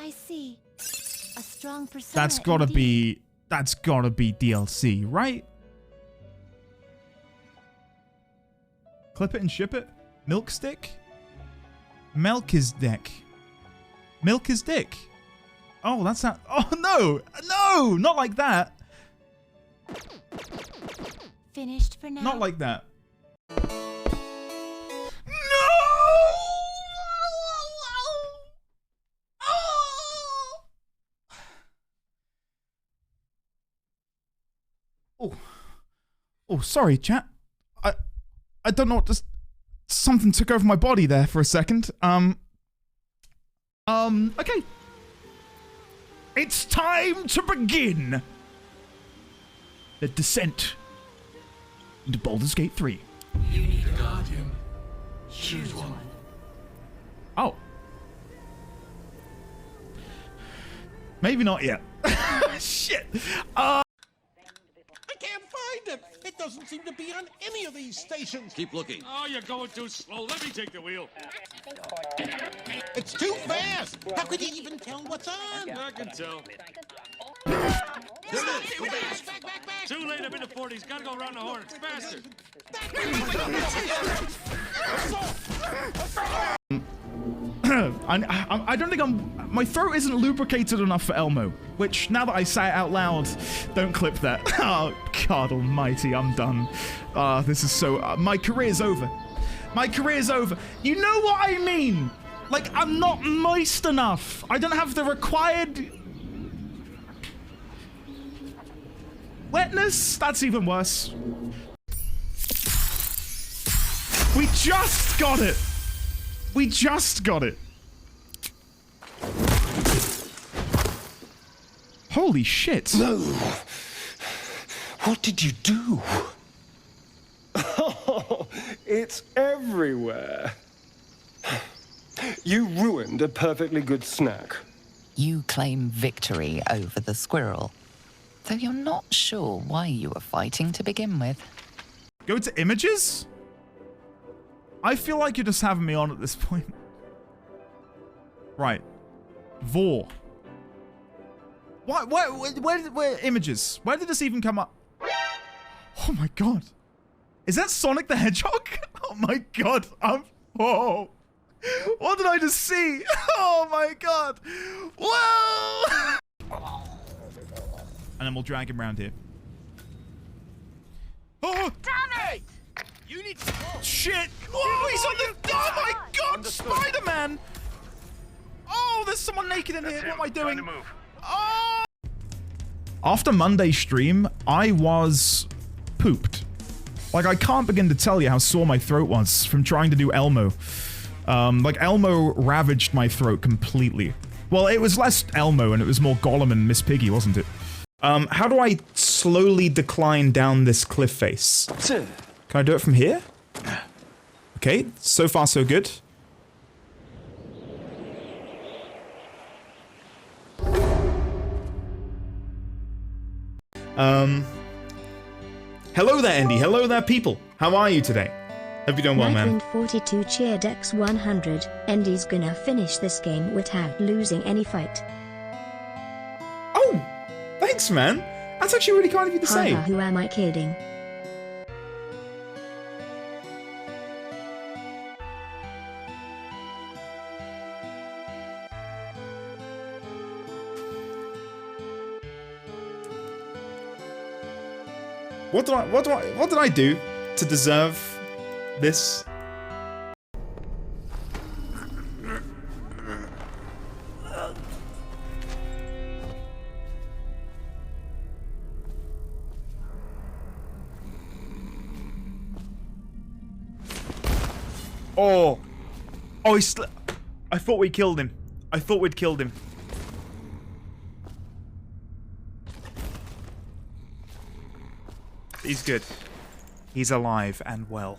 I see. A strong persona. That's gotta indeed. be DLC, right? Clip it and ship it? Milk stick? Milk is dick. Milk is dick. Oh, that's not. Oh no! No! Not like that! Finished for now. Not like that. No! Oh. Oh, sorry, chat. I don't know what to... Something took over my body there for a second. Okay. It's time to begin the descent into Baldur's Gate 3. You need a guardian. Choose one. Oh. Maybe not yet. Shit. I can't find it. It doesn't seem to be on any of these stations. Keep looking. Oh, you're going too slow. Let me take the wheel. It's too fast. How could you even tell what's on? I can tell. Back. Too late. I'm in the 40s. Gotta go around the horn. It's faster. I don't think my throat isn't lubricated enough for Elmo, which now that I say it out loud, don't clip that. Oh, God almighty, I'm done. This is so, my career's over. My career's over. You know what I mean? Like, I'm not moist enough. I don't have the required wetness. That's even worse. We just got it. We just got it. Holy shit. No. What did you do? Oh, it's everywhere. You ruined a perfectly good snack. You claim victory over the squirrel, though you're not sure why you were fighting to begin with. Go to images? I feel like you're just having me on at this point. Right. Vor. Where images? Where did this even come up? Oh my god. Is that Sonic the Hedgehog? Oh my god. Whoa. What did I just see? Oh my god. Whoa. And then we'll drag him around here. Oh. Damn it! You need to... Shit! Oh, he's on the... Oh my god, Spider-Man! Oh, there's someone naked in here. What am I doing? Oh! After Monday's stream, I was pooped. Like, I can't begin to tell you how sore my throat was from trying to do Elmo. Like, Elmo ravaged my throat completely. Well, it was less Elmo and it was more Gollum and Miss Piggy, wasn't it? How do I slowly decline down this cliff face? Can I do it from here? Okay, so far so good. Hello there, Andy. Hello there, people. How are you today? Hope you're doing well, man. 42 cheered X100. Andy's gonna finish this game without losing any fight. Oh, thanks, man. That's actually really kind of you to say. Haha, who am I kidding? What did I do to deserve this? Oh, I thought we killed him. I thought we'd killed him. He's good. He's alive and well.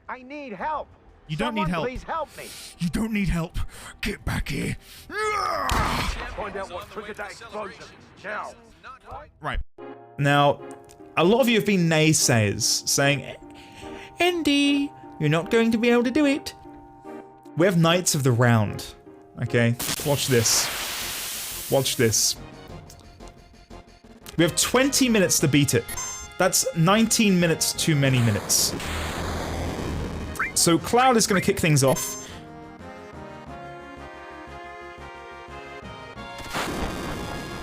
I need help. You don't need help. Please help me. You don't need help. Get back here. Find out what triggered that explosion. Now. Right. Now, a lot of you have been naysayers saying, Andy, you're not going to be able to do it. We have Knights of the Round. Okay, watch this. Watch this. We have 20 minutes to beat it. That's 19 minutes too many minutes. So Cloud is going to kick things off.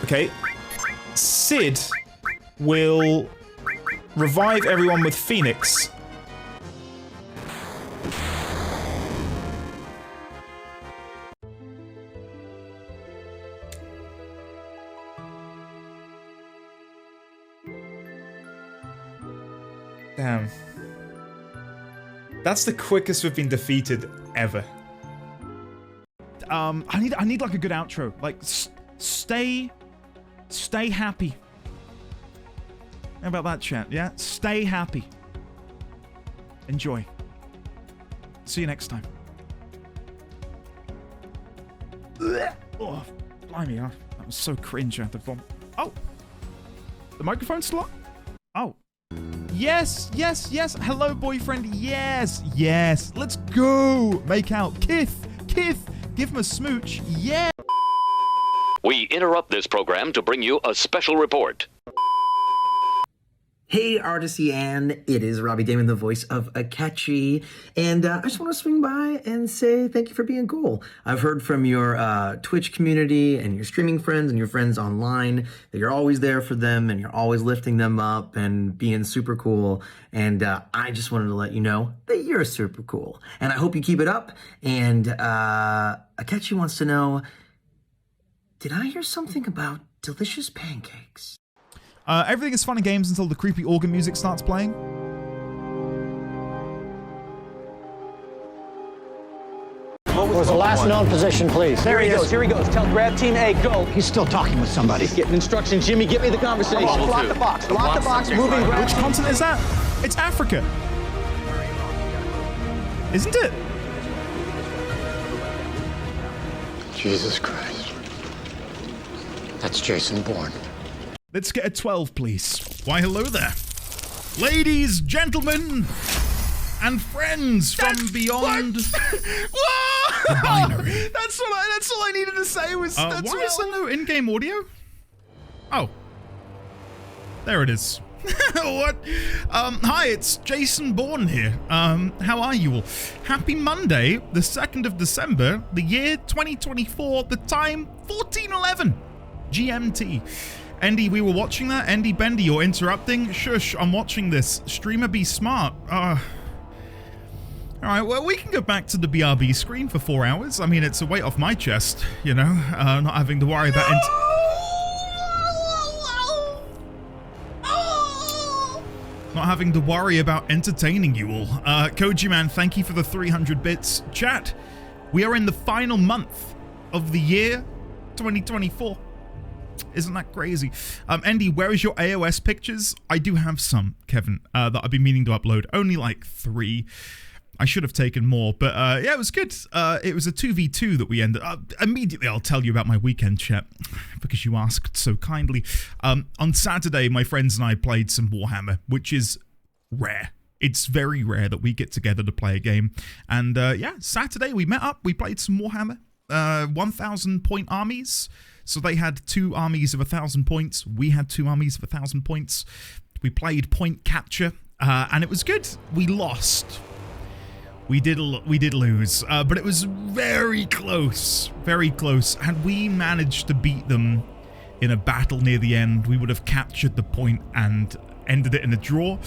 Okay. Sid will revive everyone with Phoenix. Damn. That's the quickest we've been defeated ever. I need like a good outro. Like, stay happy. How about that, chat? Yeah? Stay happy. Enjoy. See you next time. Oh, blimey, that was so cringe. Oh! The microphone's still on? Oh. Yes, yes, yes. Hello, boyfriend. Yes, yes. Let's go. Make out. Kith, give him a smooch. Yeah. We interrupt this program to bring you a special report. Hey, Artisy Ann, it is Robbie Damon, the voice of Akechi, and I just want to swing by and say thank you for being cool. I've heard from your Twitch community and your streaming friends and your friends online that you're always there for them and you're always lifting them up and being super cool, and I just wanted to let you know that you're super cool, and I hope you keep it up, and Akechi wants to know, did I hear something about delicious pancakes? Everything is fun and games until the creepy organ music starts playing. Was the last known position, please? There he goes. Here he goes. Tell grab team A, go. He's still talking with somebody. He's getting instructions. Jimmy, get me the conversation. Lock the box. Lock the box. Moving. Which continent is that? It's Africa. Isn't it? Jesus Christ. That's Jason Bourne. Let's get a 12, please. Why, hello there. Ladies, gentlemen, and friends from beyond the binary. That's all I needed to say was why is there no in-game audio? Oh. There it is. What? Hi, it's Jason Bourne here. How are you all? Happy Monday, the 2nd of December, the year 2024, the time 14:11 GMT. Andy, we were watching that. Andy Bendy, you're interrupting. Shush, I'm watching this. Streamer be smart. Alright, well, we can go back to the BRB screen for 4 hours. I mean, it's a weight off my chest, you know, not having to worry about not having to worry about entertaining you all. Koji Man, thank you for the 300 bits. Chat, we are in the final month of the year 2024. Isn't that crazy? Andy, where is your AOS pictures? I do have some, Kevin, that I've been meaning to upload. Only like 3. I should have taken more, but yeah, it was good. It was a 2v2 that we ended up. Immediately, I'll tell you about my weekend, chat, because you asked so kindly. On Saturday, my friends and I played some Warhammer, which is rare. It's very rare that we get together to play a game. And yeah, Saturday we met up, we played some Warhammer. 1,000 point armies. So they had 2 armies of 1,000 points. We had 2 armies of 1,000 points. We played point capture, and it was good. We lost. We did lose, but it was very close. Very close. Had we managed to beat them in a battle near the end, we would have captured the point and ended it in a draw.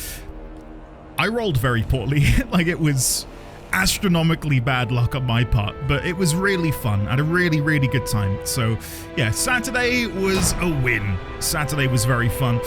I rolled very poorly. Like, it was astronomically bad luck on my part, but it was really fun. I had a really, really good time. So yeah, Saturday was a win. Saturday was very fun.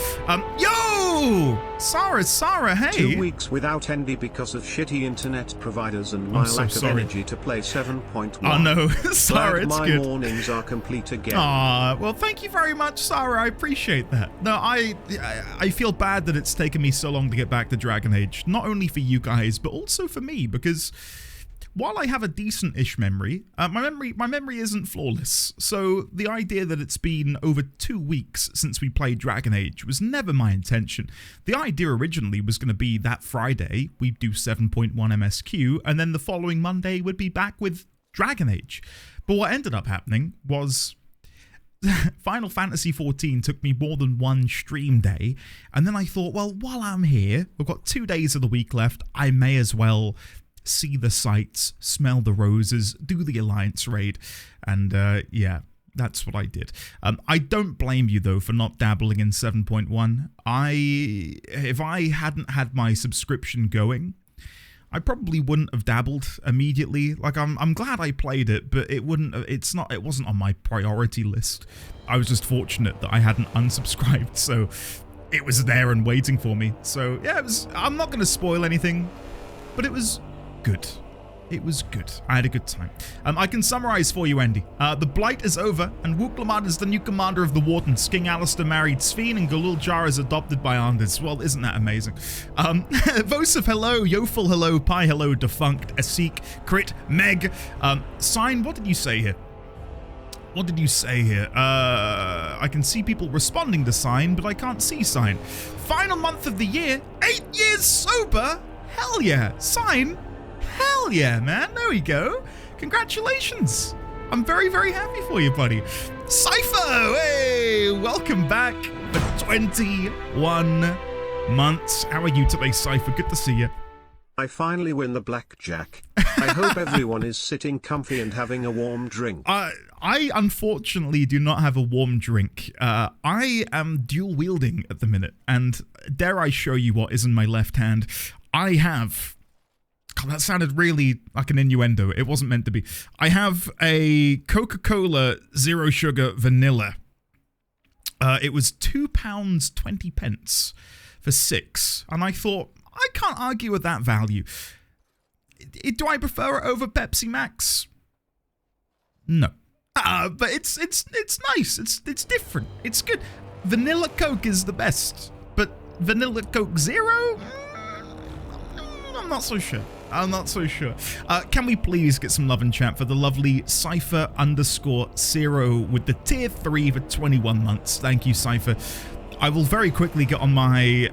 Yo! Sarah, hey! 2 weeks without Andy because of shitty internet providers and my lack of energy to play 7.1. Oh no, Sarah, it's my good. My mornings are complete again. Well, thank you very much, Sarah. I appreciate that. No, I feel bad that it's taken me so long to get back to Dragon Age. Not only for you guys, but also for me, because while I have a decent-ish memory, my memory isn't flawless. So the idea that it's been over 2 weeks since we played Dragon Age was never my intention. The idea originally was going to be that Friday we'd do 7.1 MSQ, and then the following Monday we'd be back with Dragon Age. But what ended up happening was Final Fantasy XIV took me more than one stream day, and then I thought, well, while I'm here, we've got 2 days of the week left, I may as well see the sights, smell the roses, do the Alliance raid, and yeah, that's what I did. I don't blame you, though, for not dabbling in 7.1. If I hadn't had my subscription going, I probably wouldn't have dabbled immediately. Like, I'm glad I played it, but it wasn't on my priority list. I was just fortunate that I hadn't unsubscribed, so it was there and waiting for me. So yeah, I'm not going to spoil anything, but it was good. It was good. I had a good time. I can summarize for you, Andy. The Blight is over, and Wuklamad is the new commander of the Wardens. King Alistair married Sphene, and Galul Jar is adopted by Anders. Well, isn't that amazing? Vosif, hello. Yofel, hello. Pi, hello. Defunct, Asik, Crit, Meg. Sign, what did you say here? What did you say here? I can see people responding to Sign, but I can't see Sign. Final month of the year. 8 years sober? Hell yeah. Sign? Hell yeah, man. There we go. Congratulations. I'm very, very happy for you, buddy. Cypher, hey, welcome back for 21 months. How are you today, Cypher? Good to see you. I finally win the blackjack. I hope everyone is sitting comfy and having a warm drink. I unfortunately do not have a warm drink. I am dual wielding at the minute, and dare I show you what is in my left hand? I have... God, that sounded really like an innuendo. It wasn't meant to be. I have a Coca-Cola Zero Sugar Vanilla. It was £2.20 for 6. And I thought, I can't argue with that value. Do I prefer it over Pepsi Max? No. But it's nice. It's different. It's good. Vanilla Coke is the best. But Vanilla Coke Zero? I'm not so sure. I'm not so sure. Can we please get some love and chat for the lovely Cypher_0 with the tier 3 for 21 months. Thank you, Cypher. I will very quickly get on my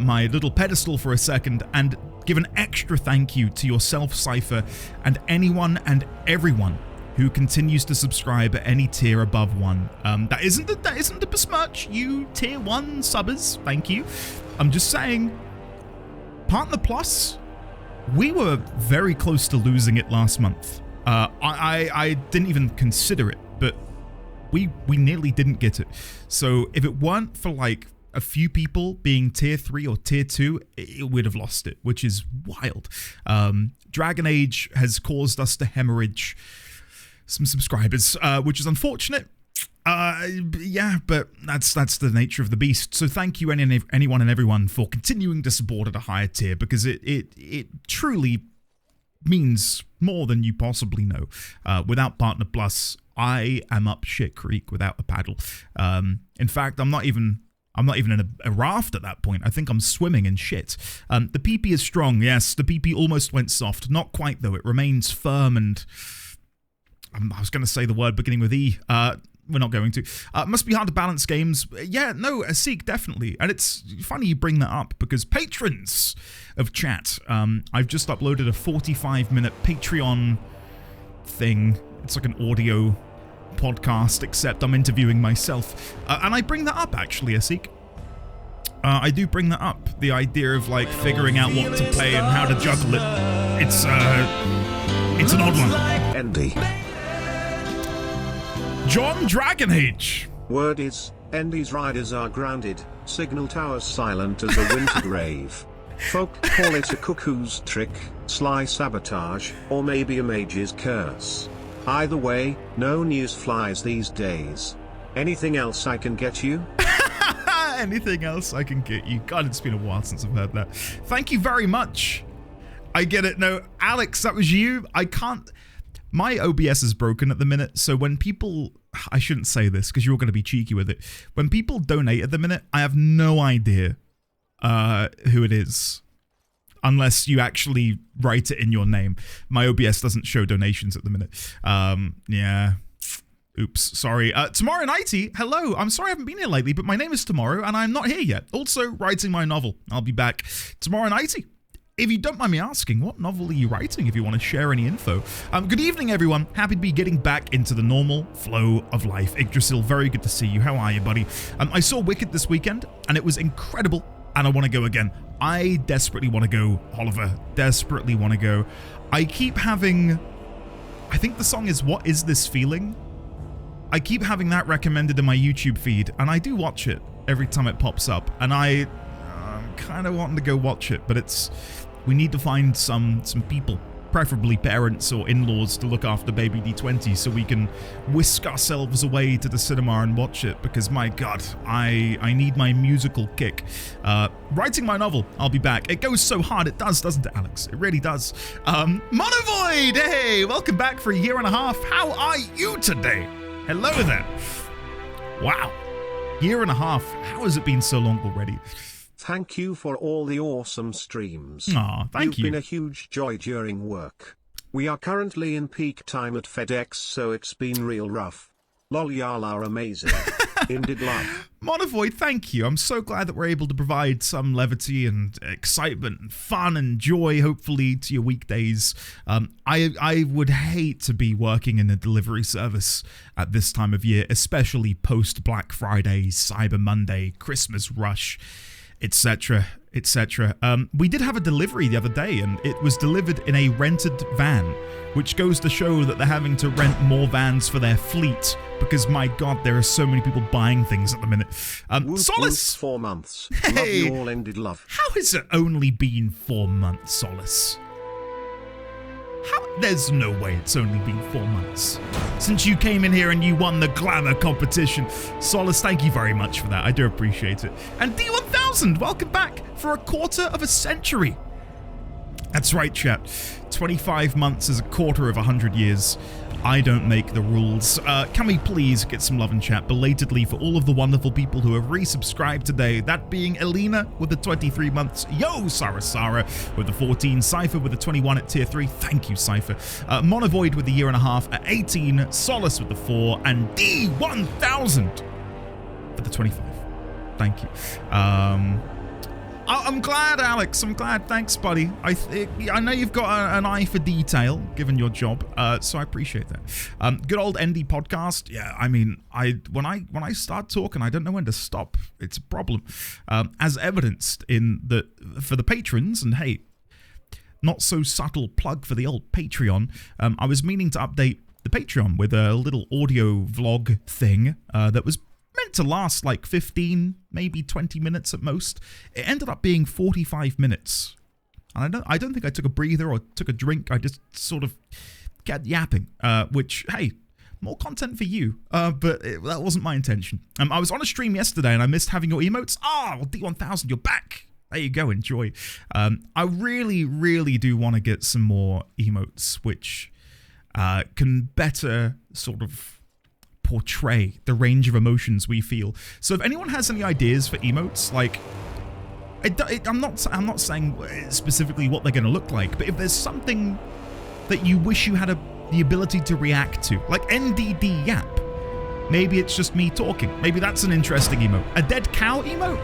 my little pedestal for a second and give an extra thank you to yourself, Cypher, and anyone and everyone who continues to subscribe at any tier above 1. That isn't the besmirch. You tier 1 subbers, thank you. I'm just saying, Partner Plus, we were very close to losing it last month. I didn't even consider it, but we nearly didn't get it. So if it weren't for like a few people being tier 3 or tier 2, it would have lost it, which is wild. Dragon Age has caused us to hemorrhage some subscribers, which is unfortunate. Yeah, but that's the nature of the beast. So thank you anyone and everyone for continuing to support at a higher tier, because it truly means more than you possibly know. Without Partner Plus, I am up shit creek without a paddle. In fact, I'm not even in a raft at that point. I think I'm swimming in shit. The PP is strong. Yes, the PP almost went soft. Not quite though. It remains firm and I was going to say the word beginning with E. We're not going to. Must be hard to balance games. Yeah, no, Asik, definitely. And it's funny you bring that up, because patrons of chat, I've just uploaded a 45-minute Patreon thing. It's like an audio podcast, except I'm interviewing myself. And I bring that up, actually, Asik. I do bring that up. The idea of, like, figuring out what to play and how to juggle it. It's an odd one. Andy. John Dragon Age. Word is, Andy's riders are grounded, signal towers silent as a winter grave. Folk call it a cuckoo's trick, sly sabotage, or maybe a mage's curse. Either way, no news flies these days. Anything else I can get you? Anything else I can get you? God, it's been a while since I've heard that. Thank you very much. I get it. No, Alex, that was you. I can't... My OBS is broken at the minute, so when people... I shouldn't say this, because you're going to be cheeky with it. When people donate at the minute, I have no idea who it is. Unless you actually write it in your name. My OBS doesn't show donations at the minute. Yeah. Oops, sorry. Tomorrow Nighty, hello. I'm sorry I haven't been here lately, but my name is Tomorrow, and I'm not here yet. Also, writing my novel. I'll be back tomorrow Nighty. if you don't mind me asking, what novel are you writing if you want to share any info? Good evening, everyone. Happy to be getting back into the normal flow of life. Yggdrasil, very good to see you. How are you, buddy? I saw Wicked this weekend, and it was incredible, and I want to go again. I desperately want to go, Oliver. Desperately want to go. I keep having... I think the song is What Is This Feeling? I keep having that recommended in my YouTube feed, and I do watch it every time it pops up, and I'm kind of wanting to go watch it, but it's... We need to find some people, preferably parents or in-laws, to look after baby D20 so we can whisk ourselves away to the cinema and watch it, because my god, I need my musical kick. Writing my novel, I'll be back. It goes so hard, it does, doesn't it, Alex? It really does. Monovoid, hey, welcome back for a year and a half. How are you today? Hello there. Wow, year and a half. How has it been so long already? Thank you for all the awesome streams. Aw, thank you. You've been a huge joy during work. We are currently in peak time at FedEx, so it's been real rough. Lol, y'all are amazing. Indeed love. Monovoid, thank you. I'm so glad that we're able to provide some levity and excitement and fun and joy, hopefully, to your weekdays. I would hate to be working in a delivery service at this time of year, especially post-Black Friday, Cyber Monday, Christmas rush, etc., etc. We did have a delivery the other day, and it was delivered in a rented van, which goes to show that they're having to rent more vans for their fleet, because my god, there are so many people buying things at the minute. Solace! 4 months. Hey! Love you all, ended love. How has it only been 4 months, Solace? There's no way it's only been 4 months since you came in here and you won the glamour competition. Solace, thank you very much for that. I do appreciate it. And D1000, welcome back for a quarter of a century. That's right, chat. 25 months is a quarter of 100 years. I don't make the rules. Can we please get some love and chat belatedly for all of the wonderful people who have resubscribed today? That being Elena with the 23 months. Yo, Sarah with the 14. Cypher with the 21 at tier 3. Thank you, Cypher. Monovoid with the year and a half at 18. Solace with the 4. And D1000 for the 25. Thank you. I'm glad, Alex. I'm glad. Thanks, buddy. I know you've got an eye for detail, given your job, so I appreciate that. Good old ND podcast. Yeah, I mean, when I start talking, I don't know when to stop. It's a problem, as evidenced in for the patrons. And hey, not so subtle plug for the old Patreon. I was meaning to update the Patreon with a little audio vlog thing that was meant to last like 15, maybe 20 minutes at most. It ended up being 45 minutes. And I don't think I took a breather or took a drink. I just sort of kept yapping, which, hey, more content for you, but that wasn't my intention. I was on a stream yesterday and I missed having your emotes. Well, D1000, you're back. There you go, enjoy. I really, really do want to get some more emotes, which can better sort of portray the range of emotions we feel. So if anyone has any ideas for emotes, like I'm not saying specifically what they're going to look like, but if there's something that you wish you had the ability to react to, like NDD Yap, maybe it's just me talking, maybe that's an interesting emote. A dead cow emote?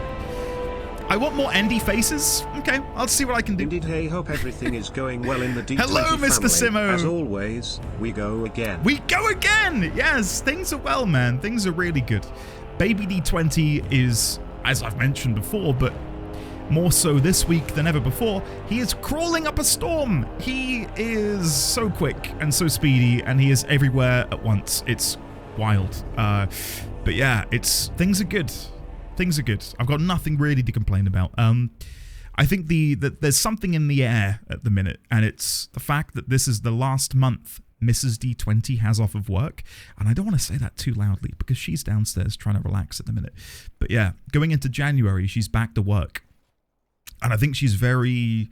I want more ND faces. Okay, I'll see what I can do. Indeed, hey, hope everything is going well in the D20 Hello, Mr. family. Simo. As always, we go again. We go again! Yes, things are well, man. Things are really good. Baby D20 is, as I've mentioned before, but more so this week than ever before, he is crawling up a storm. He is so quick and so speedy, and he is everywhere at once. It's wild. But yeah, things are good. Things are good. I've got nothing really to complain about. I think that there's something in the air at the minute, and it's the fact that this is the last month Mrs. D20 has off of work. And I don't want to say that too loudly because she's downstairs trying to relax at the minute. But yeah, going into January, she's back to work. And I think she's very,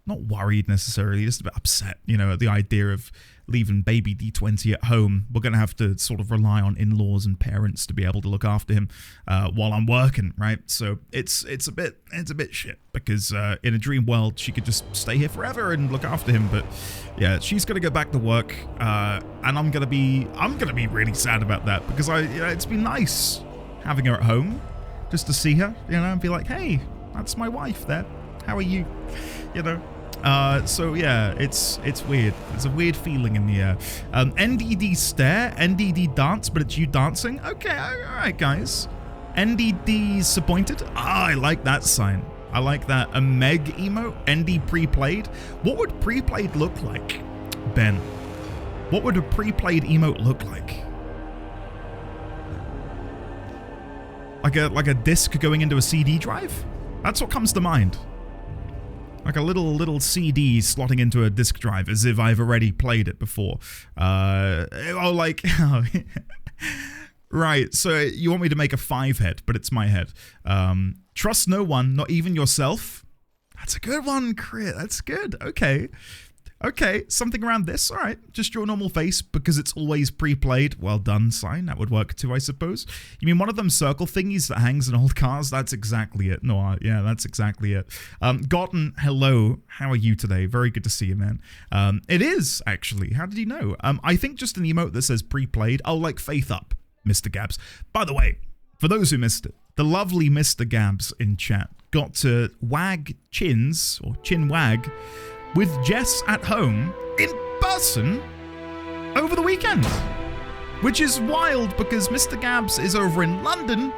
not worried necessarily, just a bit upset, at the idea of leaving baby D20 at home. We're going to have to sort of rely on in-laws and parents to be able to look after him while I'm working, right? So it's a bit shit because in a dream world she could just stay here forever and look after him. But yeah, she's going to go back to work, and I'm going to be really sad about that because it's been nice having her at home just to see her, and be like, hey, that's my wife there. How are you? You know? So yeah, it's weird. There's a weird feeling in the air. NDD stare, NDD dance, but it's you dancing? Okay, alright guys. NDD disappointed? Ah, I like that sign. I like that. A Meg emote? ND pre-played? What would pre-played look like, Ben? What would a pre-played emote look like? Like a disc going into a CD drive? That's what comes to mind. Like a little CD slotting into a disc drive, as if I've already played it before. Right, so you want me to make a 5 head, but it's my head. Trust no one, not even yourself. That's a good one, Crit. That's good. Okay. Okay, something around this. All right, just your normal face because it's always pre-played. Well done, sign. That would work too, I suppose. You mean one of them circle thingies that hangs in old cars? That's exactly it. No, yeah, that's exactly it. Gotten, hello. How are you today? Very good to see you, man. It is, actually. How did you know? I think just an emote that says pre-played. Oh, like Faith Up, Mr. Gabs. By the way, for those who missed it, the lovely Mr. Gabs in chat got to wag chins, or chin wag, with Jess at home in person over the weekend. Which is wild because Mr. Gabs is over in London.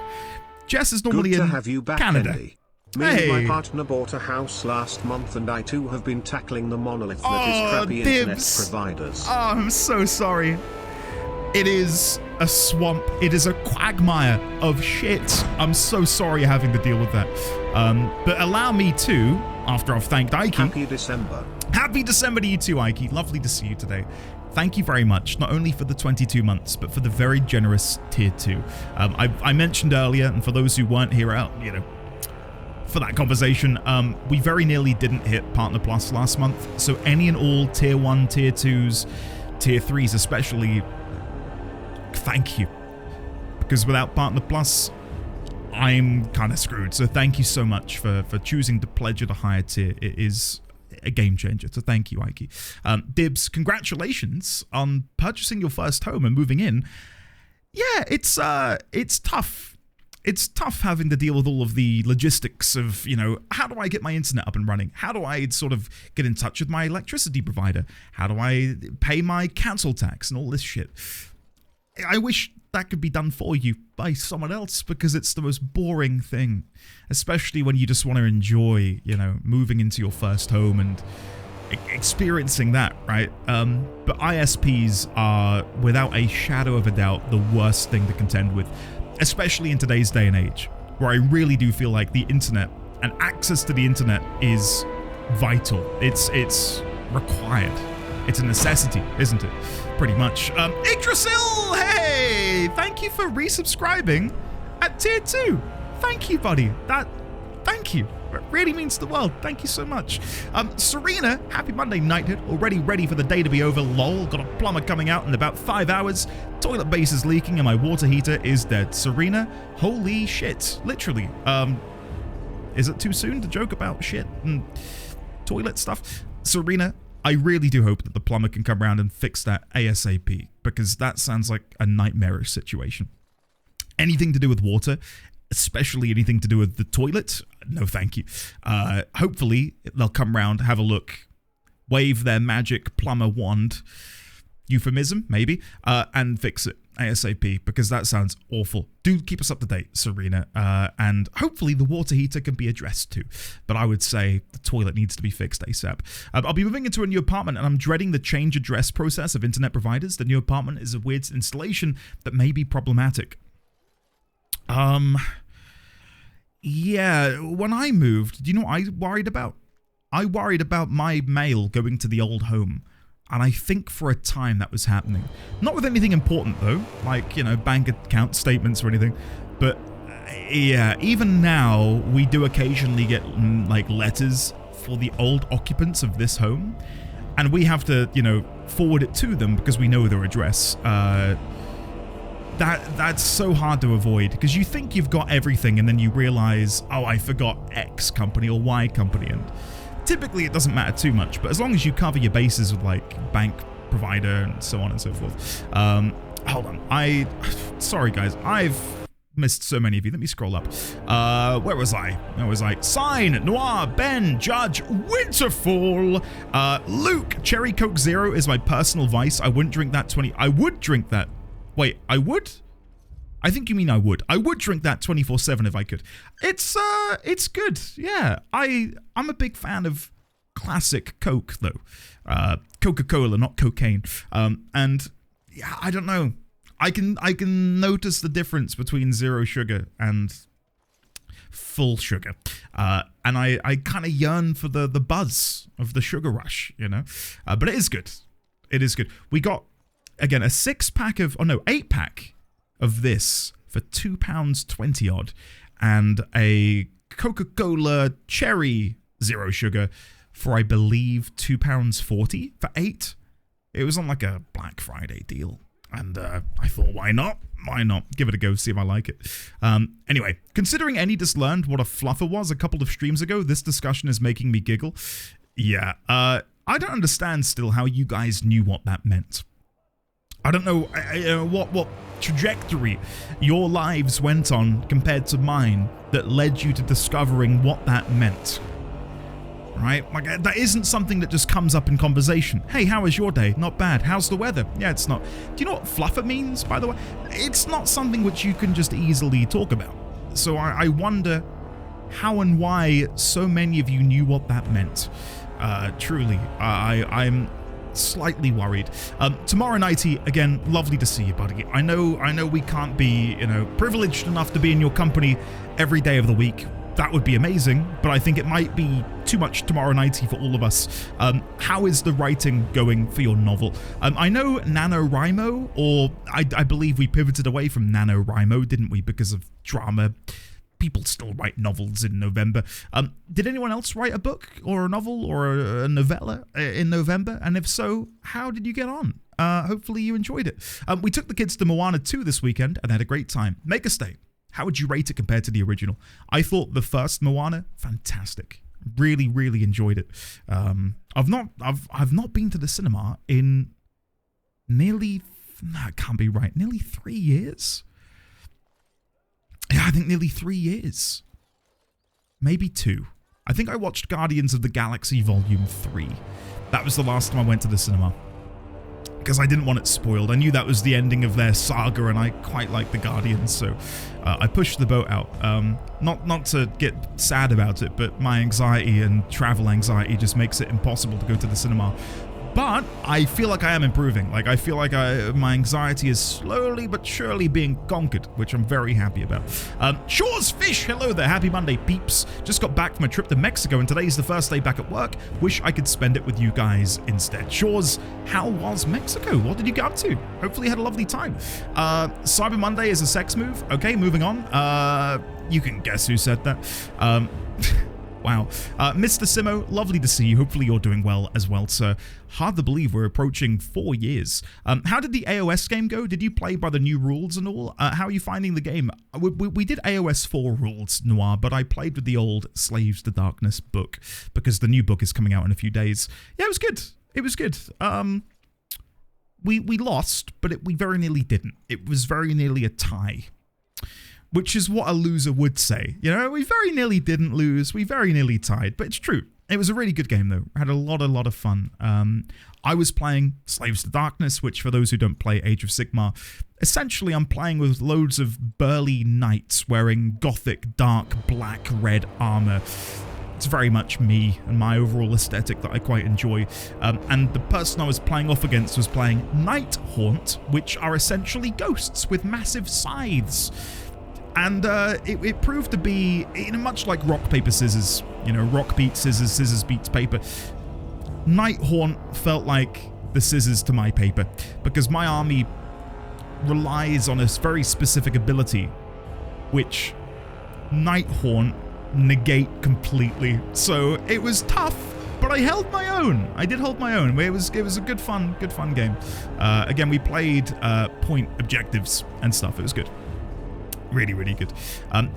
Jess is normally Good to in have you back, Canada. Andy. Me and my partner bought a house last month and I too have been tackling the monolith that is crappy internet providers. Oh, I'm so sorry. It is a swamp. It is a quagmire of shit. I'm so sorry you're having to deal with that. But allow me to, after I've thanked Ike. Happy December. Happy December to you too, Ike. Lovely to see you today. Thank you very much, not only for the 22 months, but for the very generous tier 2. I mentioned earlier, and for those who weren't here out, you know, for that conversation, we very nearly didn't hit Partner Plus last month. So any and all tier 1, tier 2s, tier 3s especially, thank you. Because without Partner Plus, I'm kind of screwed. So thank you so much for choosing to pledge at a higher tier. It is a game changer. So thank you, Ike. Dibs, congratulations on purchasing your first home and moving in. Yeah, it's tough. It's tough having to deal with all of the logistics of, you know, how do I get my internet up and running? How do I sort of get in touch with my electricity provider? How do I pay my council tax and all this shit? I wish that could be done for you by someone else because it's the most boring thing, especially when you just want to enjoy, you know, moving into your first home and experiencing that, right? But ISPs are, without a shadow of a doubt, the worst thing to contend with, especially in today's day and age, where I really do feel like the internet and access to the internet is vital. It's required. It's a necessity, isn't it? Pretty much. Yggdrasil, hey! Thank you for resubscribing at tier 2. Thank you, buddy. Thank you. It really means the world. Thank you so much. Serena, happy Monday, Nighthead. Already ready for the day to be over, lol. Got a plumber coming out in about 5 hours. Toilet base is leaking and my water heater is dead. Serena, holy shit. Literally. Is it too soon to joke about shit and toilet stuff? Serena, I really do hope that the plumber can come around and fix that ASAP, because that sounds like a nightmarish situation. Anything to do with water, especially anything to do with the toilet, no thank you. Hopefully, they'll come around, have a look, wave their magic plumber wand, euphemism, maybe, and fix it ASAP, because that sounds awful. Do keep us up to date, Serena, and hopefully the water heater can be addressed too. But I would say the toilet needs to be fixed ASAP. I'll be moving into a new apartment, and I'm dreading the change address process of internet providers. The new apartment is a weird installation that may be problematic. Yeah, when I moved, do you know what I worried about? I worried about my mail going to the old home. And I think for a time that was happening. Not with anything important though, like, you know, bank account statements or anything. But yeah, even now we do occasionally get like letters for the old occupants of this home. And we have to, you know, forward it to them because we know their address. That's so hard to avoid because you think you've got everything and then you realize, oh, I forgot X company or Y company. And typically it doesn't matter too much, but as long as you cover your bases with like bank provider and so on and so forth. Hold on. Sorry guys, I've Missed so many of you. Let me scroll up. Where was I? Sign, Noir, Ben, Judge, Winterfall, Luke, Cherry Coke Zero is my personal vice. I wouldn't drink that 20. I would drink that. Wait, I would? I think you mean I would. I would drink that 24/7 if I could. It's good. Yeah. I'm a big fan of classic Coke though. Coca-Cola, not cocaine. And yeah, I don't know. I can notice the difference between zero sugar and full sugar. And I kind of yearn for the buzz of the sugar rush, you know? But it is good. It is good. We got, again, a 8-pack of this for £2.20 odd, and a Coca-Cola cherry zero sugar for, I believe, £2.40 for 8. It was on like a Black Friday deal. And I thought, why not? Why not? Give it a go, see if I like it. Anyway, considering Any just learned what a fluffer was a couple of streams ago, this discussion is making me giggle. Yeah, I don't understand still how you guys knew what that meant. I don't know what trajectory your lives went on compared to mine that led you to discovering what that meant. Right? Like, that isn't something that just comes up in conversation. Hey, how was your day? Not bad. How's the weather? Yeah, it's not. Do you know what fluffer means, by the way? It's not something which you can just easily talk about. So I wonder how and why so many of you knew what that meant. Truly, I'm slightly worried. Tomorrow nighty, again, lovely to see you, buddy. I know we can't be, privileged enough to be in your company every day of the week. That would be amazing, but I think it might be too much tomorrow nighty for all of us. How is the writing going for your novel? I know NaNoWriMo, or I believe we pivoted away from NaNoWriMo, didn't we, because of drama. People still write novels in November. Did anyone else write a book or a novel or a novella in November? And if so, how did you get on? Hopefully you enjoyed it. We took the kids to Moana 2 this weekend and had a great time. Make a stay. How would you rate it compared to the original? I thought the first Moana, fantastic. Really, really enjoyed it. I've not been to the cinema in nearly, it can't be right, nearly 3 years. Yeah, I think nearly 3 years. Maybe 2. I think I watched Guardians of the Galaxy Volume 3. That was the last time I went to the cinema. Because I didn't want it spoiled. I knew that was the ending of their saga, and I quite like the Guardians, so I pushed the boat out. Not to get sad about it, but my anxiety and travel anxiety just makes it impossible to go to the cinema. But I feel like I am improving. Like, I feel like my anxiety is slowly but surely being conquered, which I'm very happy about. Shaw's Fish, hello there. Happy Monday, peeps. Just got back from a trip to Mexico, and today's the first day back at work. Wish I could spend it with you guys instead. Shaw's, how was Mexico? What did you get up to? Hopefully you had a lovely time. Cyber Monday is a sex move. Okay, moving on. You can guess who said that. Wow. Mr. Simo, lovely to see you. Hopefully you're doing well as well, sir. Hard to believe we're approaching 4 years. How did the AOS game go? Did you play by the new rules and all? How are you finding the game? We did AOS 4 rules, Noir, but I played with the old Slaves to Darkness book because the new book is coming out in a few days. Yeah, it was good. It was good. We lost, but we very nearly didn't. It was very nearly a tie. Which is what a loser would say. You know, we very nearly didn't lose. We very nearly tied, but it's true. It was a really good game, though. I had a lot of fun. I was playing Slaves to Darkness, which, for those who don't play Age of Sigmar, essentially I'm playing with loads of burly knights wearing gothic, dark, black, red armor. It's very much me and my overall aesthetic that I quite enjoy. And the person I was playing off against was playing Night Haunt, which are essentially ghosts with massive scythes. And it proved to be, much like rock, paper, scissors. You know, rock beats scissors, scissors beats paper. Night Haunt felt like the scissors to my paper, because my army relies on a very specific ability, which Night Haunt negate completely. So it was tough, but I held my own. I did hold my own. It was a good fun game. Again, we played point objectives and stuff. It was good. Really, really good.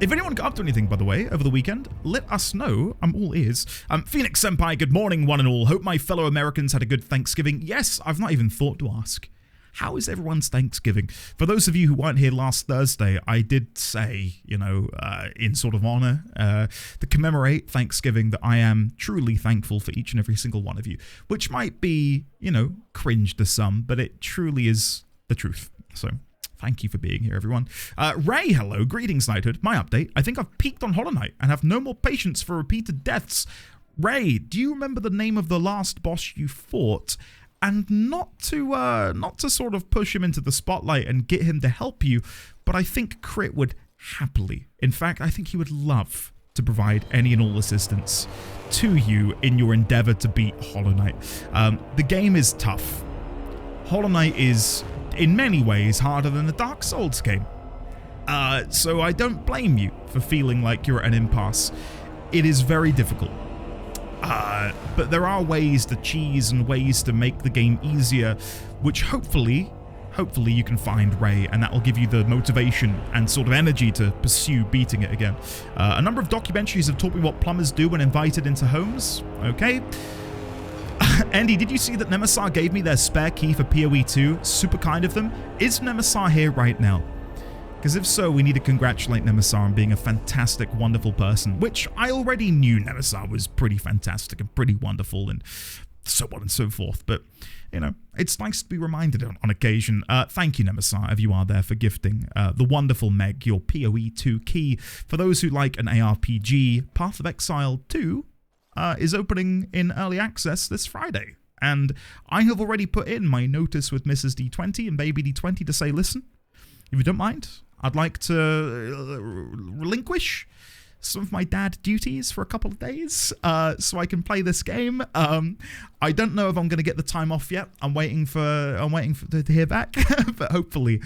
If anyone got up to anything, by the way, over the weekend, let us know. I'm all ears. Phoenix Senpai, good morning, one and all. Hope my fellow Americans had a good Thanksgiving. Yes, I've not even thought to ask. how is everyone's Thanksgiving? For those of you who weren't here last Thursday, I did say, in sort of honor, to commemorate Thanksgiving, that I am truly thankful for each and every single one of you, which might be, cringe to some, but it truly is the truth. So thank you for being here, everyone. Ray, hello. Greetings, Knighthood. My update. I think I've peaked on Hollow Knight and have no more patience for repeated deaths. Ray, do you remember the name of the last boss you fought? And not to sort of push him into the spotlight and get him to help you, but I think Crit would happily. In fact, I think he would love to provide any and all assistance to you in your endeavor to beat Hollow Knight. The game is tough. Hollow Knight is, in many ways, harder than a Dark Souls game. So I don't blame you for feeling like you're at an impasse. It is very difficult. But there are ways to cheese and ways to make the game easier, which hopefully you can find, Ray, and that will give you the motivation and sort of energy to pursue beating it again. A number of documentaries have taught me what plumbers do when invited into homes. Okay. Andy, did you see that Nemesis gave me their spare key for PoE 2? Super kind of them. Is Nemesis here right now? Because if so, we need to congratulate Nemesis on being a fantastic, wonderful person, which I already knew Nemesis was pretty fantastic and pretty wonderful and so on and so forth. But, it's nice to be reminded on occasion. Thank you, Nemesis, if you are there, for gifting the wonderful Meg your PoE 2 key. For those who like an ARPG, Path of Exile 2 is opening in early access this Friday. And I have already put in my notice with Mrs. D20 and Baby D20 to say, listen, if you don't mind, I'd like to relinquish some of my dad duties for a couple of days so I can play this game. I don't know if I'm going to get the time off yet. I'm waiting to hear back, but hopefully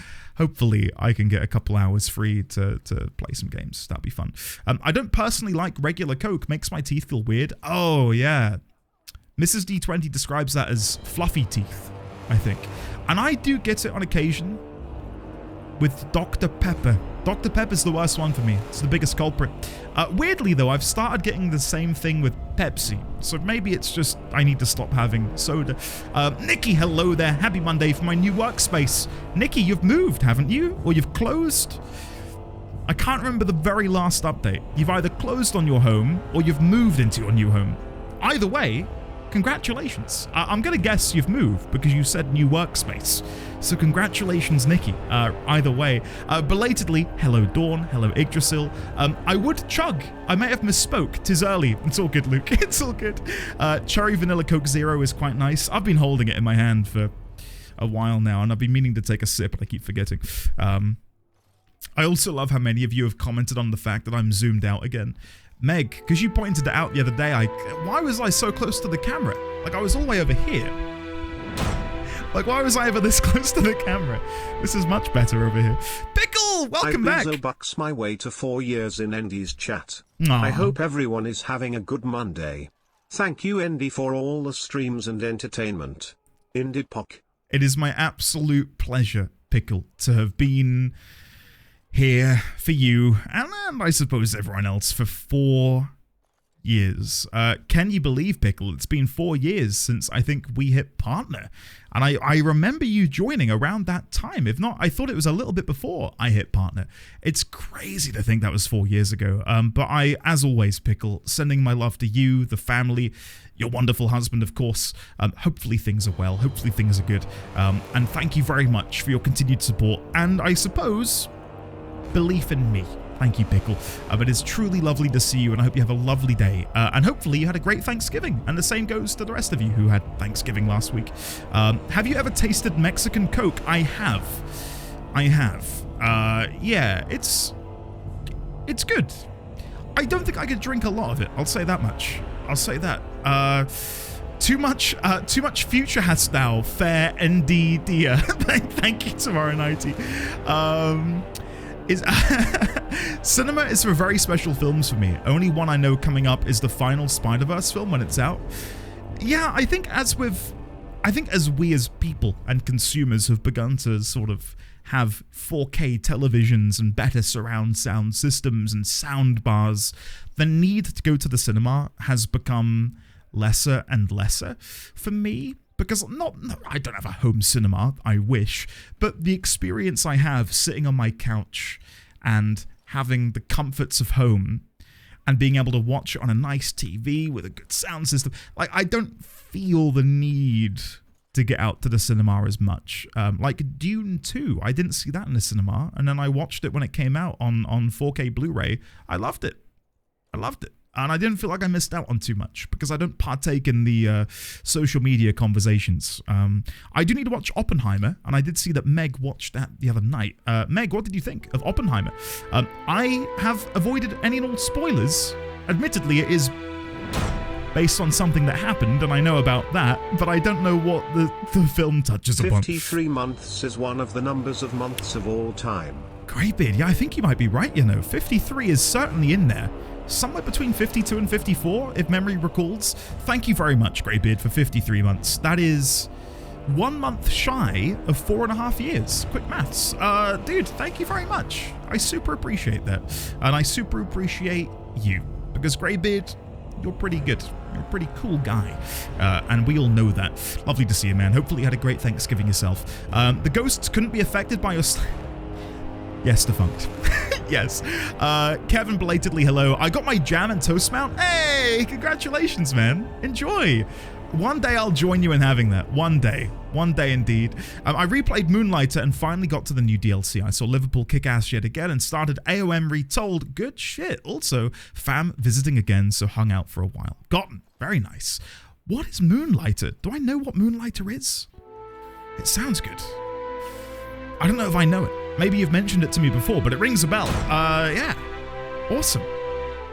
I can get a couple hours free to play some games. That'd be fun. I don't personally like regular Coke. Makes my teeth feel weird. Oh yeah, Mrs. D20 describes that as fluffy teeth, I think, and I do get it on occasion with Dr. Pepper. Dr. Pepper's the worst one for me. It's the biggest culprit. Weirdly, though, I've started getting the same thing with Pepsi. So maybe it's just I need to stop having soda. Nikki, hello there. Happy Monday for my new workspace. Nikki, you've moved, haven't you? Or you've closed? I can't remember the very last update. You've either closed on your home or you've moved into your new home. Either way, congratulations. I'm going to guess you've moved because you said new workspace. So congratulations, Nikki. Either way. Belatedly, hello Dawn, hello Yggdrasil. I would chug. I may have misspoke. 'Tis early. It's all good, Luke. It's all good. Cherry Vanilla Coke Zero is quite nice. I've been holding it in my hand for a while now, and I've been meaning to take a sip, but I keep forgetting. I also love how many of you have commented on the fact that I'm zoomed out again. Meg, because you pointed it out the other day, why was I so close to the camera? Like, I was all the way over here. Like, why was I ever this close to the camera? This is much better over here. Pickle, welcome back. I bucks my way to 4 years in Endy's chat. Aww. I hope everyone is having a good Monday. Thank you, Endy, for all the streams and entertainment. Indy Pock. It is my absolute pleasure, Pickle, to have been here for you, and I suppose everyone else, for 4 years. Can you believe, Pickle? It's been 4 years since I think we hit partner. And I remember you joining around that time. If not, I thought it was a little bit before I hit partner. It's crazy to think that was 4 years ago. But I, as always, Pickle, sending my love to you, the family, your wonderful husband, of course. Hopefully things are well. Hopefully things are good. And thank you very much for your continued support. And I suppose belief in me. Thank you, Pickle. But it's truly lovely to see you, and I hope you have a lovely day. And hopefully you had a great Thanksgiving. And the same goes to the rest of you who had Thanksgiving last week. Have you ever tasted Mexican Coke? I have. Yeah, it's good. I don't think I could drink a lot of it. I'll say that much. I'll say that. Too much future hast thou, fair ND dear. Thank you, Tomorrow Nighty. Cinema is for very special films for me. Only one I know coming up is the final Spider-Verse film when it's out. Yeah, I think as we as people and consumers have begun to sort of have 4K televisions and better surround sound systems and sound bars, the need to go to the cinema has become lesser and lesser for me. Because I don't have a home cinema, I wish, but the experience I have sitting on my couch and having the comforts of home and being able to watch it on a nice TV with a good sound system, like, I don't feel the need to get out to the cinema as much. Like Dune 2, I didn't see that in the cinema, and then I watched it when it came out on 4K Blu-ray. I loved it. And I didn't feel like I missed out on too much because I don't partake in the social media conversations. I do need to watch Oppenheimer, and I did see that Meg watched that the other night. Meg, what did you think of Oppenheimer? I have avoided any and all spoilers. Admittedly, it is based on something that happened, and I know about that, but I don't know what the film touches upon. 53 months is one of the numbers of months of all time. Greybeard, yeah, I think you might be right, 53 is certainly in there. Somewhere between 52 and 54, if memory recalls. Thank you very much, Greybeard, for 53 months. That is 1 month shy of 4.5 years. Quick maths. Dude, thank you very much. I super appreciate that. And I super appreciate you. Because Greybeard, you're pretty good. You're a pretty cool guy. And we all know that. Lovely to see you, man. Hopefully you had a great Thanksgiving yourself. The ghosts couldn't be affected by your... Yes, defunct. Yes. Kevin, belatedly hello. I got my jam and toast mount. Hey, congratulations, man. Enjoy. One day I'll join you in having that. One day indeed. I replayed Moonlighter and finally got to the new DLC. I saw Liverpool kick ass yet again and started AOM Retold. Good shit. Also, fam visiting again, so hung out for a while. Gotten. Very nice. What is Moonlighter? Do I know what Moonlighter is? It sounds good. I don't know if I know it. Maybe you've mentioned it to me before, but it rings a bell. Yeah. Awesome.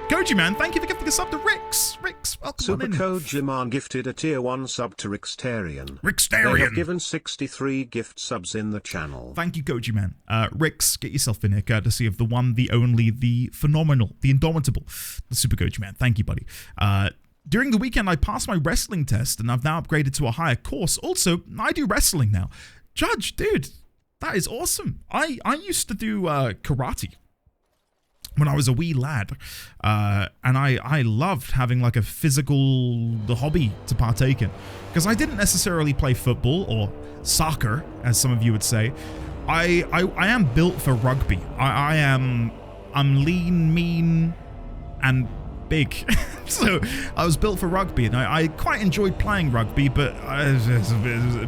Goji Man, thank you for gifting a sub to Rix. Rix, welcome on in. Supercode Jiman gifted a tier 1 sub to Rixtarian. Rixtarian. They have given 63 gift subs in the channel. Thank you, Goji Man. Rix, get yourself in here, courtesy of the one, the only, the phenomenal, the indomitable, the Super Goji Man. Thank you, buddy. During the weekend, I passed my wrestling test, and I've now upgraded to a higher course. Also, I do wrestling now. Judge, dude, that is awesome. I used to do karate when I was a wee lad, and I loved having like a physical hobby to partake in, because I didn't necessarily play football or soccer, as some of you would say. I am built for rugby. I'm lean, mean, and big. So I was built for rugby, and I quite enjoyed playing rugby, but it's a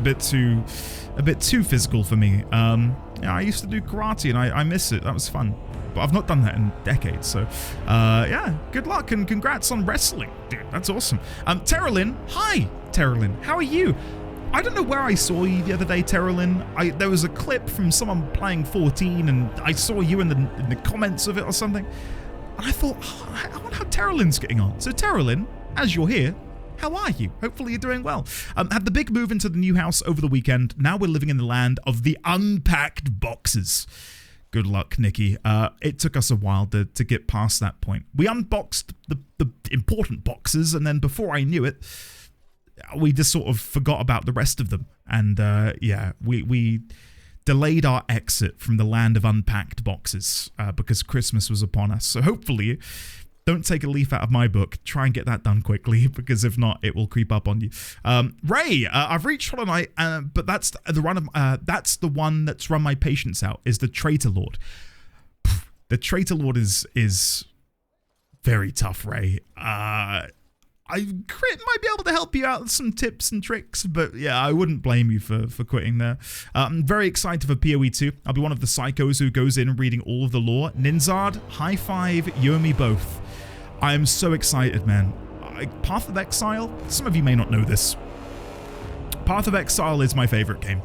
bit too physical for me. Yeah, I used to do karate, and I miss it. That was fun. But I've not done that in decades, so yeah, good luck and congrats on wrestling, dude. That's awesome. Terralyn, hi, Terralyn, how are you? I don't know where I saw you the other day, Terralyn. There was a clip from someone playing 14, and I saw you in the comments of it or something, and I thought, oh, I wonder how Terralyn's getting on. So Terralyn, as you're here, how are you? Hopefully you're doing well. Had the big move into the new house over the weekend. Now we're living in the land of the unpacked boxes. Good luck, Nikki. It took us a while to get past that point. We unboxed the important boxes, and then before I knew it, we just sort of forgot about the rest of them. And yeah, we delayed our exit from the land of unpacked boxes because Christmas was upon us. So hopefully, don't take a leaf out of my book. Try and get that done quickly, because if not, it will creep up on you. Ray, I've reached Hollow Knight, but that's the one that's run my patience out, is the Traitor Lord. The Traitor Lord is very tough, Ray. Crit might be able to help you out with some tips and tricks, but yeah, I wouldn't blame you for quitting there. I'm very excited for PoE 2. I'll be one of the psychos who goes in reading all of the lore. Ninzard, high five, you and me both. I am so excited, man. Path of Exile, some of you may not know this. Path of Exile is my favorite game.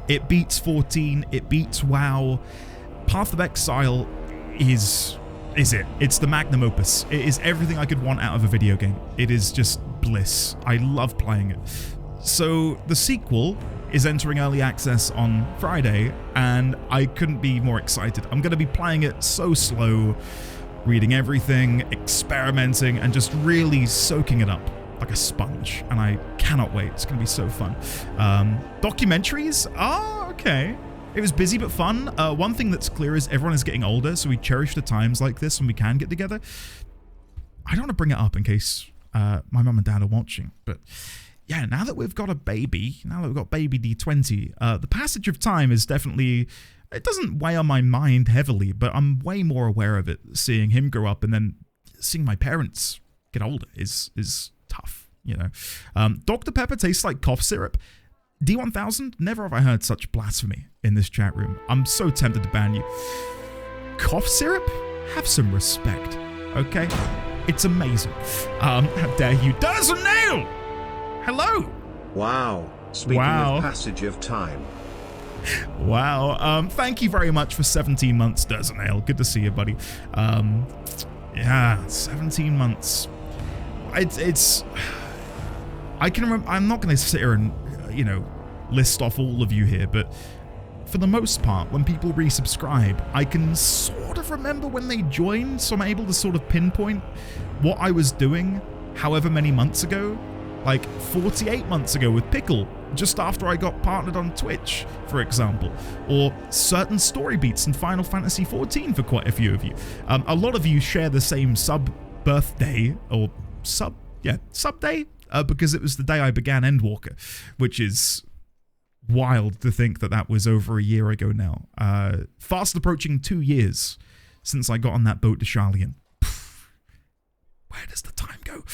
It beats 14, it beats WoW. Path of Exile is it. It's the magnum opus. It is everything I could want out of a video game. It is just bliss. I love playing it. So the sequel is entering early access on Friday, and I couldn't be more excited. I'm going to be playing it so slow, reading everything, experimenting, and just really soaking it up like a sponge, and I cannot wait. It's going to be so fun. Documentaries? Oh, okay. It was busy but fun. One thing that's clear is everyone is getting older, so we cherish the times like this when we can get together. I don't want to bring it up in case my mum and dad are watching, but yeah, now that we've got a baby, now that we've got baby D20, the passage of time is definitely, it doesn't weigh on my mind heavily, but I'm way more aware of it. Seeing him grow up and then seeing my parents get older is tough, you know. Dr. Pepper tastes like cough syrup. D1000, never have I heard such blasphemy in this chat room. I'm so tempted to ban you. Cough syrup? Have some respect, okay? It's amazing. How dare you? Doesn't nail! Hello! Wow. Speaking of passage of time. Wow. Thank you very much for 17 months, Durznail. Good to see you, buddy. Yeah, 17 months. It's I can remember, I'm not going to sit here and, you know, list off all of you here, but for the most part, when people resubscribe, I can sort of remember when they joined, so I'm able to sort of pinpoint what I was doing however many months ago. Like 48 months ago with Pickle, just after I got partnered on Twitch, for example. Or certain story beats in Final Fantasy XIV for quite a few of you. A lot of you share the same sub-birthday, or sub-day, because it was the day I began Endwalker, which is wild to think that that was over a year ago now. Fast approaching 2 years since I got on that boat to Sharlayan. Where does the time go?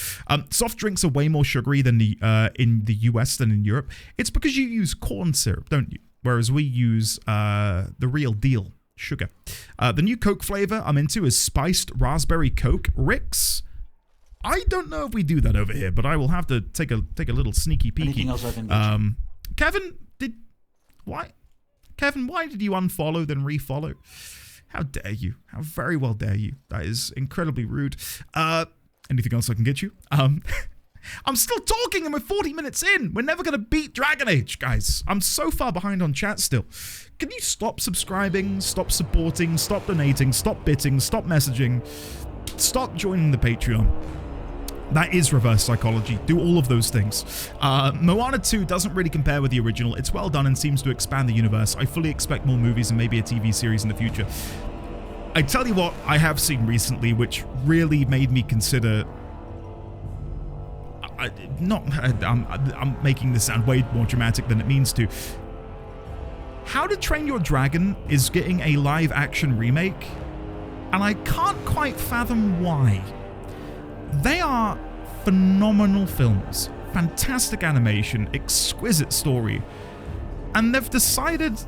Soft drinks are way more sugary than in the US than in Europe. It's because you use corn syrup, don't you? Whereas we use the real deal sugar. The new Coke flavor I'm into is spiced raspberry Coke. Ricks? I don't know if we do that over here, but I will have to take a little sneaky peeky. Anything else I've been Kevin, why did you unfollow then refollow? How dare you? How very well dare you? That is incredibly rude. Anything else I can get you? I'm still talking and we're 40 minutes in. We're never going to beat Dragon Age, guys. I'm so far behind on chat still. Can you stop subscribing, stop supporting, stop donating, stop bitting, stop messaging, stop joining the Patreon? That is reverse psychology. Do all of those things. Moana 2 doesn't really compare with the original. It's well done and seems to expand the universe. I fully expect more movies and maybe a TV series in the future. I tell you what I have seen recently, which really made me consider... I'm making this sound way more dramatic than it means to. How to Train Your Dragon is getting a live-action remake, and I can't quite fathom why. They are phenomenal films, fantastic animation, exquisite story, and they've decided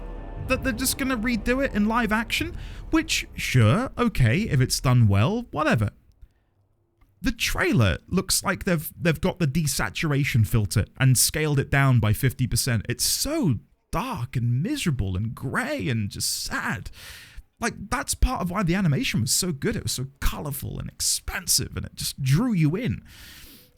that they're just going to redo it in live action, which, sure, okay, if it's done well, whatever. The trailer looks like they've got the desaturation filter and scaled it down by 50%. It's so dark and miserable and grey and just sad. Like, that's part of why the animation was so good. It was so colourful and expansive, and it just drew you in.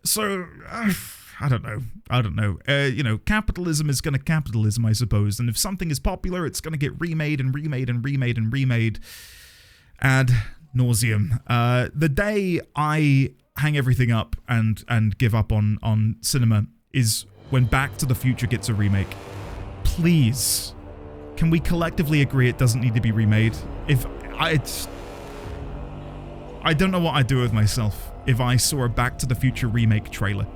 So, I don't know. You know, capitalism is going to capitalism, I suppose. And if something is popular, it's going to get remade and remade and remade and remade ad nauseum. The day I hang everything up and give up on cinema is when Back to the Future gets a remake. Please, can we collectively agree it doesn't need to be remade? I don't know what I'd do with myself if I saw a Back to the Future remake trailer.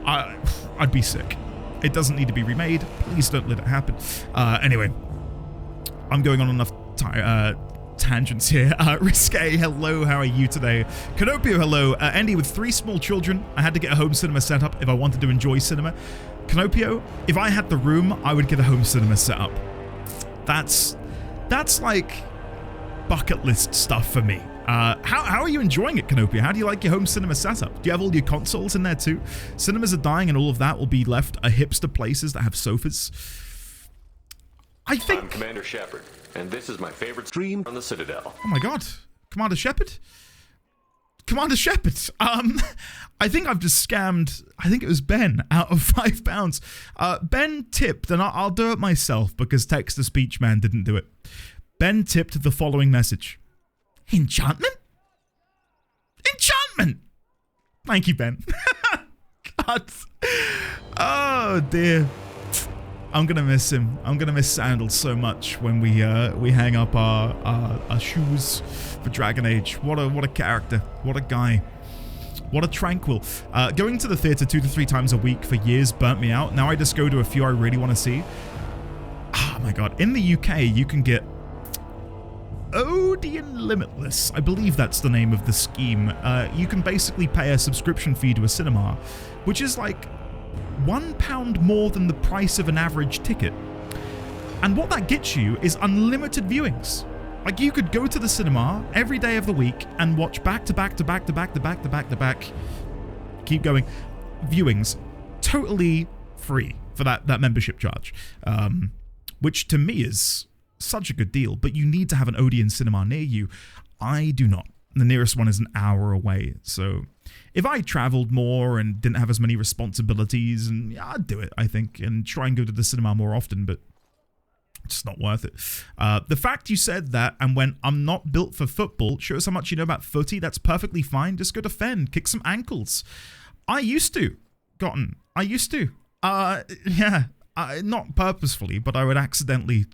I'd be sick. It doesn't need to be remade. Please don't let it happen. Anyway, I'm going on enough tangents here. Risque, hello, how are you today? Canopio, hello. Andy, with 3 small children, I had to get a home cinema set up if I wanted to enjoy cinema. Canopio, if I had the room, I would get a home cinema set up. That's like bucket list stuff for me. How are you enjoying it, Canopia? How do you like your home cinema setup? Do you have all your consoles in there too? Cinemas are dying and all of that will be left a hipster places that have sofas. I think... I'm Commander Shepard, and this is my favorite stream on the Citadel. Oh my god. Commander Shepard? Commander Shepard. I think I've just scammed, I think it was Ben, out of £5. Ben tipped, and I'll do it myself because text-to-speech man didn't do it. Ben tipped the following message. Enchantment? Enchantment! Thank you, Ben. God. Oh, dear. I'm gonna miss him. I'm gonna miss Sandal so much when we hang up our shoes for Dragon Age. What a character. What a guy. What a tranquil. Going to the theater 2 to 3 times a week for years burnt me out. Now I just go to a few I really want to see. Oh my god. In the UK, you can get Odeon Limitless. I believe that's the name of the scheme. You can basically pay a subscription fee to a cinema, which is like £1 more than the price of an average ticket. And what that gets you is unlimited viewings. Like, you could go to the cinema every day of the week and watch back to back to back to back to back to back to back. Keep going. Viewings totally free for that membership charge, which to me is such a good deal. But you need to have an Odeon cinema near you. I do not. The nearest one is an hour away. So if I traveled more and didn't have as many responsibilities, and yeah, I'd do it, I think, and try and go to the cinema more often, but it's just not worth it. The fact you said that and went, I'm not built for football, shows how much you know about footy. That's perfectly fine. Just go defend, kick some ankles. I used to, Gotten. I used to. Yeah, not purposefully, but I would accidentally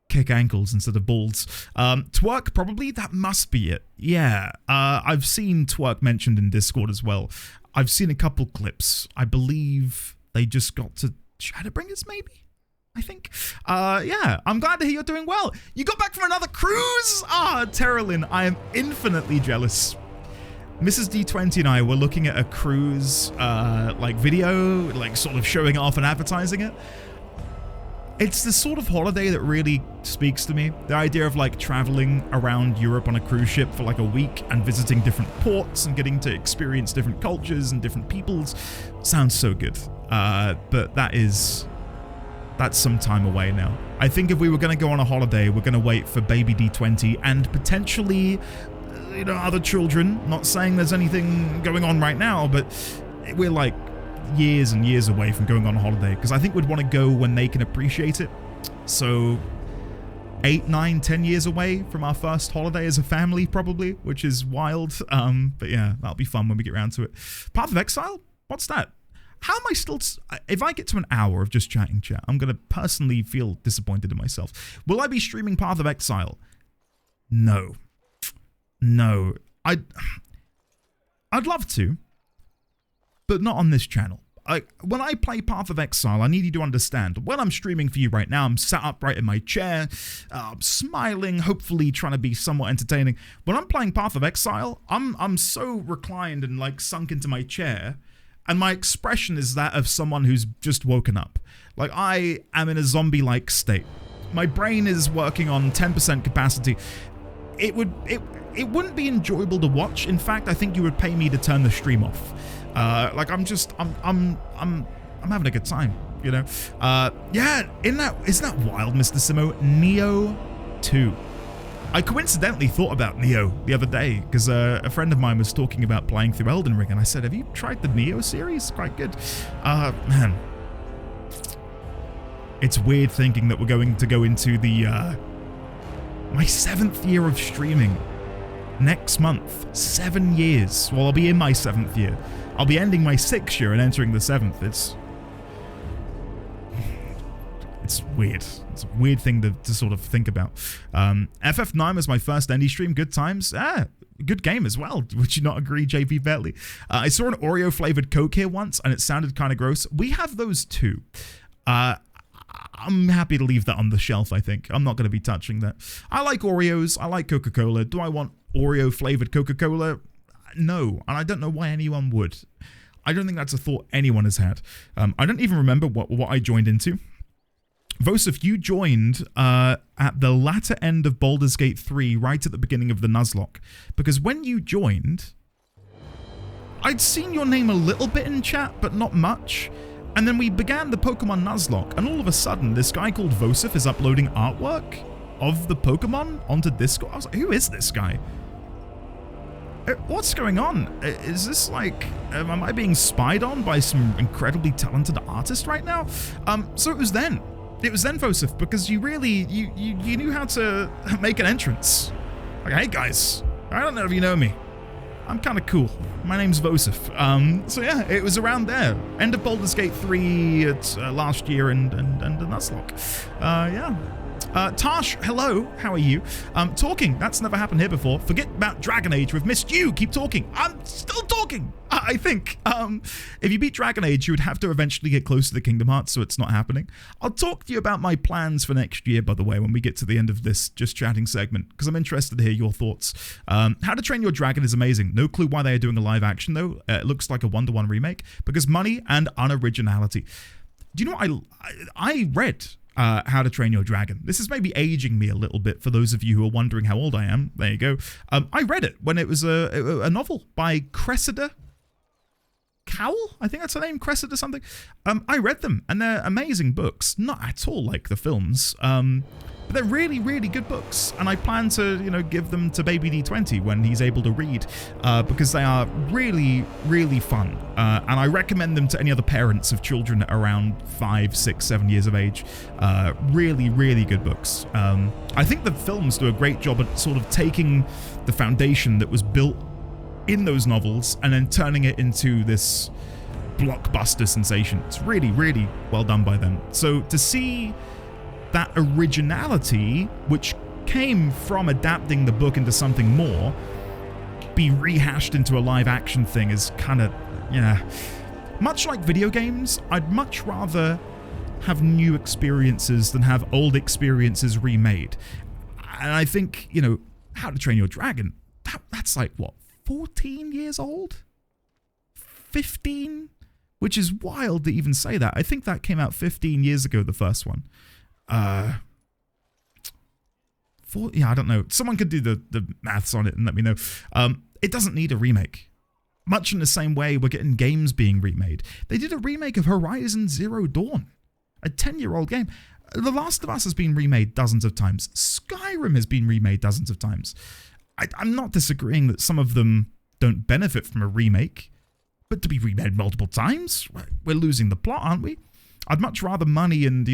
kick ankles instead of balls. Twerk, probably. That must be it. Yeah, I've seen twerk mentioned in Discord as well. I've seen a couple clips. I believe they just got to Shadowbringers, maybe? I think. Yeah, I'm glad to hear you're doing well. You got back from another cruise? Terralyn, I am infinitely jealous. Mrs. D20 and I were looking at a cruise, like video, like sort of showing off and advertising it. It's the sort of holiday that really speaks to me. The idea of like traveling around Europe on a cruise ship for like a week and visiting different ports and getting to experience different cultures and different peoples sounds so good. But that's some time away now. I think if we were going to go on a holiday, we're going to wait for baby D20 and potentially, you know, other children. Not saying there's anything going on right now, but we're like years and years away from going on a holiday, because I think we'd want to go when they can appreciate it. So 8, 9, 10 years away from our first holiday as a family, probably, which is wild. But yeah, that'll be fun when we get around to it. Path of Exile? What's that? How am I still... If I get to an hour of just chatting chat, I'm going to personally feel disappointed in myself. Will I be streaming Path of Exile? No. No. I'd love to, but not on this channel. When I play Path of Exile, I need you to understand, when I'm streaming for you right now, I'm sat upright in my chair, smiling, hopefully trying to be somewhat entertaining. When I'm playing Path of Exile, I'm so reclined and like sunk into my chair, and my expression is that of someone who's just woken up. Like, I am in a zombie-like state. My brain is working on 10% capacity. It wouldn't be enjoyable to watch. In fact, I think you would pay me to turn the stream off. Like, I'm having a good time, you know? Yeah, isn't that wild, Mr. Simo? Nioh 2. I coincidentally thought about Nioh the other day, because a friend of mine was talking about playing through Elden Ring, and I said, have you tried the Nioh series? Quite good. Man. It's weird thinking that we're going to go into the, my 7th year of streaming. Next month. 7 years. Well, I'll be in my 7th year. I'll be ending my 6th year and entering the 7th. It's weird. It's a weird thing to sort of think about. FF9 was my first indie stream. Good times. Good game as well. Would you not agree, JP Bentley? I saw an Oreo flavored Coke here once, and it sounded kind of gross. We have those too. I'm happy to leave that on the shelf, I think. I'm not going to be touching that. I like Oreos. I like Coca-Cola. Do I want Oreo flavored Coca-Cola? No, and I don't know why anyone would. I don't think that's a thought anyone has had. I don't even remember what I joined into. Vosif, you joined at the latter end of Baldur's Gate 3, right at the beginning of the Nuzlocke. Because when you joined, I'd seen your name a little bit in chat, but not much. And then we began the Pokemon Nuzlocke, and all of a sudden, this guy called Vosif is uploading artwork of the Pokemon onto Discord. I was like, who is this guy? What's going on? Is this like, am I being spied on by some incredibly talented artist right now? So it was then, Vosif, because you really, you knew how to make an entrance. Like, hey guys, I don't know if you know me. I'm kind of cool. My name's Vosif. So yeah, it was around there. End of Baldur's Gate 3 last year and the Nuzlocke. Yeah. Tash, hello. How are you? Talking. That's never happened here before. Forget about Dragon Age. We've missed you. Keep talking. I'm still talking. I think. If you beat Dragon Age, you would have to eventually get close to the Kingdom Hearts, so it's not happening. I'll talk to you about my plans for next year, by the way, when we get to the end of this Just Chatting segment, because I'm interested to hear your thoughts. How to Train Your Dragon is amazing. No clue why they are doing a live action, though. It looks like a 1-to-1 remake, because money and unoriginality. Do you know what I read How to Train Your Dragon? This is maybe aging me a little bit for those of you who are wondering how old I am. There you go. I read it when it was a novel by Cressida Cowell, I think that's her name, Cressida something. I read them, and they're amazing books. Not at all like the films, but they're really, really good books. And I plan to, give them to Baby D20 when he's able to read, because they are really, really fun. And I recommend them to any other parents of children around 5, 6, 7 years of age. Really, really good books. I think the films do a great job at sort of taking the foundation that was built in those novels and then turning it into this blockbuster sensation. It's really, really well done by them. So to see that originality, which came from adapting the book into something more, be rehashed into a live action thing is kind of, much like video games, I'd much rather have new experiences than have old experiences remade. And I think, How to Train Your Dragon, that's like, what, 14 years old? 15? Which is wild to even say that. I think that came out 15 years ago, the first one. I don't know. Someone could do the maths on it and let me know. It doesn't need a remake. Much in the same way we're getting games being remade. They did a remake of Horizon Zero Dawn, a 10-year-old game. The Last of Us has been remade dozens of times. Skyrim has been remade dozens of times. I'm not disagreeing that some of them don't benefit from a remake, but to be remade multiple times, we're losing the plot, aren't we? I'd much rather money and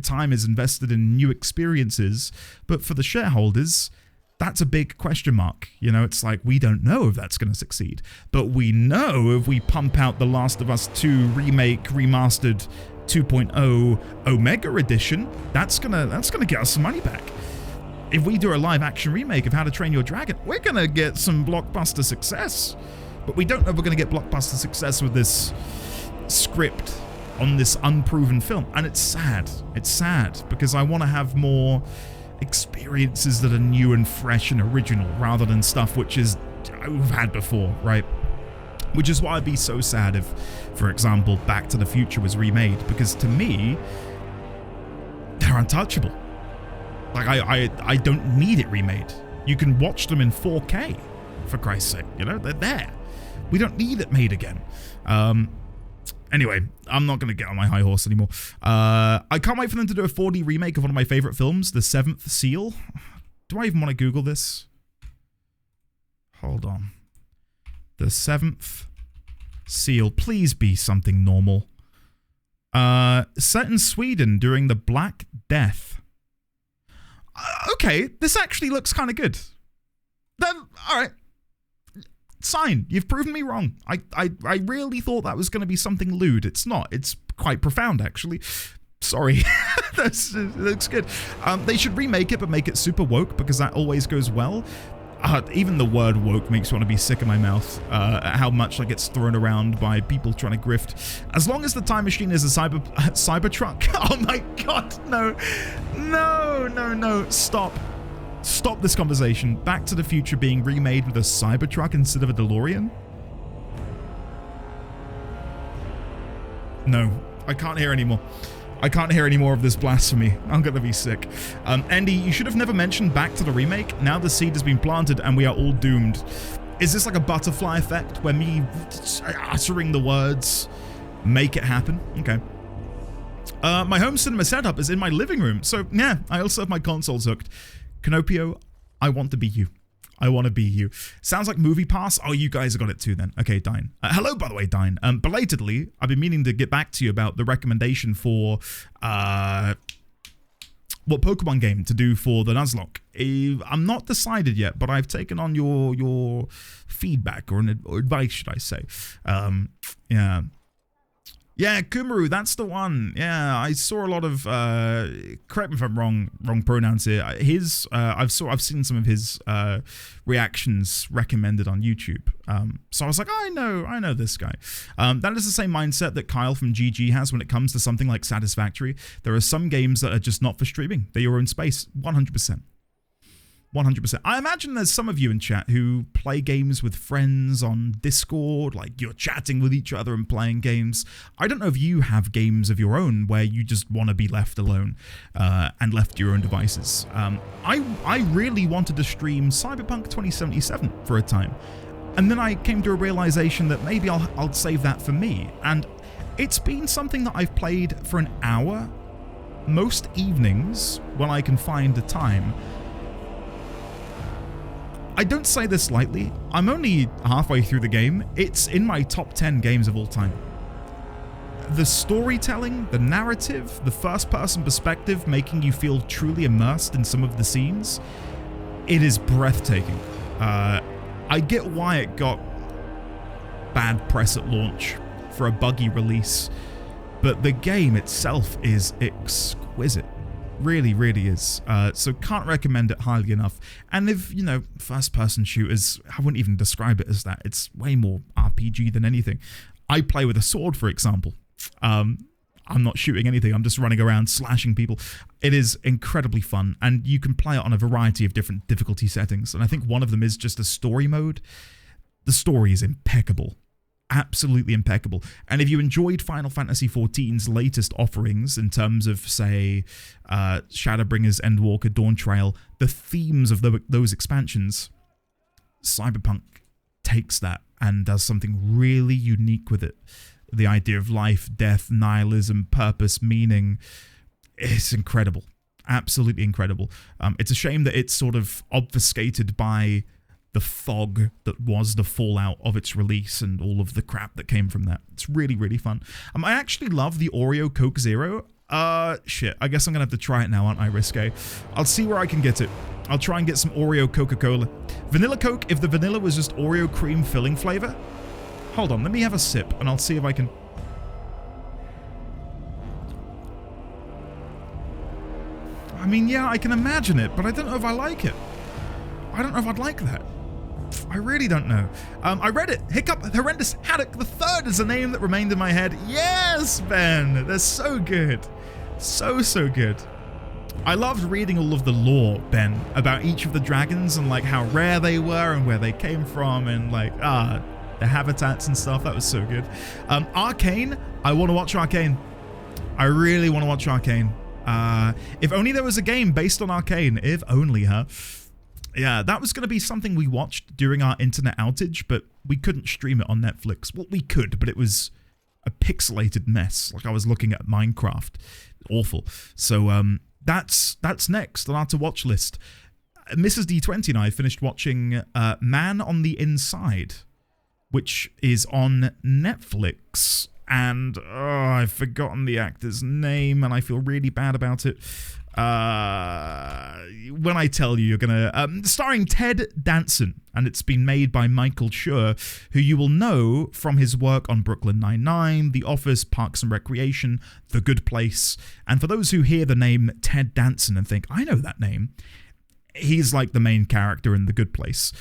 time is invested in new experiences, but for the shareholders, that's a big question mark. It's like, we don't know if that's going to succeed, but we know if we pump out The Last of Us 2 remake, remastered 2.0 Omega Edition, that's gonna get us some money back. If we do a live-action remake of How to Train Your Dragon, we're going to get some blockbuster success. But we don't know if we're going to get blockbuster success with this script on this unproven film. And it's sad. It's sad, because I want to have more experiences that are new and fresh and original, rather than stuff which is we've had before, right? Which is why I'd be so sad if, for example, Back to the Future was remade, because to me, they're untouchable. Like, I don't need it remade. You can watch them in 4K, for Christ's sake. They're there. We don't need it made again. Anyway, I'm not going to get on my high horse anymore. I can't wait for them to do a 4D remake of one of my favorite films, The Seventh Seal. Do I even want to Google this? Hold on. The Seventh Seal. Please be something normal. Set in Sweden during the Black Death. Okay, this actually looks kind of good. Then, all right. Sign. You've proven me wrong. I really thought that was going to be something lewd. It's not. It's quite profound, actually. Sorry. It looks good. They should remake it, but make it super woke, because that always goes well. Even the word woke makes me want to be sick in my mouth at how much that gets thrown around by people trying to grift. As long as the time machine is a Cybertruck. Oh my god, no. No. Stop this conversation. Back to the Future being remade with a Cybertruck instead of a DeLorean? No, I can't hear anymore. I can't hear any more of this blasphemy. I'm gonna be sick. Andy, you should have never mentioned Back to the remake. Now the seed has been planted and we are all doomed. Is this like a butterfly effect where me uttering the words make it happen? Okay. My home cinema setup is in my living room. So yeah, I also have my consoles hooked. Canopio, I want to be you. I want to be you. Sounds like Movie Pass. Oh, you guys have got it too then. Okay, Dine. Hello, by the way, Dine. Belatedly, I've been meaning to get back to you about the recommendation for what Pokemon game to do for the Nuzlocke. I'm not decided yet, but I've taken on your feedback or advice, should I say. Yeah. Yeah, Kumaru, that's the one. Yeah, I saw a lot of. Correct me if I'm wrong pronouns here. I've seen some of his reactions recommended on YouTube. So I was like, I know this guy. That is the same mindset that Kyle from GG has when it comes to something like Satisfactory. There are some games that are just not for streaming. They're your own space, 100%. 100%. I imagine there's some of you in chat who play games with friends on Discord, like you're chatting with each other and playing games. I don't know if you have games of your own where you just want to be left alone and left to your own devices. I really wanted to stream Cyberpunk 2077 for a time. And then I came to a realization that maybe I'll save that for me. And it's been something that I've played for an hour most evenings when I can find the time. I don't say this lightly. I'm only halfway through the game. It's in my top 10 games of all time. The storytelling, the narrative, the first-person perspective making you feel truly immersed in some of the scenes, it is breathtaking. I get why it got bad press at launch for a buggy release, but the game itself is exquisite. Really, really is. So can't recommend it highly enough. And if, you know, first-person shooters, I wouldn't even describe it as that. It's way more RPG than anything. I play with a sword, for example. I'm not shooting anything. I'm just running around slashing people. It is incredibly fun, and you can play it on a variety of different difficulty settings. And I think one of them is just a story mode. The story is impeccable. Absolutely impeccable. And if you enjoyed Final Fantasy XIV's latest offerings in terms of, say, Shadowbringers, Endwalker, Dawntrail, the themes of those expansions, Cyberpunk takes that and does something really unique with it. The idea of life, death, nihilism, purpose, meaning, it's incredible. Absolutely incredible. It's a shame that it's sort of obfuscated by the fog that was the fallout of its release and all of the crap that came from that. It's really, really fun. I actually love the Oreo Coke Zero. Shit, I guess I'm gonna have to try it now, aren't I, Risque? I'll see where I can get it. I'll try and get some Oreo Coca-Cola. Vanilla Coke, if the vanilla was just Oreo cream filling flavor. Hold on, let me have a sip and I'll see if I can... I mean, yeah, I can imagine it, but I don't know if I like it. I don't know if I'd like that. I really don't know. I read it. Hiccup Horrendous Haddock the Third is a name that remained in my head. Yes, Ben. They're so good. So good. I loved reading all of the lore, Ben, about each of the dragons and like how rare they were and where they came from and like, the habitats and stuff. That was so good. Arcane. I want to watch Arcane. I really want to watch Arcane. If only there was a game based on Arcane. If only, huh? Yeah, that was going to be something we watched during our internet outage, but we couldn't stream it on Netflix. Well, we could, but it was a pixelated mess. Like I was looking at Minecraft. Awful. So that's next on our to-watch list. Mrs. D20 and I finished watching Man on the Inside, which is on Netflix. And I've forgotten the actor's name, and I feel really bad about it. When I tell you, you're gonna starring Ted Danson, and it's been made by Michael Schur, who you will know from his work on Brooklyn Nine-Nine, The Office, Parks and Recreation, The Good Place. And for those who hear the name Ted Danson and think, I know that name, he's like the main character in The Good Place.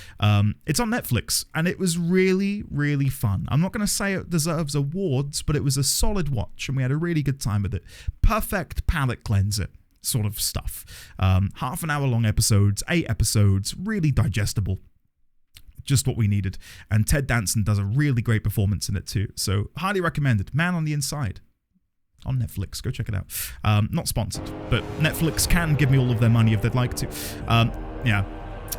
It's on Netflix, and it was really, really fun. I'm not going to say it deserves awards, but it was a solid watch, and we had a really good time with it. Perfect palate cleanser sort of stuff. Half an hour long episodes, 8 episodes, really digestible. Just what we needed. And Ted Danson does a really great performance in it too. So highly recommended. Man on the Inside. On Netflix. Go check it out. Not sponsored, but Netflix can give me all of their money if they'd like to. Yeah.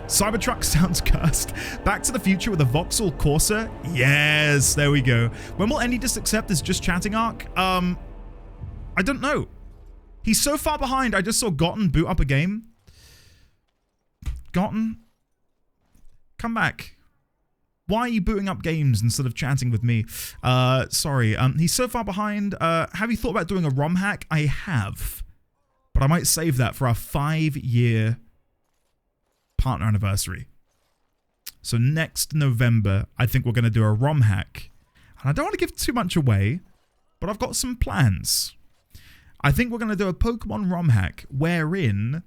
Cybertruck sounds cursed. Back to the Future with a Vauxhall Corsa. Yes, there we go. When will AnyDis accept this Just Chatting arc? I don't know. He's so far behind. I just saw Gotten boot up a game. Gotten? Come back. Why are you booting up games instead of chatting with me? Sorry. He's so far behind. Have you thought about doing a ROM hack? I have. But I might save that for our 5-year partner anniversary. So next November, I think we're going to do a ROM hack. And I don't want to give too much away, but I've got some plans. I think we're going to do a Pokemon ROM hack wherein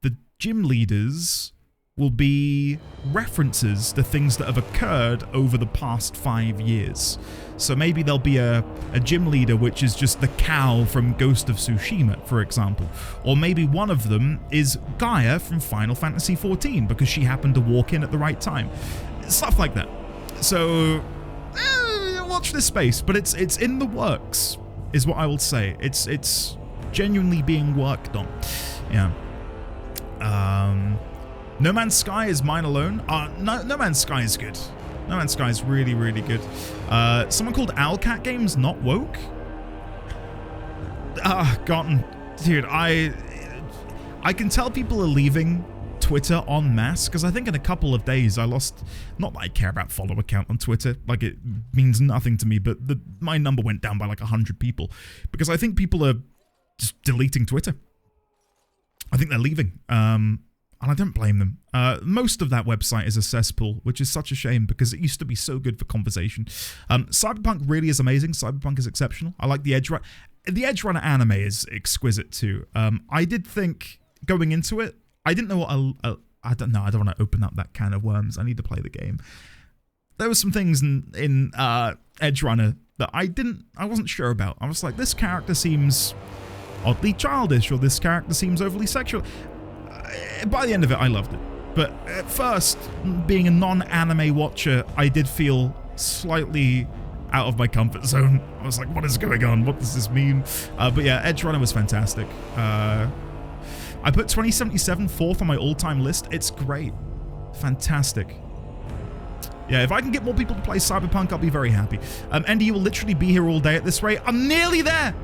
the gym leaders will be references to things that have occurred over the past 5 years. So maybe there'll be a gym leader which is just the cow from Ghost of Tsushima, for example. Or maybe one of them is Gaia from Final Fantasy XIV because she happened to walk in at the right time. Stuff like that. So, watch this space, but it's in the works, is what I will say. It's genuinely being worked on. Yeah. No Man's Sky is mine alone. No Man's Sky is good. No Man's Sky is really, really good. Someone called Owlcat Games not woke. Gotten, dude. I can tell people are leaving Twitter en masse because I think in a couple of days I lost. Not that I care about follower count on Twitter. Like it means nothing to me. But my number went down by like 100 people because I think people are just deleting Twitter. I think they're leaving. And I don't blame them. Most of that website is a cesspool, which is such a shame because it used to be so good for conversation. Cyberpunk really is amazing. Cyberpunk is exceptional. I like the Edge Runner. The Edge Runner anime is exquisite too. I did think going into it, I didn't know what I don't know. I don't want to open up that can of worms. I need to play the game. There were some things in Edge Runner that I wasn't sure about. I was like, this character seems oddly childish, or this character seems overly sexual. By the end of it, I loved it. But at first, being a non-anime watcher, I did feel slightly out of my comfort zone. I was like, what is going on? What does this mean? But yeah, Edge Runner was fantastic. I put 2077 fourth on my all-time list. It's great. Fantastic. Yeah, if I can get more people to play Cyberpunk, I'll be very happy. Andy, you will literally be here all day at this rate. I'm nearly there.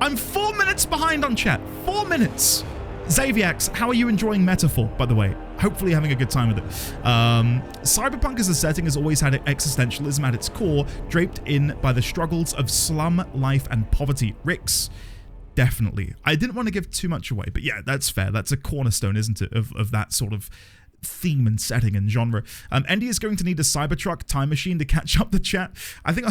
I'm 4 minutes behind on chat. 4 minutes. Xaviax, how are you enjoying Metaphor, by the way? Hopefully having a good time with it. Cyberpunk as a setting has always had existentialism at its core, draped in by the struggles of slum life and poverty. Rix, definitely. I didn't want to give too much away, but yeah, that's fair. That's a cornerstone, isn't it, of that sort of theme and setting and genre. Andy is going to need a Cybertruck time machine to catch up the chat. I think...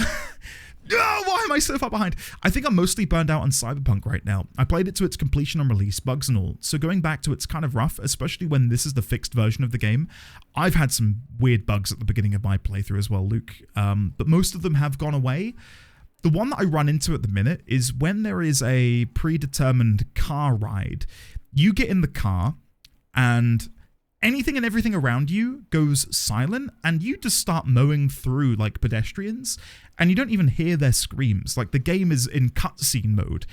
Oh, why am I so far behind? I think I'm mostly burned out on Cyberpunk right now. I played it to its completion on release, bugs and all, so going back to it's kind of rough, especially when this is the fixed version of the game. I've had some weird bugs at the beginning of my playthrough as well, Luke, but most of them have gone away. The one that I run into at the minute is when there is a predetermined car ride. You get in the car and anything and everything around you goes silent and you just start mowing through like pedestrians and you don't even hear their screams. Like the game is in cutscene mode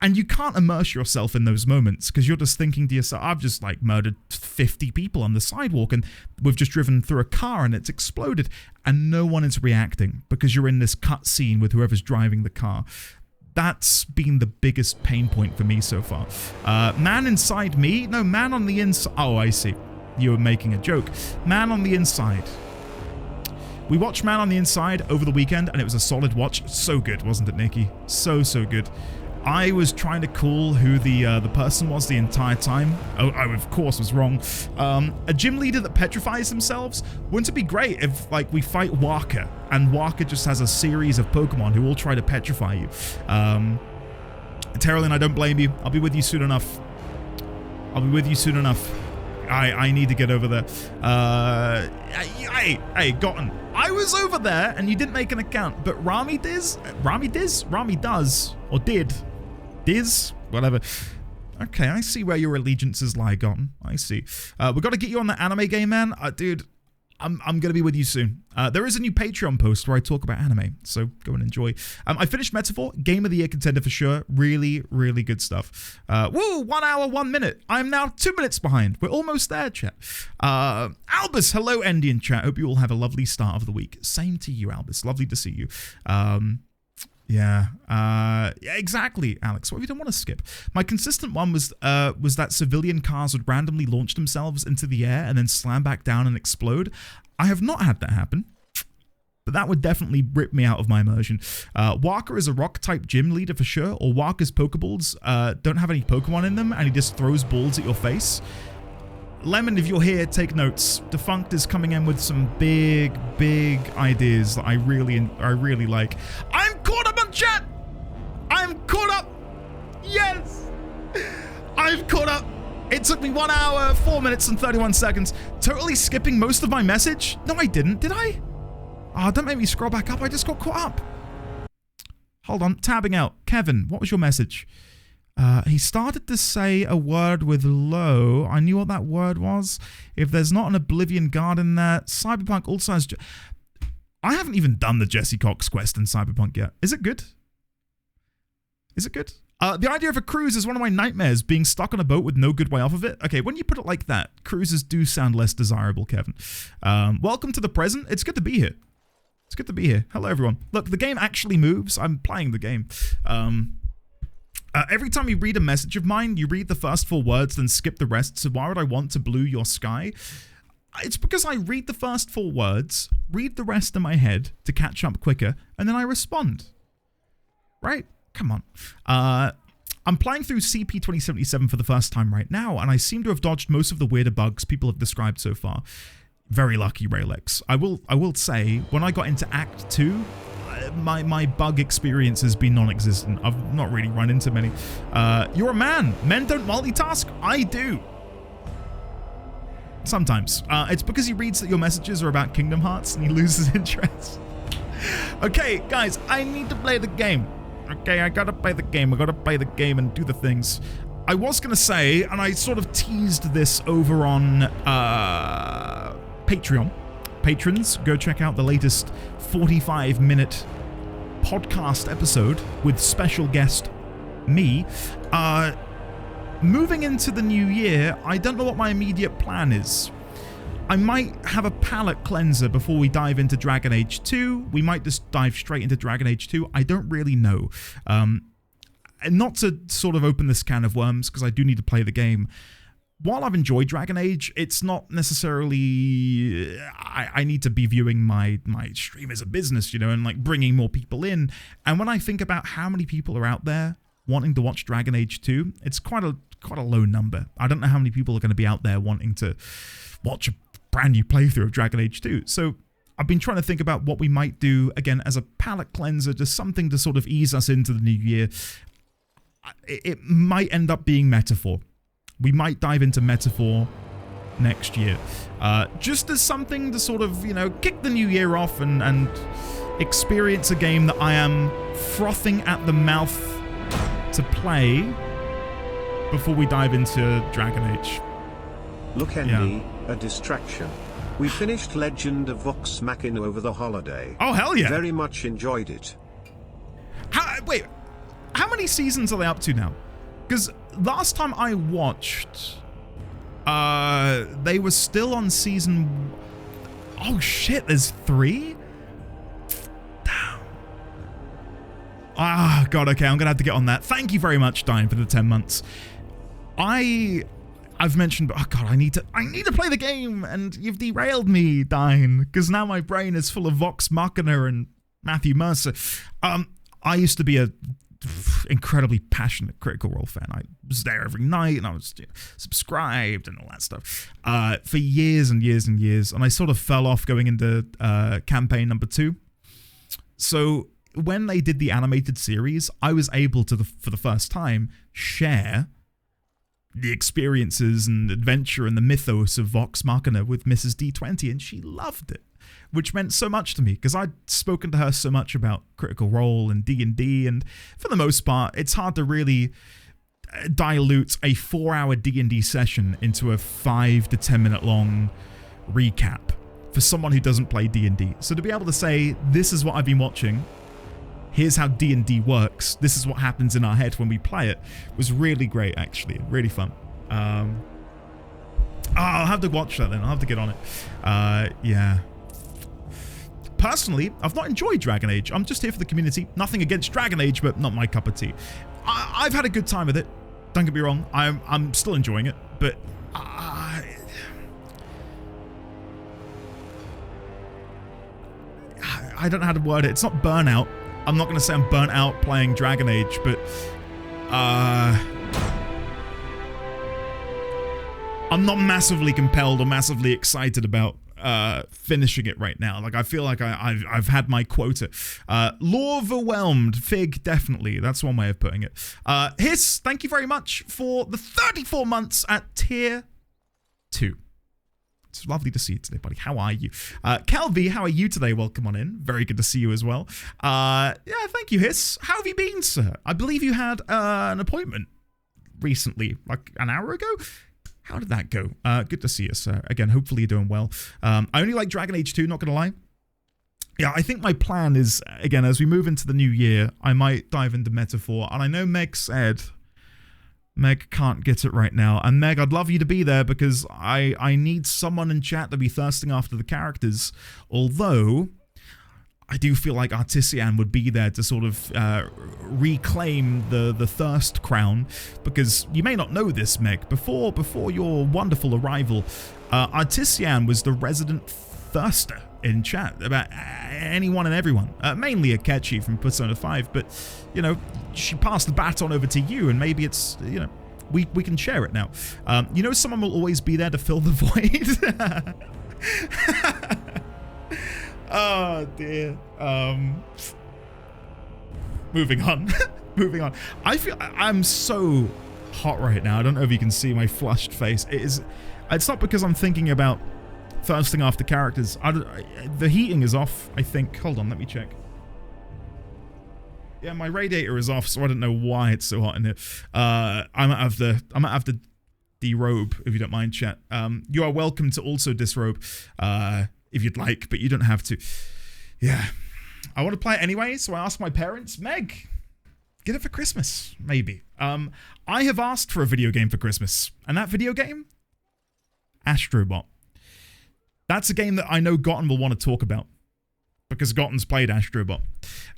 and you can't immerse yourself in those moments because you're just thinking to yourself, I've just like murdered 50 people on the sidewalk and we've just driven through a car and it's exploded and no one is reacting because you're in this cutscene with whoever's driving the car. That's been the biggest pain point for me so far. Man inside me? No, man on the inside. Oh, I see. You were making a joke. Man on the inside. We watched Man on the Inside over the weekend, and it was a solid watch. So good, wasn't it, Nikki? So good. I was trying to call who the person was the entire time. Oh, I of course was wrong. A gym leader that petrifies themselves. Wouldn't it be great if like we fight Waka and Waka just has a series of Pokemon who all try to petrify you? Terrellin, I don't blame you. I'll be with you soon enough. I need to get over there. Hey, Gotten. I was over there and you didn't make an account, but Rami does, or did. Diz? Whatever. Okay, I see where your allegiances lie, Gotten. I see. We got to get you on the anime game, man. Dude, I'm going to be with you soon. There is a new Patreon post where I talk about anime, so go and enjoy. I finished Metaphor, Game of the Year contender for sure. Really, really good stuff. Woo, 1 hour, 1 minute. I'm now 2 minutes behind. We're almost there, chat. Albus, hello, Endian chat. Hope you all have a lovely start of the week. Same to you, Albus. Lovely to see you. Yeah, exactly, Alex. What if you don't want to skip? My consistent one was that civilian cars would randomly launch themselves into the air and then slam back down and explode. I have not had that happen, but that would definitely rip me out of my immersion. Waka is a rock-type gym leader for sure, or Waka's Pokeballs don't have any Pokemon in them, and he just throws balls at your face. Lemon, if you're here, take notes. Defunct is coming in with some big ideas that I really like. I'm caught up I've caught up. It took me 1 hour, 4 minutes, and 31 seconds. Totally skipping most of my message? No, I didn't. Did I? Oh, don't make me scroll back up. I just got caught up. Hold on. Tabbing out. Kevin, what was your message? He started to say a word with low. I knew what that word was. If there's not an Oblivion Guard in there, Cyberpunk also has... I haven't even done the Jesse Cox quest in Cyberpunk yet. Is it good? Is it good? The idea of a cruise is one of my nightmares, being stuck on a boat with no good way off of it. Okay, when you put it like that, cruises do sound less desirable, Kevin. Welcome to the present. It's good to be here. It's good to be here. Hello, everyone. Look, the game actually moves. I'm playing the game. Every time you read a message of mine, you read the first 4 words, then skip the rest. So why would I want to blue your sky? It's because I read the first 4 words, read the rest in my head to catch up quicker, and then I respond. Right? Come on. I'm playing through CP 2077 for the first time right now, and I seem to have dodged most of the weirder bugs people have described so far. Very lucky, Raylex. I will say, when I got into Act 2, my bug experience has been non-existent. I've not really run into many. You're a man. Men don't multitask? I do. Sometimes. It's because he reads that your messages are about Kingdom Hearts and he loses interest. Okay, guys, I need to play the game. Okay, I gotta play the game. I gotta play the game and do the things. I was gonna say, and I sort of teased this over on Patreon. Patrons, go check out the latest 45-minute podcast episode with special guest me. Moving into the new year, I don't know what my immediate plan is. I might have a palate cleanser before we dive into Dragon Age 2. We might just dive straight into Dragon Age 2. I don't really know. And not to sort of open this can of worms, because I do need to play the game. While I've enjoyed Dragon Age, it's not necessarily... I need to be viewing my stream as a business, you know, and like bringing more people in. And when I think about how many people are out there wanting to watch Dragon Age 2, it's quite a low number. I don't know how many people are going to be out there wanting to watch a brand new playthrough of Dragon Age 2. So I've been trying to think about what we might do, again, as a palate cleanser, just something to sort of ease us into the new year. It might end up being Metaphor. We might dive into Metaphor next year. Just as something to sort of, you know, kick the new year off and experience a game that I am frothing at the mouth to play before we dive into Dragon Age. Look, Andy, a distraction. We finished Legend of Vox Machina over the holiday. Oh, hell yeah. Very much enjoyed it. Wait, how many seasons are they up to now? Because last time I watched, they were still on season... Oh shit, there's 3? Damn. Ah, God, okay, I'm going to have to get on that. Thank you very much, Dine, for the 10 months. I've mentioned, oh God, I need to play the game, and you've derailed me, Dine, because now my brain is full of Vox Machina and Matthew Mercer. I used to be a incredibly passionate Critical Role fan. I was there every night, and I was subscribed and all that stuff for years and years and years, and I sort of fell off going into campaign number 2. So when they did the animated series, I was able to, for the first time, share the experiences and adventure and the mythos of Vox Machina with Mrs. D20, and she loved it, which meant so much to me because I'd spoken to her so much about Critical Role and D&D, and for the most part, it's hard to really dilute a 4-hour D&D session into a 5 to 10 minute long recap for someone who doesn't play D&D. So to be able to say, this is what I've been watching, here's how D&D works, this is what happens in our head when we play it, was really great, actually. Really fun. I'll have to watch that then. I'll have to get on it. Yeah. Personally, I've not enjoyed Dragon Age. I'm just here for the community. Nothing against Dragon Age, but not my cup of tea. I've had a good time with it. Don't get me wrong. I'm still enjoying it, but I don't know how to word it. It's not burnout. I'm not going to say I'm burnt out playing Dragon Age, but I'm not massively compelled or massively excited about finishing it right now. Like, I feel like I've had my quota. Lore-overwhelmed. Fig, definitely. That's one way of putting it. Hiss, thank you very much for the 34 months at tier 2. It's lovely to see you today, buddy. How are you? Calvi, how are you today? Welcome on in. Very good to see you as well. Yeah, thank you, Hiss. How have you been, sir? I believe you had an appointment recently, like an hour ago. How did that go? Good to see you, sir. Again, hopefully you're doing well. I only like Dragon Age 2, not going to lie. Yeah, I think my plan is, again, as we move into the new year, I might dive into Metaphor. And I know Meg said Meg can't get it right now. And Meg, I'd love you to be there because I need someone in chat to be thirsting after the characters. Although, I do feel like Artissian would be there to sort of reclaim the thirst crown. Because you may not know this, Meg. Before your wonderful arrival, Artissian was the resident thirster in chat about anyone and everyone. Mainly Akechi from Persona 5, but, you know, she passed the baton over to you, and maybe it's, you know, we can share it now. You know, someone will always be there to fill the void. Oh, dear. Moving on. Moving on. I feel I'm so hot right now. I don't know if you can see my flushed face. It's not because I'm thinking about thirsting after characters. The heating is off, I think. Hold on, let me check. Yeah, my radiator is off, so I don't know why it's so hot in here. I might have to derobe, if you don't mind, chat. You are welcome to also disrobe if you'd like, but you don't have to. Yeah. I want to play it anyway, so I asked my parents, Meg, get it for Christmas, maybe. I have asked for a video game for Christmas, and that video game? Astrobot. That's a game that I know Gotten will want to talk about, because Gotten's played Astrobot,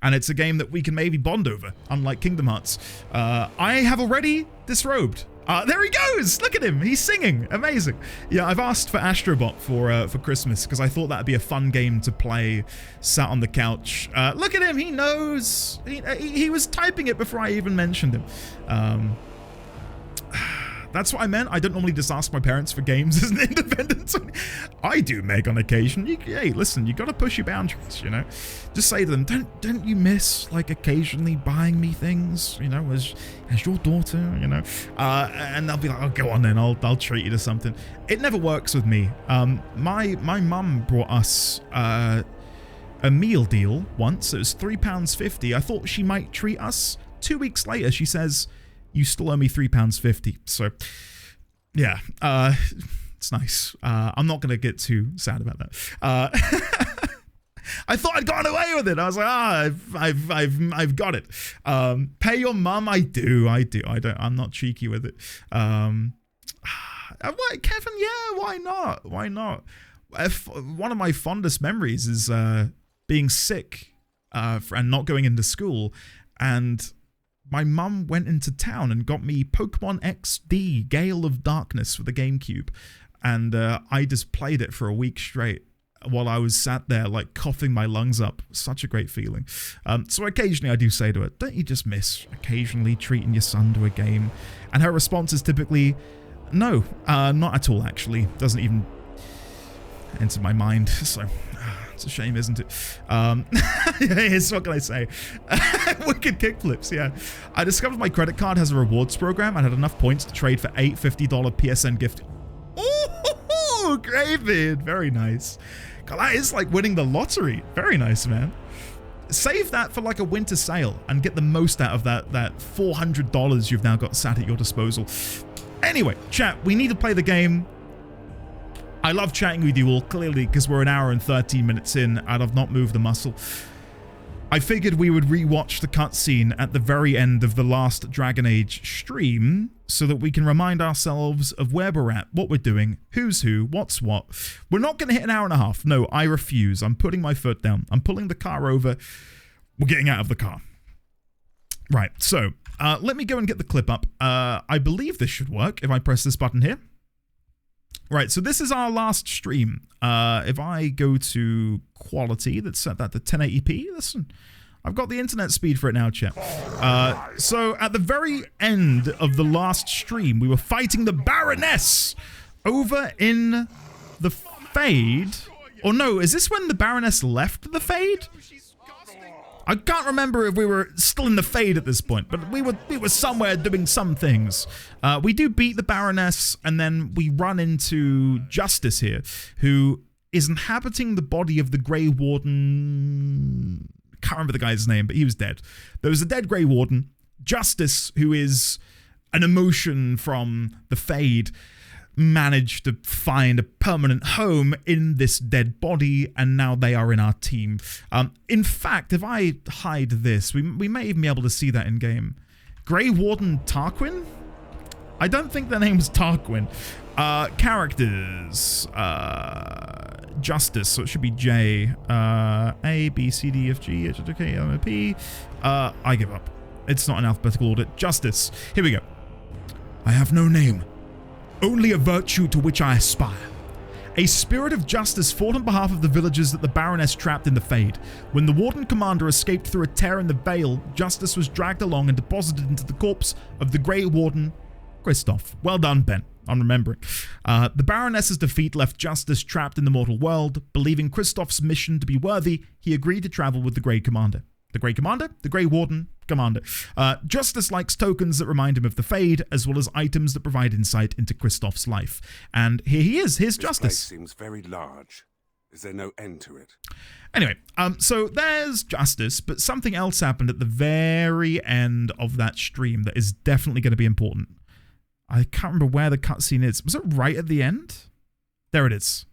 and it's a game that we can maybe bond over, unlike Kingdom Hearts. I have already disrobed. There he goes! Look at him! He's singing! Amazing! Yeah, I've asked for Astrobot for Christmas, because I thought that'd be a fun game to play, sat on the couch. Look at him! He knows! He was typing it before I even mentioned him. That's what I meant. I don't normally just ask my parents for games as an independent. I do, Meg, on occasion. Hey, listen, you got to push your boundaries, you know? Just say to them, don't you miss, like, occasionally buying me things, you know, as your daughter, you know? And they'll be like, oh, go on then, I'll treat you to something. It never works with me. My mum brought us a meal deal once. It was £3.50. I thought she might treat us. 2 weeks later, she says, you still owe me £3.50. So, yeah, it's nice. I'm not going to get too sad about that. I thought I'd gotten away with it. I was like, I've got it. Pay your mum. I do. I'm not cheeky with it. What, Kevin? Yeah, why not? Why not? One of my fondest memories is being sick and not going into school, and my mum went into town and got me Pokemon XD Gale of Darkness for the GameCube, and I just played it for a week straight while I was sat there like coughing my lungs up. Such a great feeling. So occasionally I do say to her, don't you just miss occasionally treating your son to a game? And her response is typically, no, not at all actually. Doesn't even enter my mind, so it's a shame, isn't it? Yes, what can I say? Wicked kickflips, yeah. I discovered my credit card has a rewards program and had enough points to trade for 8 $50 PSN gift. Oh, Graybeard, very nice. God, that is like winning the lottery. Very nice, man. Save that for like a winter sale and get the most out of that $400 you've now got sat at your disposal. Anyway, chat, we need to play the game. I love chatting with you all, clearly, because we're an hour and 13 minutes in and I've not moved a muscle. I figured we would rewatch the cutscene at the very end of the last Dragon Age stream so that we can remind ourselves of where we're at, what we're doing, who's who, what's what. We're not going to hit an hour and a half. No, I refuse. I'm putting my foot down. I'm pulling the car over. We're getting out of the car. Right, so let me go and get the clip up. I believe this should work if I press this button here. Right, so this is our last stream. If I go to quality, let's set that to 1080p. Listen, I've got the internet speed for it now, chat. So at the very end of the last stream, we were fighting the Baroness over in the Fade. Or no, is this when the Baroness left the Fade? I can't remember if we were still in the Fade at this point, but we were somewhere doing some things. We do beat the Baroness, and then we run into Justice here, who is inhabiting the body of the Grey Warden. Can't remember the guy's name, but he was dead. There was a dead Grey Warden. Justice, who is an emotion from the Fade, managed to find a permanent home in this dead body, and now they are in our team. In fact, if I hide this, we may even be able to see that in game. Grey Warden Tarquin? I don't think their name's Tarquin. Characters. Justice, so it should be J. A, B, C, D, F, G, H, I, J, K, L, M, N, P. I give up. It's not in alphabetical order. Justice. Here we go. I have no name. Only a virtue to which I aspire. A spirit of justice fought on behalf of the villagers that the Baroness trapped in the Fade. When the Warden Commander escaped through a tear in the veil, justice was dragged along and deposited into the corpse of the Grey Warden, Kristoff. Well done, Ben. I'm remembering. The Baroness's defeat left Justice trapped in the mortal world. Believing Kristoff's mission to be worthy, he agreed to travel with the Grey Commander. The Grey Commander? The Grey Warden Commander. Justice likes tokens that remind him of the Fade, as well as items that provide insight into Kristoff's life. And here he is. Here's Justice. This place seems very large. Is there no end to it? Anyway, so there's Justice, but something else happened at the very end of that stream that is definitely going to be important. I can't remember where the cutscene is. Was it right at the end? There it is.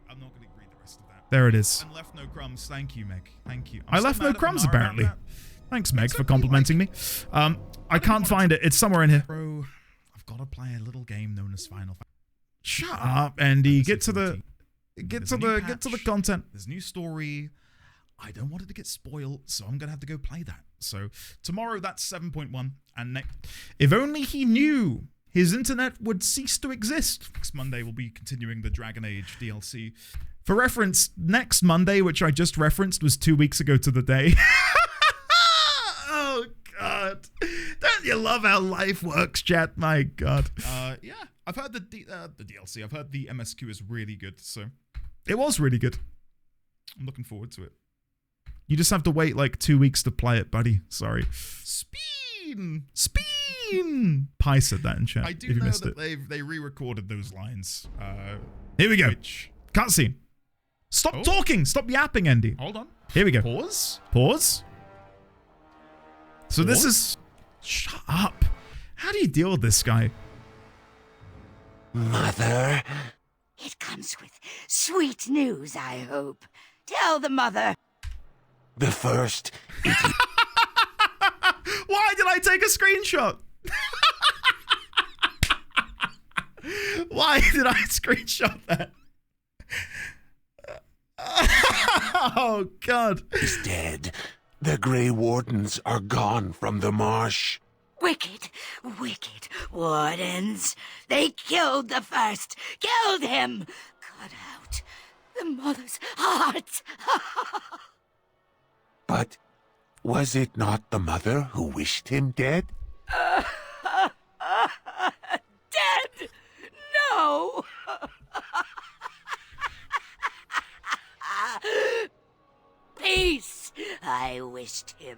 I'm not going to read the rest of that. There it is. And left no crumbs. Thank you, Meg. Thank you. I left no crumbs, apparently. Thanks, Meg, for complimenting me. I can't find it. It's somewhere in here. Bro, I've got to play a little game known as Final Fantasy. Shut up, Andy. Get to the content. There's a new story. I don't want it to get spoiled, so I'm gonna have to go play that. So tomorrow, that's 7.1, and next, if only he knew his internet would cease to exist. Next Monday, we'll be continuing the Dragon Age DLC. For reference, next Monday, which I just referenced, was 2 weeks ago to the day. Oh, God. Don't you love how life works, chat? My God. Yeah, I've heard the DLC. I've heard the MSQ is really good, so it was really good. I'm looking forward to it. You just have to wait like 2 weeks to play it, buddy. Sorry. Speen! Pi said that in chat. I do know that they re-recorded those lines. Here we go. Cutscene. Stop talking. Stop yapping, Andy. Hold on. Here we go. Pause. So this is... Shut up. How do you deal with this guy? Mother? It comes with sweet news, I hope. Tell the mother. The first... Why did I take a screenshot? Why did I screenshot that? Oh, God. He's dead. The Grey Wardens are gone from the marsh. Wicked Wardens. They killed the first. Killed him. Cut out the mother's heart. But was it not the mother who wished him dead? Dead? No. Peace. I wished him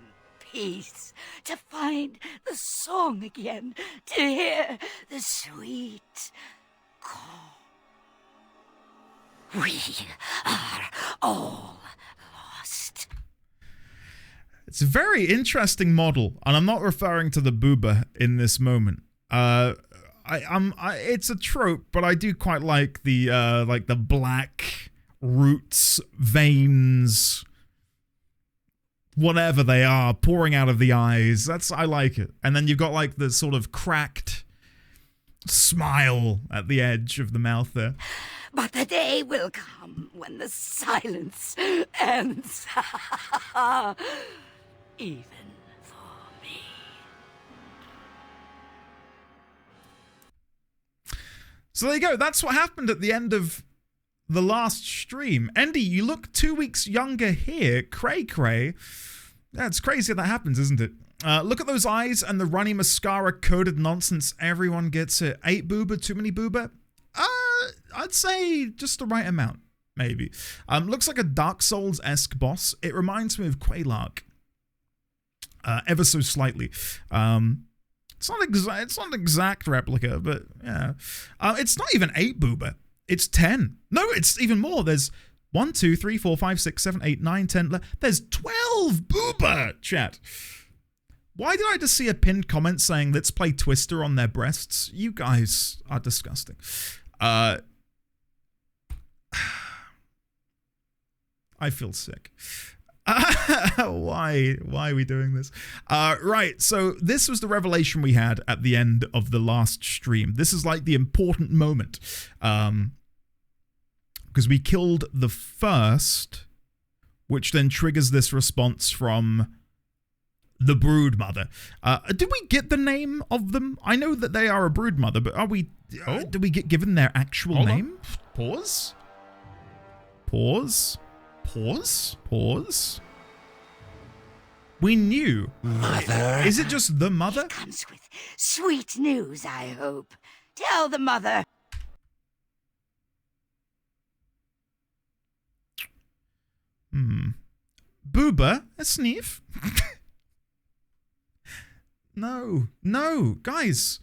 peace. To find the song again. To hear the sweet call. We are all lost. It's a very interesting model, and I'm not referring to the booba in this moment. It's a trope, but I do quite like the black roots, veins, whatever they are, pouring out of the eyes. I like it. And then you've got like the sort of cracked smile at the edge of the mouth there. But the day will come when the silence ends. Even for me. So there you go. That's what happened at the end of the last stream. Andy, you look 2 weeks younger here. Cray. That's crazy how that happens, isn't it? Look at those eyes and the runny mascara coded nonsense. Everyone gets it. 8 booba, too many booba? I'd say just the right amount. Maybe. Looks like a Dark Souls-esque boss. It reminds me of Quaylark. Ever so slightly. It's not an exact replica, but yeah. It's not even 8 Booba. It's 10. No, it's even more. There's 1, 2, 3, 4, 5, 6, 7, 8, 9, 10. There's 12 Booba, chat. Why did I just see a pinned comment saying, let's play Twister on their breasts? You guys are disgusting. I feel sick. Why are we doing this? Right, so this was the revelation we had at the end of the last stream. This is like the important moment. Because we killed the first, which then triggers this response from the brood mother. Did we get the name of them? I know that they are a brood mother, but are we... did we get given their actual name? Pause. Pause. Pause. Pause. We knew. Mother. Is it just the mother? It comes with sweet news, I hope. Tell the mother. Booba, a sniff? No, guys,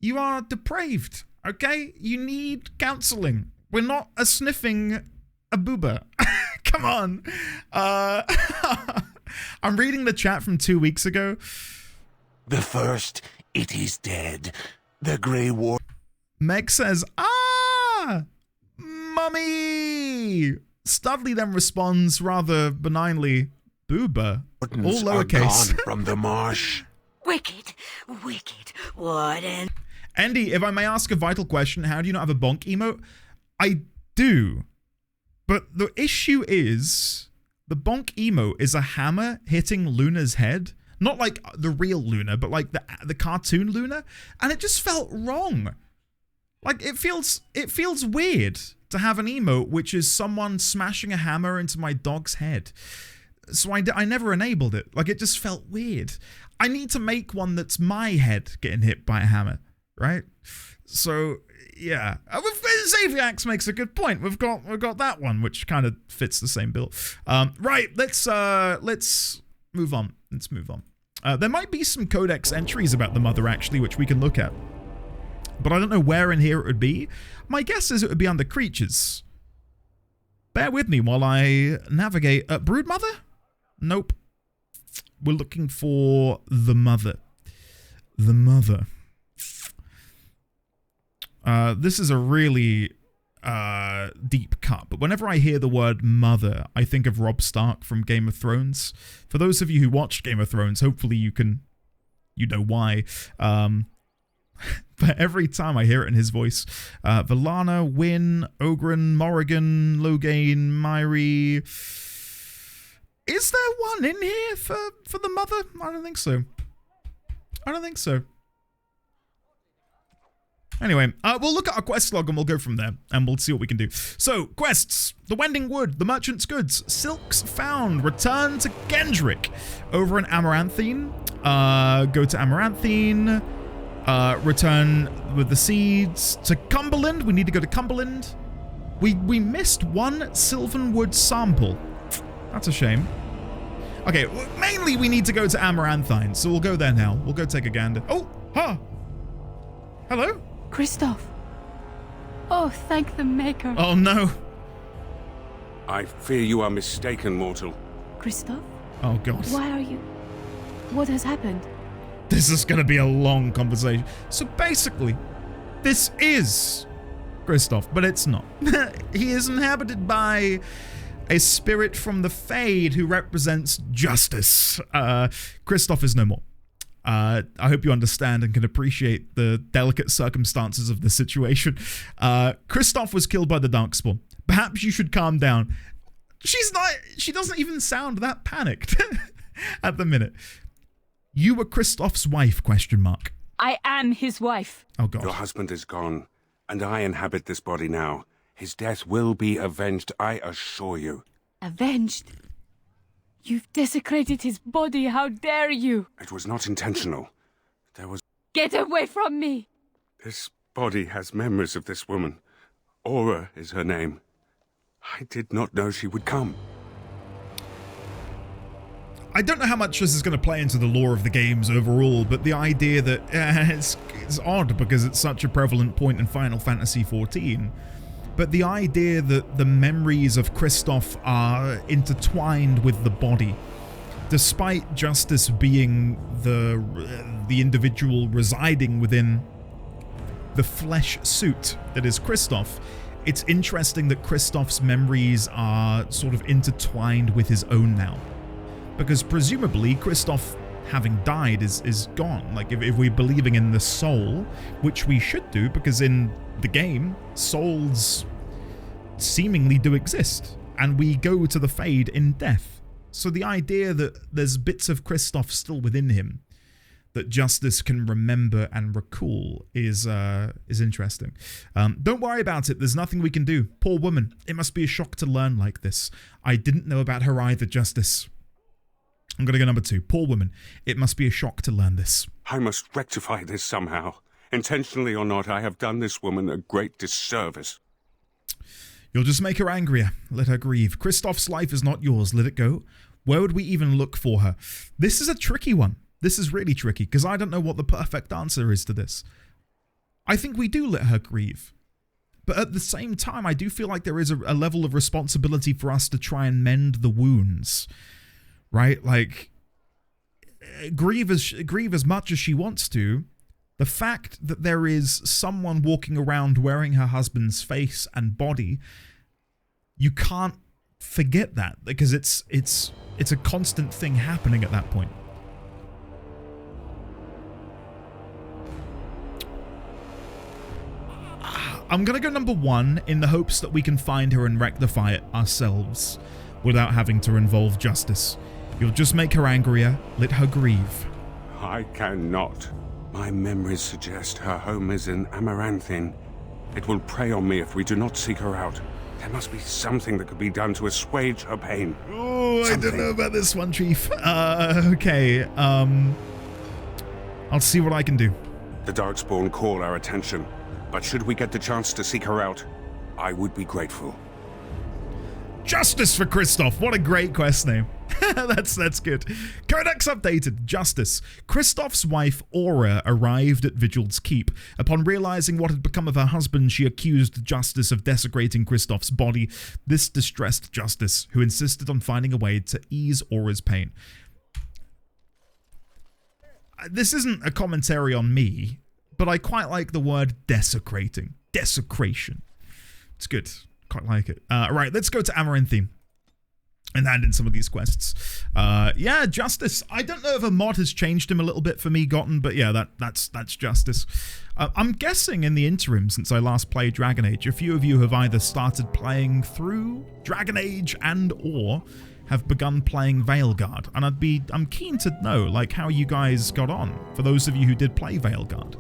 you are depraved, okay? You need counseling. We're not a sniffing a booba. Come on. I'm reading the chat from 2 weeks ago. The first, it is dead. The Grey War. Meg says, Mummy! Studley then responds rather benignly, Booba, all lowercase. Gone from the marsh. Wicked, what an... Andy, if I may ask a vital question, how do you not have a bonk emote? I do. But the issue is, the bonk emote is a hammer hitting Luna's head. Not like the real Luna, but like the cartoon Luna. And it just felt wrong. Like, it feels weird to have an emote which is someone smashing a hammer into my dog's head. So I never enabled it. Like, it just felt weird. I need to make one that's my head getting hit by a hammer, right? So, yeah. Xaviax makes a good point. We've got that one, which kind of fits the same bill. Right, let's move on. Let's move on. There might be some codex entries about the mother, actually, which we can look at. But I don't know where in here it would be. My guess is it would be under creatures. Bear with me while I navigate. Broodmother? Nope. We're looking for the mother. The mother. This is a really deep cut, but whenever I hear the word mother, I think of Robb Stark from Game of Thrones. For those of you who watched Game of Thrones, hopefully you know why. But every time I hear it in his voice, Valana, Wynn, Ogren, Morrigan, Loghain, Myri. Is there one in here for the mother? I don't think so. I don't think so. Anyway, we'll look at our quest log and we'll go from there, and we'll see what we can do. So, quests. The Wending Wood, the Merchant's Goods, Silks Found, return to Gendrick over in Amaranthine. Go to Amaranthine. Return with the seeds to Cumberland. We need to go to Cumberland. We missed one Sylvanwood sample. That's a shame. Okay, mainly we need to go to Amaranthine, so we'll go there now. We'll go take a gander. Oh, huh. Hello? Kristoff. Oh, thank the Maker. Oh, no. I fear you are mistaken, mortal. Kristoff? Oh, God. Why are you... What has happened? This is going to be a long conversation. So basically, this is Kristoff, but it's not. He is inhabited by a spirit from the Fade who represents justice. Kristoff is no more. I hope you understand and can appreciate the delicate circumstances of the situation. Kristoff was killed by the Darkspawn. Perhaps you should calm down. She doesn't even sound that panicked at the minute. You were Kristoff's wife, ? I am his wife. Oh, God. Your husband is gone, and I inhabit this body now. His death will be avenged, I assure you. Avenged? You've desecrated his body, how dare you? It was not intentional. There was... Get away from me! This body has memories of this woman. Aura is her name. I did not know she would come. I don't know how much this is going to play into the lore of the games overall, but the idea that it's odd because it's such a prevalent point in Final Fantasy XIV, but the idea that the memories of Kristoff are intertwined with the body, despite Justice being the individual residing within the flesh suit that is Kristoff, it's interesting that Kristoff's memories are sort of intertwined with his own now. Because presumably Kristoff, having died, is gone. Like, if we're believing in the soul, which we should do, because in the game, souls seemingly do exist, and we go to the Fade in death. So the idea that there's bits of Kristoff still within him that Justice can remember and recall is interesting. Don't worry about it. There's nothing we can do. Poor woman. It must be a shock to learn like this. I didn't know about her either, Justice. I'm going to go number 2. Poor woman. It must be a shock to learn this. I must rectify this somehow. Intentionally or not, I have done this woman a great disservice. You'll just make her angrier. Let her grieve. Kristoff's life is not yours. Let it go. Where would we even look for her? This is a tricky one. This is really tricky, because I don't know what the perfect answer is to this. I think we do let her grieve. But at the same time, I do feel like there is a level of responsibility for us to try and mend the wounds. Right? Like, grieve as much as she wants to. The fact that there is someone walking around wearing her husband's face and body, you can't forget that, because it's a constant thing happening at that point. I'm gonna go number 1 in the hopes that we can find her and rectify it ourselves without having to involve Justice. You'll just make her angrier. Let her grieve. I cannot. My memories suggest her home is in Amaranthine. It will prey on me if we do not seek her out. There must be something that could be done to assuage her pain. Oh, I don't know about this one, Chief. Okay. I'll see what I can do. The Darkspawn call our attention, but should we get the chance to seek her out, I would be grateful. Justice for Kristoff. What a great quest name. That's good. Codex updated. Justice. Kristoff's wife, Aura, arrived at Vigil's Keep. Upon realizing what had become of her husband, she accused Justice of desecrating Kristoff's body. This distressed Justice, who insisted on finding a way to ease Aura's pain. This isn't a commentary on me, but I quite like the word desecrating. Desecration. It's good. Quite like it. Right, let's go to Amaranthine and hand in some of these quests. Yeah, Justice. I don't know if a mod has changed him a little bit for me, Gotten, but yeah, that's Justice. I'm guessing in the interim since I last played Dragon Age, a few of you have either started playing through Dragon Age and or have begun playing Veilguard, and I'm keen to know like how you guys got on for those of you who did play Veilguard.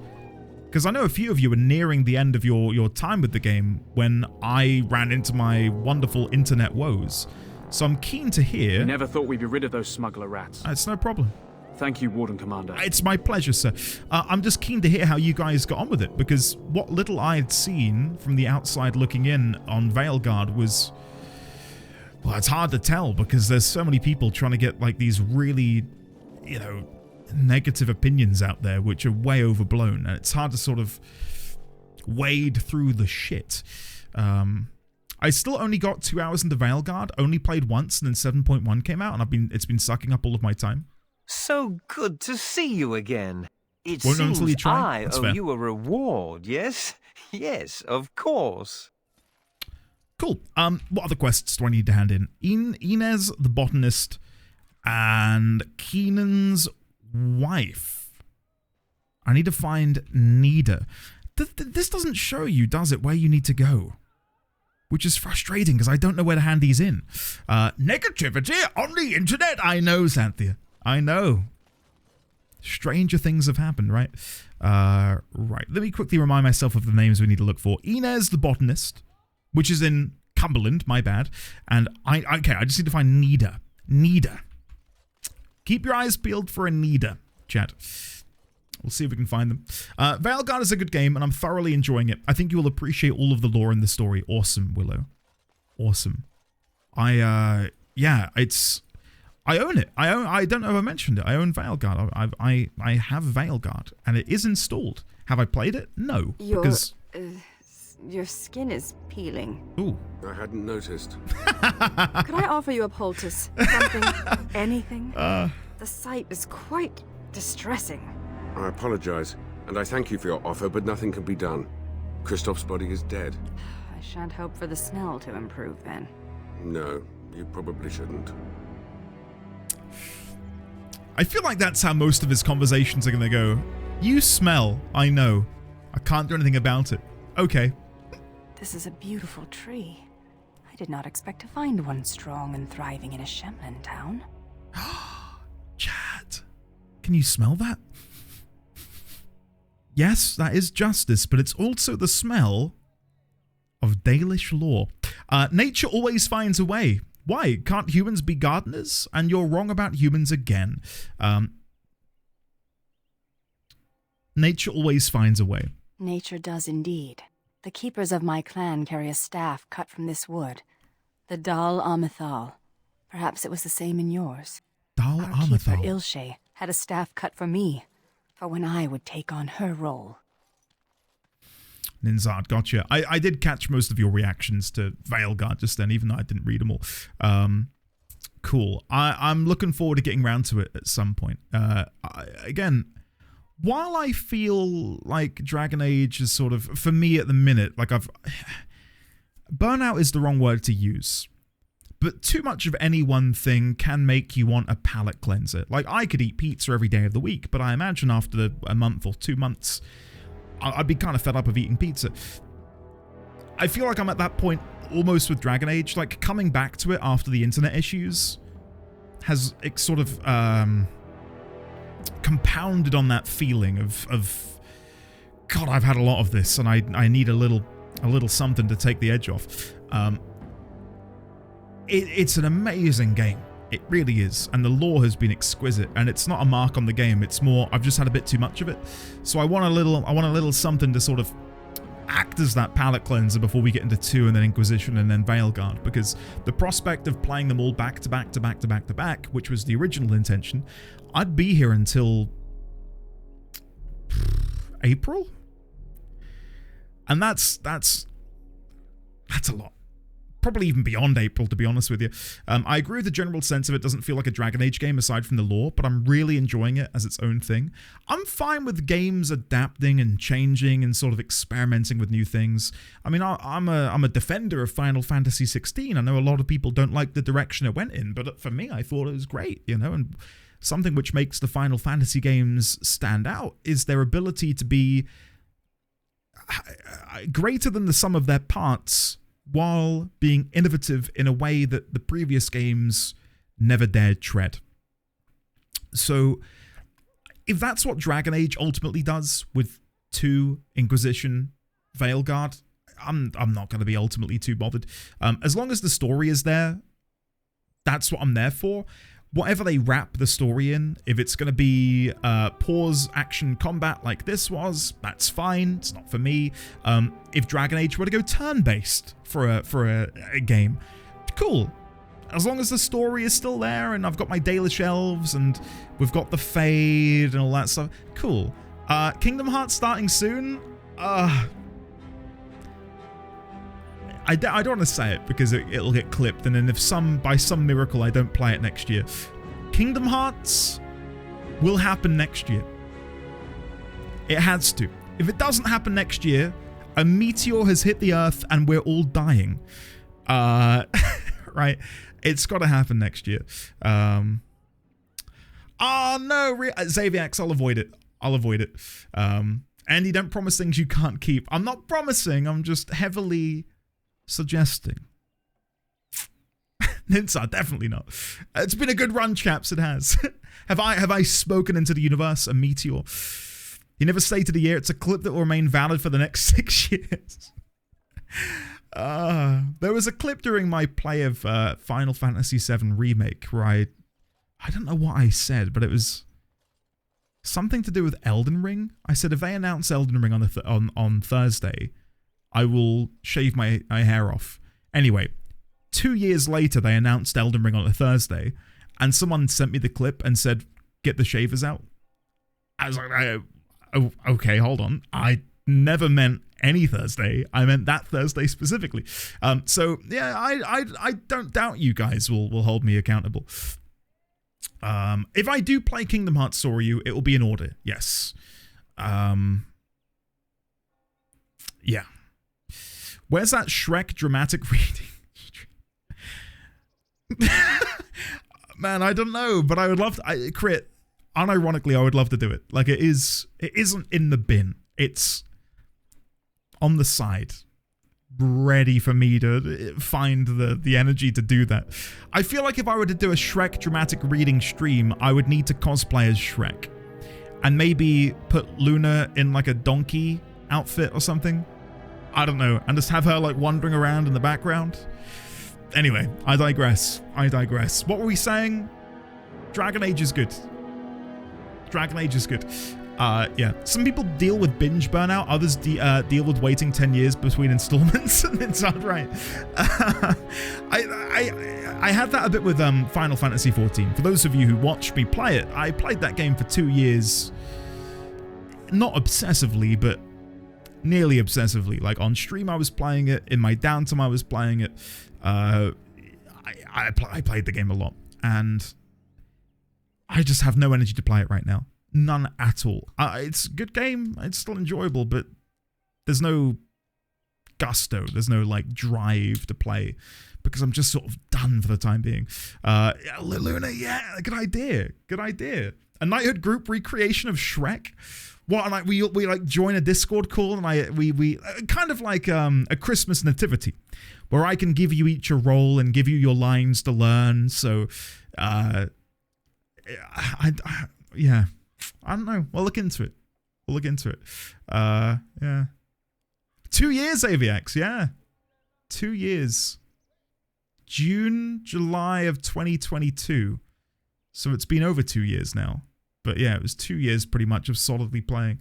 Because I know a few of you are nearing the end of your time with the game when I ran into my wonderful internet woes. So I'm keen to hear... We never thought we'd be rid of those smuggler rats. It's no problem. Thank you, Warden Commander. It's my pleasure, sir. I'm just keen to hear how you guys got on with it, because what little I had seen from the outside looking in on Veilguard was... Well, it's hard to tell, because there's so many people trying to get like these really, you know, negative opinions out there which are way overblown, and it's hard to sort of wade through the shit. I still only got 2 hours into Veilguard, only played once, and then 7.1 came out, and it's been sucking up all of my time. So good to see you again. It Won't know until you seems try. I That's owe fair. you a reward, yes? Yes, of course. Cool. What other quests do I need to hand in? Inez the botanist and Keenan's wife. I need to find Nida. This doesn't show you, does it, where you need to go? Which is frustrating, because I don't know where to hand these in. Negativity on the internet. I know, Xanthia. I know. Stranger things have happened, right? Right. Let me quickly remind myself of the names we need to look for. Inez the botanist, which is in Cumberland, my bad. And I just need to find Nida. Nida. Keep your eyes peeled for a Nida, chat. We'll see if we can find them. Veilguard is a good game, and I'm thoroughly enjoying it. I think you will appreciate all of the lore in the story. Awesome, Willow. awesome. Yeah, I own it. I don't know if I mentioned it. I own Veilguard. I have Veilguard, and it is installed. Have I played it? No, because your skin is peeling. Ooh. I hadn't noticed. Could I offer you a poultice? Something, anything? The sight is quite distressing. I apologize, and I thank you for your offer, but nothing can be done. Christoph's body is dead. I shan't hope for the smell to improve then. No, you probably shouldn't. I feel like that's how most of his conversations are going to go. You smell, I know. I can't do anything about it. Okay. This is a beautiful tree. I did not expect to find one strong and thriving in a Shemlin town. Chad, can you smell that? Yes, that is justice, but it's also the smell of Dalish law. Nature always finds a way. Why? Can't humans be gardeners? And you're wrong about humans again. Nature always finds a way. Nature does indeed. The keepers of my clan carry a staff cut from this wood. The Dal Amithal. Perhaps it was the same in yours. Dal Amithal. Keeper Ilshe had a staff cut for me, for when I would take on her role. Ninzard, gotcha. I did catch most of your reactions to Veilguard just then, even though I didn't read them all. Cool. I'm looking forward to getting around to it at some point. Again, while I feel like Dragon Age is sort of, for me at the minute, like burnout is the wrong word to use. But too much of any one thing can make you want a palate cleanser. Like, I could eat pizza every day of the week, but I imagine after a month or 2 months, I'd be kind of fed up of eating pizza. I feel like I'm at that point almost with Dragon Age. Like, coming back to it after the internet issues has sort of compounded on that feeling of God, I've had a lot of this, and I need a little something to take the edge off. It's an amazing game. It really is, and the lore has been exquisite, and it's not a mark on the game, it's more I've just had a bit too much of it. So I want a little something to sort of act as that palate cleanser before we get into 2 and then Inquisition and then Veilguard, because the prospect of playing them all back to back to back to back to back, which was the original intention, I'd be here until April? And that's a lot. Probably even beyond April, to be honest with you. I agree with the general sense of it doesn't feel like a Dragon Age game aside from the lore, but I'm really enjoying it as its own thing. I'm fine with games adapting and changing and sort of experimenting with new things. I mean, I'm a defender of Final Fantasy 16. I know a lot of people don't like the direction it went in, but for me, I thought it was great, you know, and something which makes the Final Fantasy games stand out is their ability to be greater than the sum of their parts, while being innovative in a way that the previous games never dared tread. So, if that's what Dragon Age ultimately does with 2, Inquisition, Veilguard, I'm not going to be ultimately too bothered. As long as the story is there, that's what I'm there for. Whatever they wrap the story in, if it's going to be pause action combat like this was, that's fine. It's not for me. If Dragon Age were to go turn-based for a game, cool. As long as the story is still there and I've got my Dalish elves and we've got the Fade and all that stuff, cool. Kingdom Hearts starting soon? I don't want to say it because it'll get clipped, and then if by some miracle I don't play it next year. Kingdom Hearts will happen next year. It has to. If it doesn't happen next year, a meteor has hit the Earth and we're all dying. Right? It's got to happen next year. No, Xaviax, I'll avoid it. Andy, don't promise things you can't keep. I'm not promising, I'm just heavily suggesting. Ninsa, definitely not. It's been a good run, chaps, it has. Have I spoken into the universe, a meteor? He never stated a year. It's a clip that will remain valid for the next 6 years. There was a clip during my play of Final Fantasy VII Remake where I don't know what I said, but it was something to do with Elden Ring. I said if they announce Elden Ring on Thursday, I will shave my hair off. Anyway, 2 years later, they announced Elden Ring on a Thursday, and someone sent me the clip and said, "Get the shavers out." I was like, okay, hold on. I never meant any Thursday. I meant that Thursday specifically. So yeah, I don't doubt you guys will hold me accountable. If I do play Kingdom Hearts Soryu, it will be in order. Yes. Yeah. Where's that Shrek dramatic reading? Man, I don't know, but I would love to. Crit, unironically, I would love to do it. Like, it isn't in the bin. It's on the side, ready for me to find the energy to do that. I feel like if I were to do a Shrek dramatic reading stream, I would need to cosplay as Shrek. And maybe put Luna in like a donkey outfit or something. I don't know. And just have her like wandering around in the background. Anyway, I digress. What were we saying? Dragon Age is good. Dragon Age is good. Yeah. Some people deal with binge burnout. Others deal with waiting 10 years between installments. And it's not right. I had that a bit with Final Fantasy XIV. For those of you who watched me play it, I played that game for 2 years. Not obsessively, but nearly obsessively. Like on stream, I was playing it. In my downtime, I was playing it. I played the game a lot, and I just have no energy to play it right now. None at all. It's a good game. It's still enjoyable, but there's no gusto. There's no like drive to play because I'm just sort of done for the time being. Luna, yeah, good idea. Good idea. A Knighthood group recreation of Shrek. What, like we like join a Discord call and we kind of like a Christmas nativity, where I can give you each a role and give you your lines to learn. So, yeah, I don't know. We'll look into it. Yeah. 2 years, AVX. Yeah, 2 years. June, July of 2022. So it's been over 2 years now. But yeah, it was 2 years pretty much of solidly playing.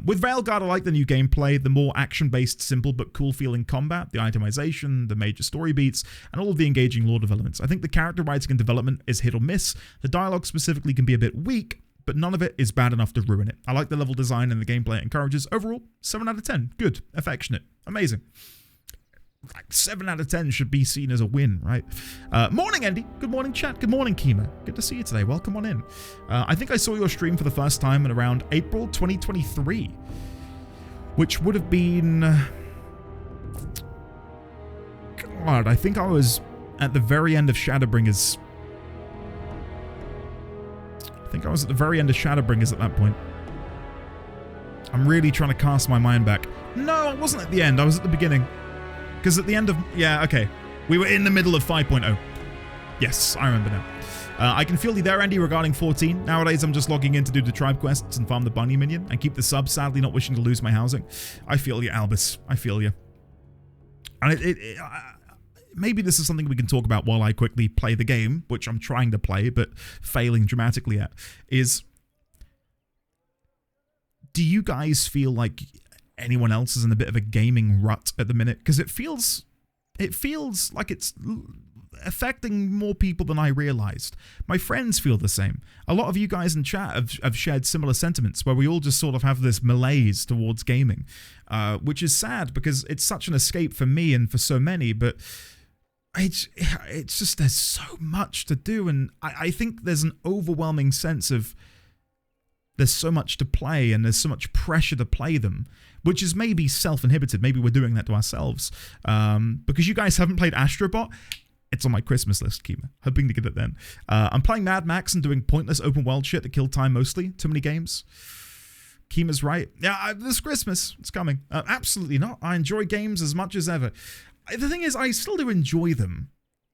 With Veilguard, I like the new gameplay, the more action-based, simple but cool-feeling combat, the itemization, the major story beats, and all of the engaging lore developments. I think the character writing and development is hit or miss. The dialogue specifically can be a bit weak, but none of it is bad enough to ruin it. I like the level design and the gameplay it encourages. Overall, 7 out of 10. Good. Affectionate. Amazing. Like 7 out of 10 should be seen as a win, right? Morning, Andy. Good morning, chat. Good morning, Kima. Good to see you today. Welcome on in. I think I saw your stream for the first time in around April 2023, which would have been... God, I think I was at the very end of Shadowbringers. I think I was at the very end of Shadowbringers at that point. I'm really trying to cast my mind back. No, I wasn't at the end. I was at the beginning. Because at the end of... Yeah, okay. We were in the middle of 5.0. Yes, I remember now. I can feel you there, Andy, regarding 14. Nowadays, I'm just logging in to do the tribe quests and farm the bunny minion and keep the sub, sadly not wishing to lose my housing. I feel you, Albus. I feel you. And maybe this is something we can talk about while I quickly play the game, which I'm trying to play, but failing dramatically at, is... Do you guys feel like... anyone else is in a bit of a gaming rut at the minute? Because it feels like it's affecting more people than I realized. My friends feel the same. A lot of you guys in chat have shared similar sentiments, where we all just sort of have this malaise towards gaming, which is sad because it's such an escape for me and for so many, but it's just there's so much to do, and I think there's an overwhelming sense of there's so much to play and there's so much pressure to play them, which is maybe self-inhibited. Maybe we're doing that to ourselves. Because you guys haven't played Astrobot, it's on my Christmas list, Kima. Hoping to get it then. I'm playing Mad Max and doing pointless open world shit to kill time mostly. Too many games. Kima's right. Yeah, this Christmas, it's coming. Absolutely not. I enjoy games as much as ever. The thing is, I still do enjoy them.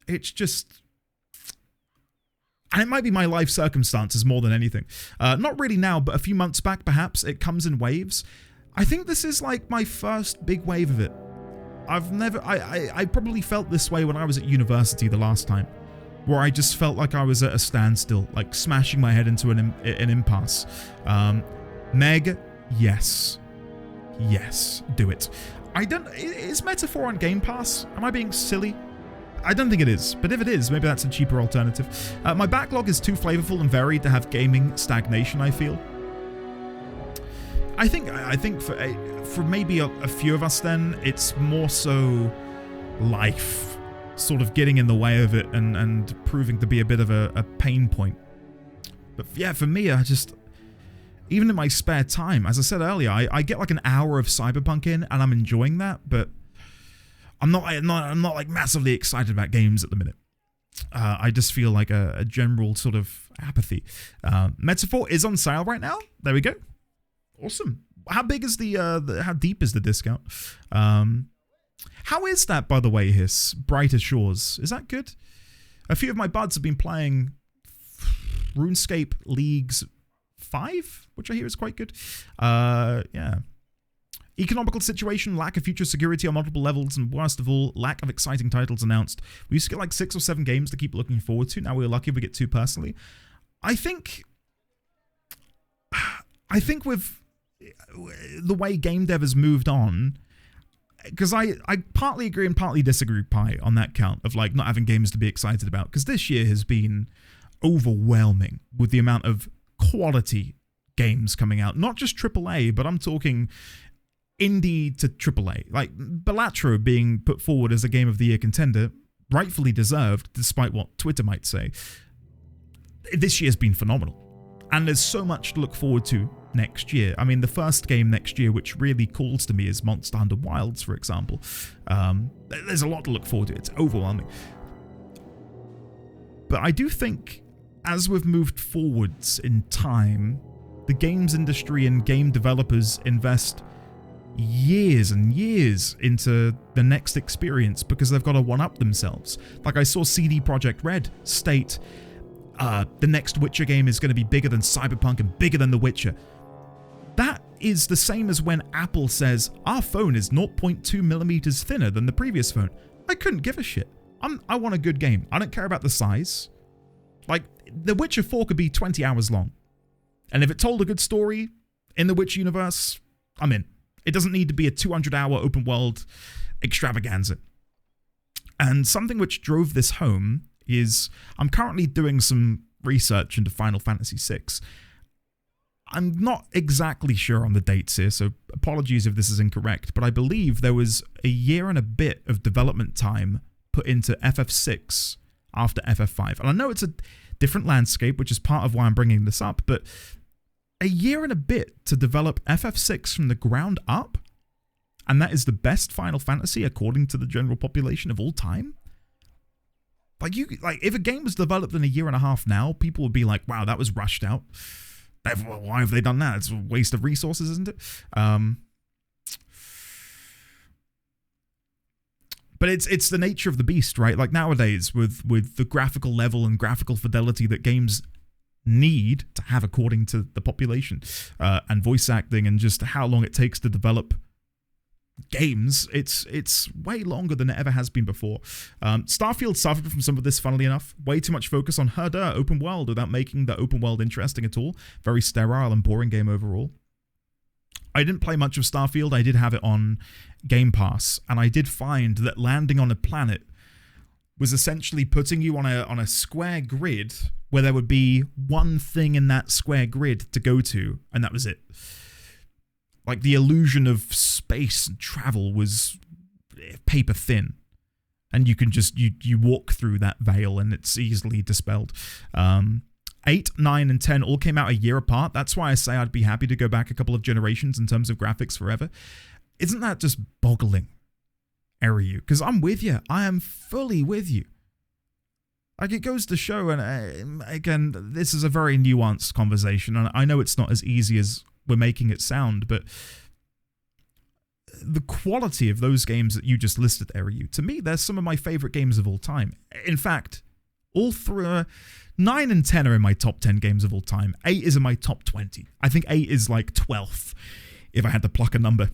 It's just... And it might be my life circumstances more than anything. Not really now, but a few months back, perhaps. It comes in waves. I think this is like my first big wave of it. I probably felt this way when I was at university the last time, where I just felt like I was at a standstill, like smashing my head into an impasse. Meg, yes. Yes, do it. Is Metaphor on Game Pass? Am I being silly? I don't think it is, but if it is, maybe that's a cheaper alternative. My backlog is too flavorful and varied to have gaming stagnation, I feel. I think for maybe a few of us then, it's more so life sort of getting in the way of it and proving to be a bit of a pain point. But yeah, for me, I just, even in my spare time, as I said earlier, I get like an hour of Cyberpunk in and I'm enjoying that, but I'm not like massively excited about games at the minute. I just feel like a general sort of apathy. Metaphor is on sale right now. There we go. Awesome. How big is how deep is the discount? How is that, by the way, Hiss? Brighter Shores. Is that good? A few of my buds have been playing RuneScape Leagues 5, which I hear is quite good. Yeah. Economical situation, lack of future security on multiple levels, and worst of all, lack of exciting titles announced. We used to get like 6 or 7 games to keep looking forward to. Now we're lucky if we get 2 personally. I think with the way game dev has moved on, because I partly agree and partly disagree with Pi on that count of like not having games to be excited about, because this year has been overwhelming with the amount of quality games coming out. Not just AAA, but I'm talking indie to AAA. Like Balatro being put forward as a Game of the Year contender, rightfully deserved, despite what Twitter might say. This year's been phenomenal. And there's so much to look forward to next year. I mean, the first game next year, which really calls to me, is Monster Hunter Wilds, for example. There's a lot to look forward to. It's overwhelming. But I do think, as we've moved forwards in time, the games industry and game developers invest years and years into the next experience because they've got to one-up themselves. Like I saw CD Projekt Red state, the next Witcher game is going to be bigger than Cyberpunk and bigger than The Witcher. That is the same as when Apple says, our phone is 0.2 millimeters thinner than the previous phone. I couldn't give a shit. I want a good game. I don't care about the size. Like, The Witcher 4 could be 20 hours long. And if it told a good story in the Witcher universe, I'm in. It doesn't need to be a 200-hour open world extravaganza. And something which drove this home is I'm currently doing some research into Final Fantasy VI. I'm not exactly sure on the dates here, so apologies if this is incorrect, but I believe there was a year and a bit of development time put into FF6 after FF5. And I know it's a different landscape, which is part of why I'm bringing this up, but a year and a bit to develop FF6 from the ground up, and that is the best Final Fantasy according to the general population of all time? Like, if a game was developed in a year and a half now, people would be like, wow, that was rushed out. Why have they done that? It's a waste of resources, isn't it? But it's the nature of the beast, right? Like nowadays, with the graphical level and graphical fidelity that games need to have according to the population, and voice acting and just how long it takes to develop games, it's way longer than it ever has been before. Starfield suffered from some of this, funnily enough. Way too much focus on herder open world without making the open world interesting at all. Very sterile and boring game overall. I didn't play much of Starfield. I did have it on Game Pass, and I did find that landing on a planet was essentially putting you on a square grid where there would be one thing in that square grid to go to, and that was it. Like, the illusion of space and travel was paper thin. And you can just, you walk through that veil and it's easily dispelled. 8, 9, and 10 all came out a year apart. That's why I say I'd be happy to go back a couple of generations in terms of graphics forever. Isn't that just boggling, Eriu? Because I'm with you. I am fully with you. Like, it goes to show, and again, this is a very nuanced conversation, and I know it's not as easy as we're making it sound, but the quality of those games that you just listed, Eriu, to me, they're some of my favorite games of all time. In fact, all through 9 and 10 are in my top 10 games of all time. 8 is in my top 20. I think 8 is like 12th, if I had to pluck a number.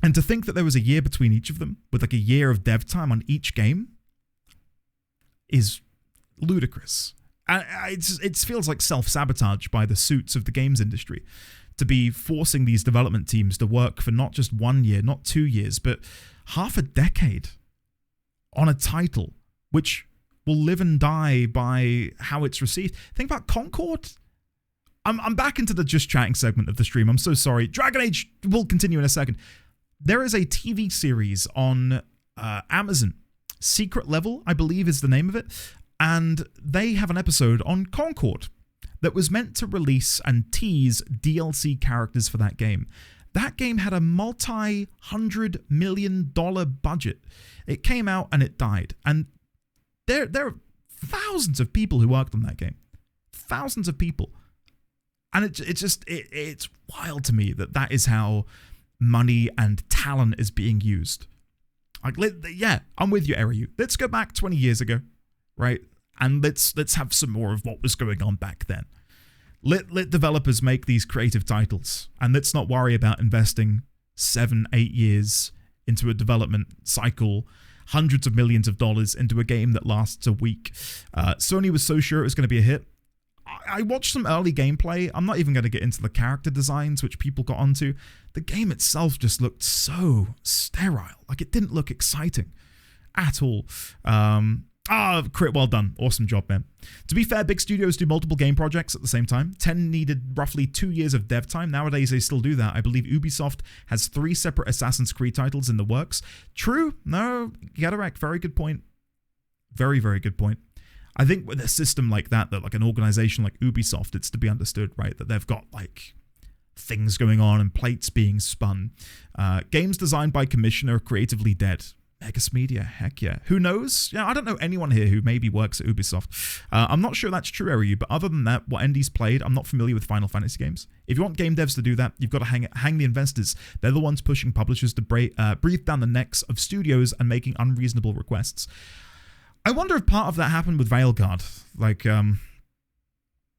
And to think that there was a year between each of them, with like a year of dev time on each game, is ludicrous. It feels like self-sabotage by the suits of the games industry to be forcing these development teams to work for not just 1 year, not 2 years, but half a decade on a title which will live and die by how it's received. Think about Concord. I'm back into the just chatting segment of the stream. I'm so sorry. Dragon Age will continue in a second. There is a TV series on Amazon. Secret Level, I believe, is the name of it. And they have an episode on Concord that was meant to release and tease DLC characters for that game. That game had a multi-$100 million budget. It came out and it died. And there are thousands of people who worked on that game. Thousands of people. And it's wild to me that that is how money and talent is being used. Like, yeah, I'm with you, Eryu. Let's go back 20 years ago, right? And let's have some more of what was going on back then. Let developers make these creative titles, and let's not worry about investing 7-8 years into a development cycle, hundreds of millions of dollars into a game that lasts a week. Sony was so sure it was going to be a hit. I watched some early gameplay. I'm not even going to get into the character designs, which people got onto. The game itself just looked so sterile. Like, it didn't look exciting at all. Crit, well done. Awesome job, man. To be fair, big studios do multiple game projects at the same time. 10 needed roughly 2 years of dev time. Nowadays, they still do that. I believe Ubisoft has 3 separate Assassin's Creed titles in the works. True. No, Gatorek, very good point. Very, very good point. I think with a system like that like an organization like Ubisoft, it's to be understood, right, that they've got like things going on and plates being spun. Games designed by commission are creatively dead. Megas Media, heck yeah. Who knows? Yeah, I don't know anyone here who maybe works at Ubisoft. I'm not sure that's true, Eryu, but other than that, what Endy's played, I'm not familiar with Final Fantasy games. If you want game devs to do that, you've got to hang the investors. They're the ones pushing publishers to breathe down the necks of studios and making unreasonable requests. I wonder if part of that happened with Veilguard. Like,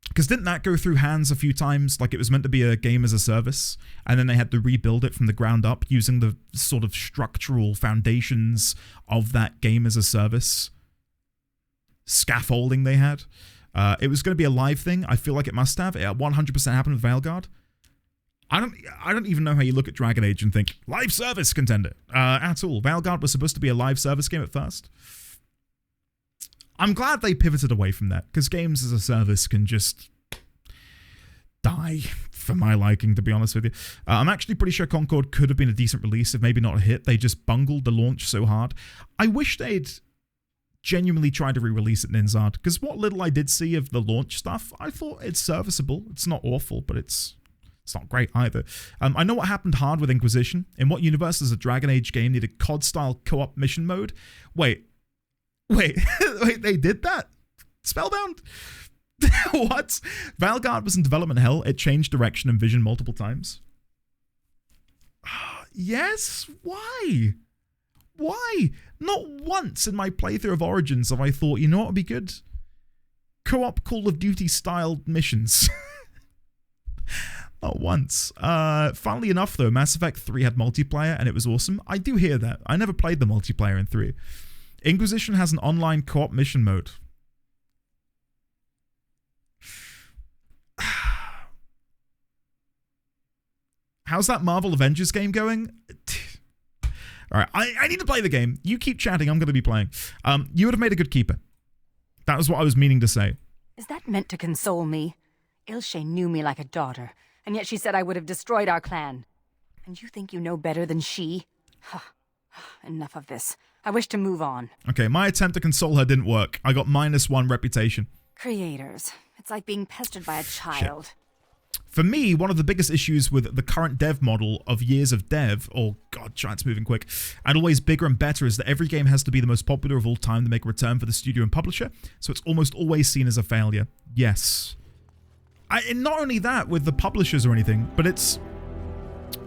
because didn't that go through hands a few times? Like, it was meant to be a game as a service, and then they had to rebuild it from the ground up using the sort of structural foundations of that game as a service scaffolding they had. It was going to be a live thing. I feel like it must have. It 100% happened with Veilguard. I don't even know how you look at Dragon Age and think live service contender at all. Veilguard was supposed to be a live service game at first. I'm glad they pivoted away from that, because games as a service can just die for my liking, to be honest with you. I'm actually pretty sure Concord could have been a decent release, if maybe not a hit. They just bungled the launch so hard. I wish they'd genuinely tried to re-release it, Ninzard, because what little I did see of the launch stuff, I thought it's serviceable. It's not awful, but it's not great either. I know what happened hard with Inquisition. In what universe does a Dragon Age game need a COD-style co-op mission mode? Wait, they did that? Spellbound? What? Veilguard was in development hell. It changed direction and vision multiple times. Yes? Why? Why? Not once in my playthrough of Origins have I thought, you know what would be good? Co-op Call of Duty styled missions. Not once. Funnily enough, though, Mass Effect 3 had multiplayer and it was awesome. I do hear that. I never played the multiplayer in 3. Inquisition has an online co-op mission mode. How's that Marvel Avengers game going? Alright, I need to play the game. You keep chatting, I'm going to be playing. You would have made a good keeper. That was what I was meaning to say. Is that meant to console me? Ilshe knew me like a daughter, and yet she said I would have destroyed our clan. And you think you know better than she? Enough of this. I wish to move on. Okay, my attempt to console her didn't work. I got -1 reputation. Creators. It's like being pestered by a child. Shit. For me, one of the biggest issues with the current dev model of years of dev, oh god, Giant's moving quick, and always bigger and better, is that every game has to be the most popular of all time to make a return for the studio and publisher, so it's almost always seen as a failure. Yes. And not only that with the publishers or anything, but it's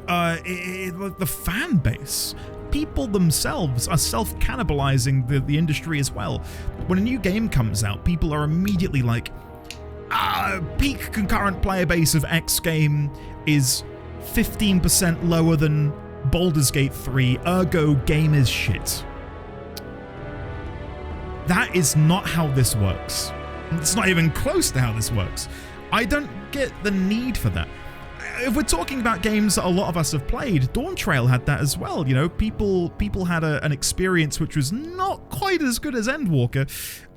the fan base. People themselves are self-cannibalizing the industry as well. When a new game comes out, people are immediately like, peak concurrent player base of X game is 15% lower than Baldur's Gate 3, ergo game is shit. That is not how this works. It's not even close to how this works. I don't get the need for that. if we're talking about games that a lot of us have played, Dawn Trail had that as well. You know, people had an experience which was not quite as good as Endwalker.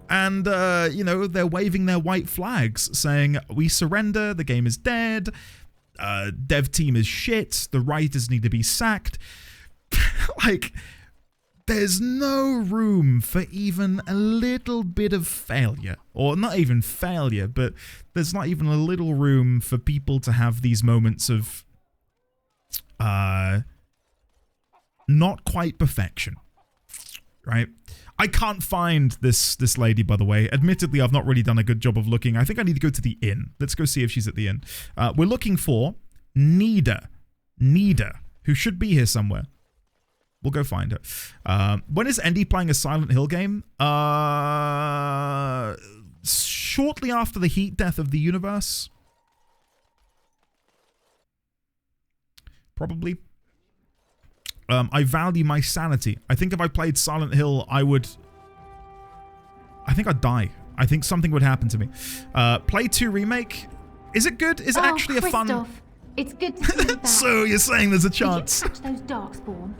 And, you know, they're waving their white flags saying, we surrender, the game is dead, dev team is shit, the writers need to be sacked. Like, there's no room for even a little bit of failure. Or not even failure, but there's not even a little room for people to have these moments of not quite perfection. Right? I can't find this lady, by the way. Admittedly, I've not really done a good job of looking. I think I need to go to the inn. Let's go see if she's at the inn. We're looking for Nida. Nida, who should be here somewhere. We'll go find her. When is Endy playing a Silent Hill game? Shortly after the heat death of the universe. Probably. I value my sanity. I think if I played Silent Hill, I think I'd die. I think something would happen to me. Play 2 Remake. Is it good? Is it actually a fun... It's good to see you back. So you're saying there's a chance? Did you catch those Darkspawn?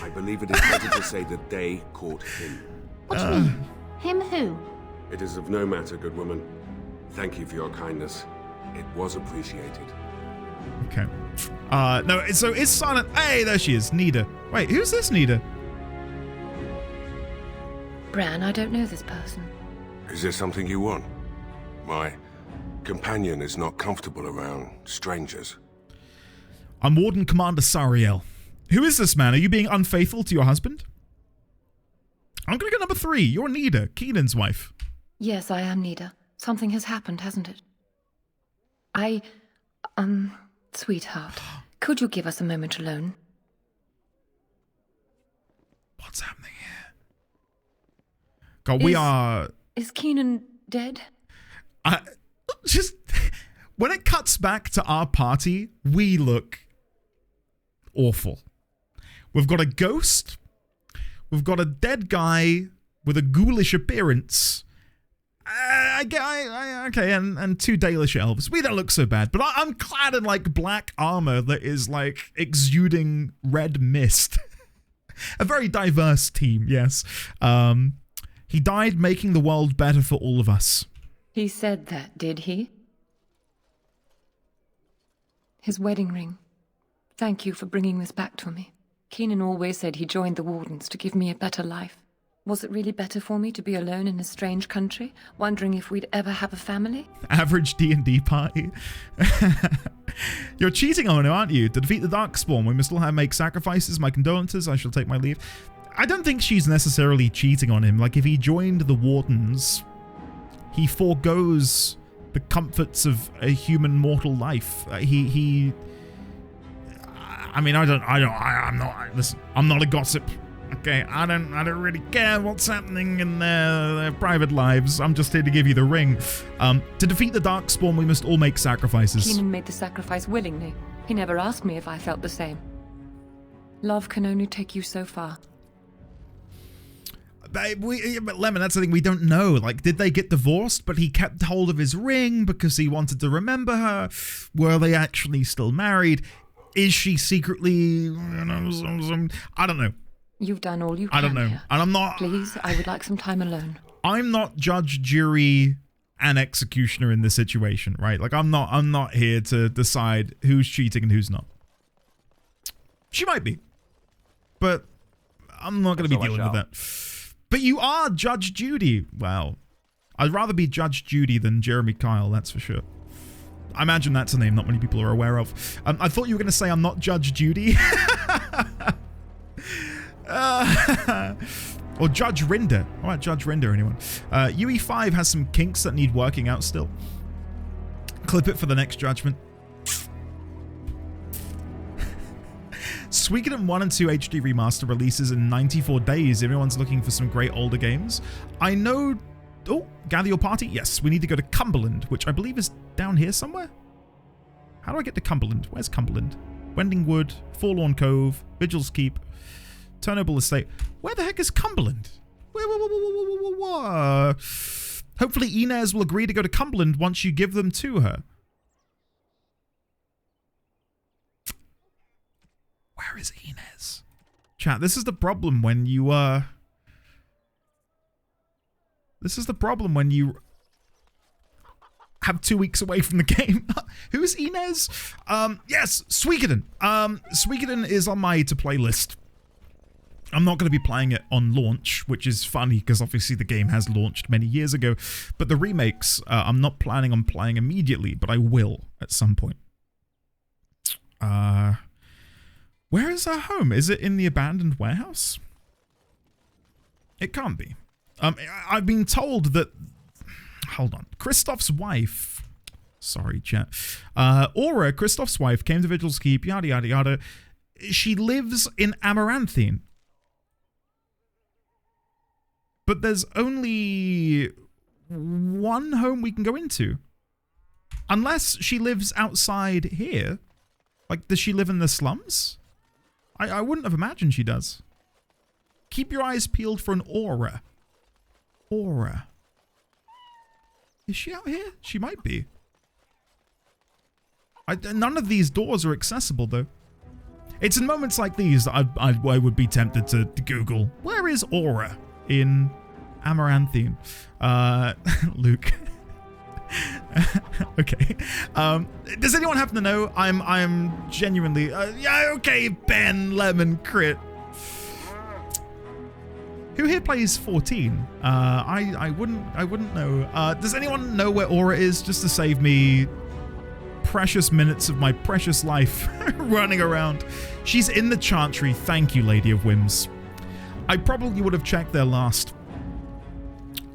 I believe it is better to say that they caught him. What do you mean? Him who? It is of no matter, good woman. Thank you for your kindness. It was appreciated. Okay. No, so it's Silent... Hey, there she is, Nida. Wait, who's this Nida? Bran, I don't know this person. Is there something you want? My companion is not comfortable around strangers. I'm Warden Commander Sariel. Who is this man? Are you being unfaithful to your husband? I'm gonna go number 3. You're Nida, Keenan's wife. Yes, I am Nida. Something has happened, hasn't it? Sweetheart, could you give us a moment alone? What's happening here? God, we are... Is Keenan dead? Just... When it cuts back to our party, we look awful. We've got a ghost. We've got a dead guy with a ghoulish appearance. Okay, and 2 Dalish elves. We don't look so bad, but I'm clad in like black armor that is like exuding red mist. A very diverse team, yes. He died making the world better for all of us. He said that, did he? His wedding ring. Thank you for bringing this back to me. Keenan always said he joined the Wardens to give me a better life. Was it really better for me to be alone in a strange country, wondering if we'd ever have a family? Average D&D party. You're cheating on him, aren't you? To defeat the Darkspawn, we must all make sacrifices. My condolences. I shall take my leave. I don't think she's necessarily cheating on him. Like, if he joined the Wardens, he forgoes the comforts of a human mortal life. Listen, I'm not a gossip. Okay, I don't really care what's happening in their private lives. I'm just here to give you the ring. To defeat the Darkspawn, we must all make sacrifices. Keenan made the sacrifice willingly. He never asked me if I felt the same. Love can only take you so far. But Lemon, that's the thing, we don't know. Like, did they get divorced, but he kept hold of his ring because he wanted to remember her? Were they actually still married? Is she secretly... I don't know. You've done all you can. I don't know. Here. And I'm not... Please, I would like some time alone. I'm not judge, jury, and executioner in this situation, right? Like, I'm not here to decide who's cheating and who's not. She might be. But I'm not going to be dealing with that. But you are Judge Judy. Wow. I'd rather be Judge Judy than Jeremy Kyle, that's for sure. I imagine that's a name not many people are aware of. I thought you were going to say I'm not Judge Judy. Or Judge Rinder. All right, Judge Rinder, anyone? UE5 has some kinks that need working out still. Clip it for the next judgment. Suikoden 1 and 2 HD Remaster releases in 94 days. Everyone's looking for some great older games. I know... Oh, gather your party? Yes, we need to go to Cumberland, which I believe is down here somewhere. How do I get to Cumberland? Where's Cumberland? Wending Wood, Forlorn Cove, Vigil's Keep, Turnoble Estate. Where the heck is Cumberland? Hopefully Inez will agree to go to Cumberland once you give them to her. Where is Inez? Chat, this is the problem when you, This is the problem when you have 2 weeks away from the game. Who's Inez? Yes, Suikoden. Suikoden is on my to-play list. I'm not going to be playing it on launch, which is funny because obviously the game has launched many years ago. But the remakes, I'm not planning on playing immediately, but I will at some point. Where is her home? Is it in the abandoned warehouse? It can't be. I've been told that... Hold on. Kristoff's wife... Sorry, chat. Aura, Kristoff's wife, came to Vigil's Keep, yada, yada, yada. She lives in Amaranthine. But there's only one home we can go into. Unless she lives outside here. Like, does she live in the slums? I wouldn't have imagined she does. Keep your eyes peeled for an Aura. Aura. Is she out here? She might be. None of these doors are accessible, though. It's in moments like these that I would be tempted to Google, where is Aura in Amaranthine? Luke. Okay. Does anyone happen to know? I'm genuinely... yeah, okay, Ben Lemon Crit. Who here plays 14? I wouldn't know. Does anyone know where Aura is, just to save me precious minutes of my precious life running around? She's in the Chantry. Thank you, Lady of Whims. I probably would have checked there last.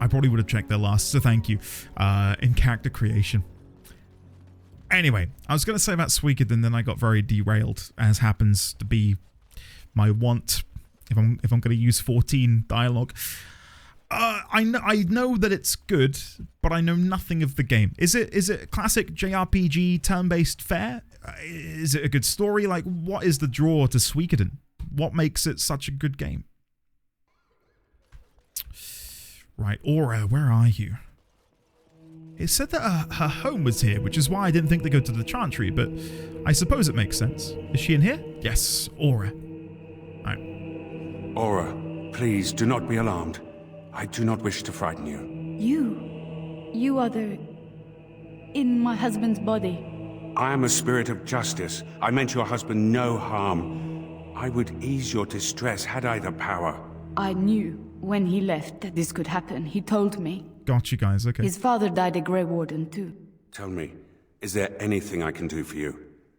So thank you. In character creation. Anyway, I was going to say about Suikoden, then I got very derailed, as happens to be my want if I'm going to use 14 dialogue. I know that it's good, but I know nothing of the game. Is it classic JRPG turn-based fare? Is it a good story? Like, what is the draw to Suikoden? What makes it such a good game? Right, Aura, where are you? It said that her home was here, which is why I didn't think to go to the Chantry, but I suppose it makes sense. Is she in here? Yes, Aura. Right. Aura, please do not be alarmed. I do not wish to frighten you. You are the... in my husband's body. I am a spirit of justice. I meant your husband no harm. I would ease your distress had I the power. I knew when he left that this could happen. He told me. Got you guys, okay. His father died a Grey Warden too. Tell me, is there anything I can do for you?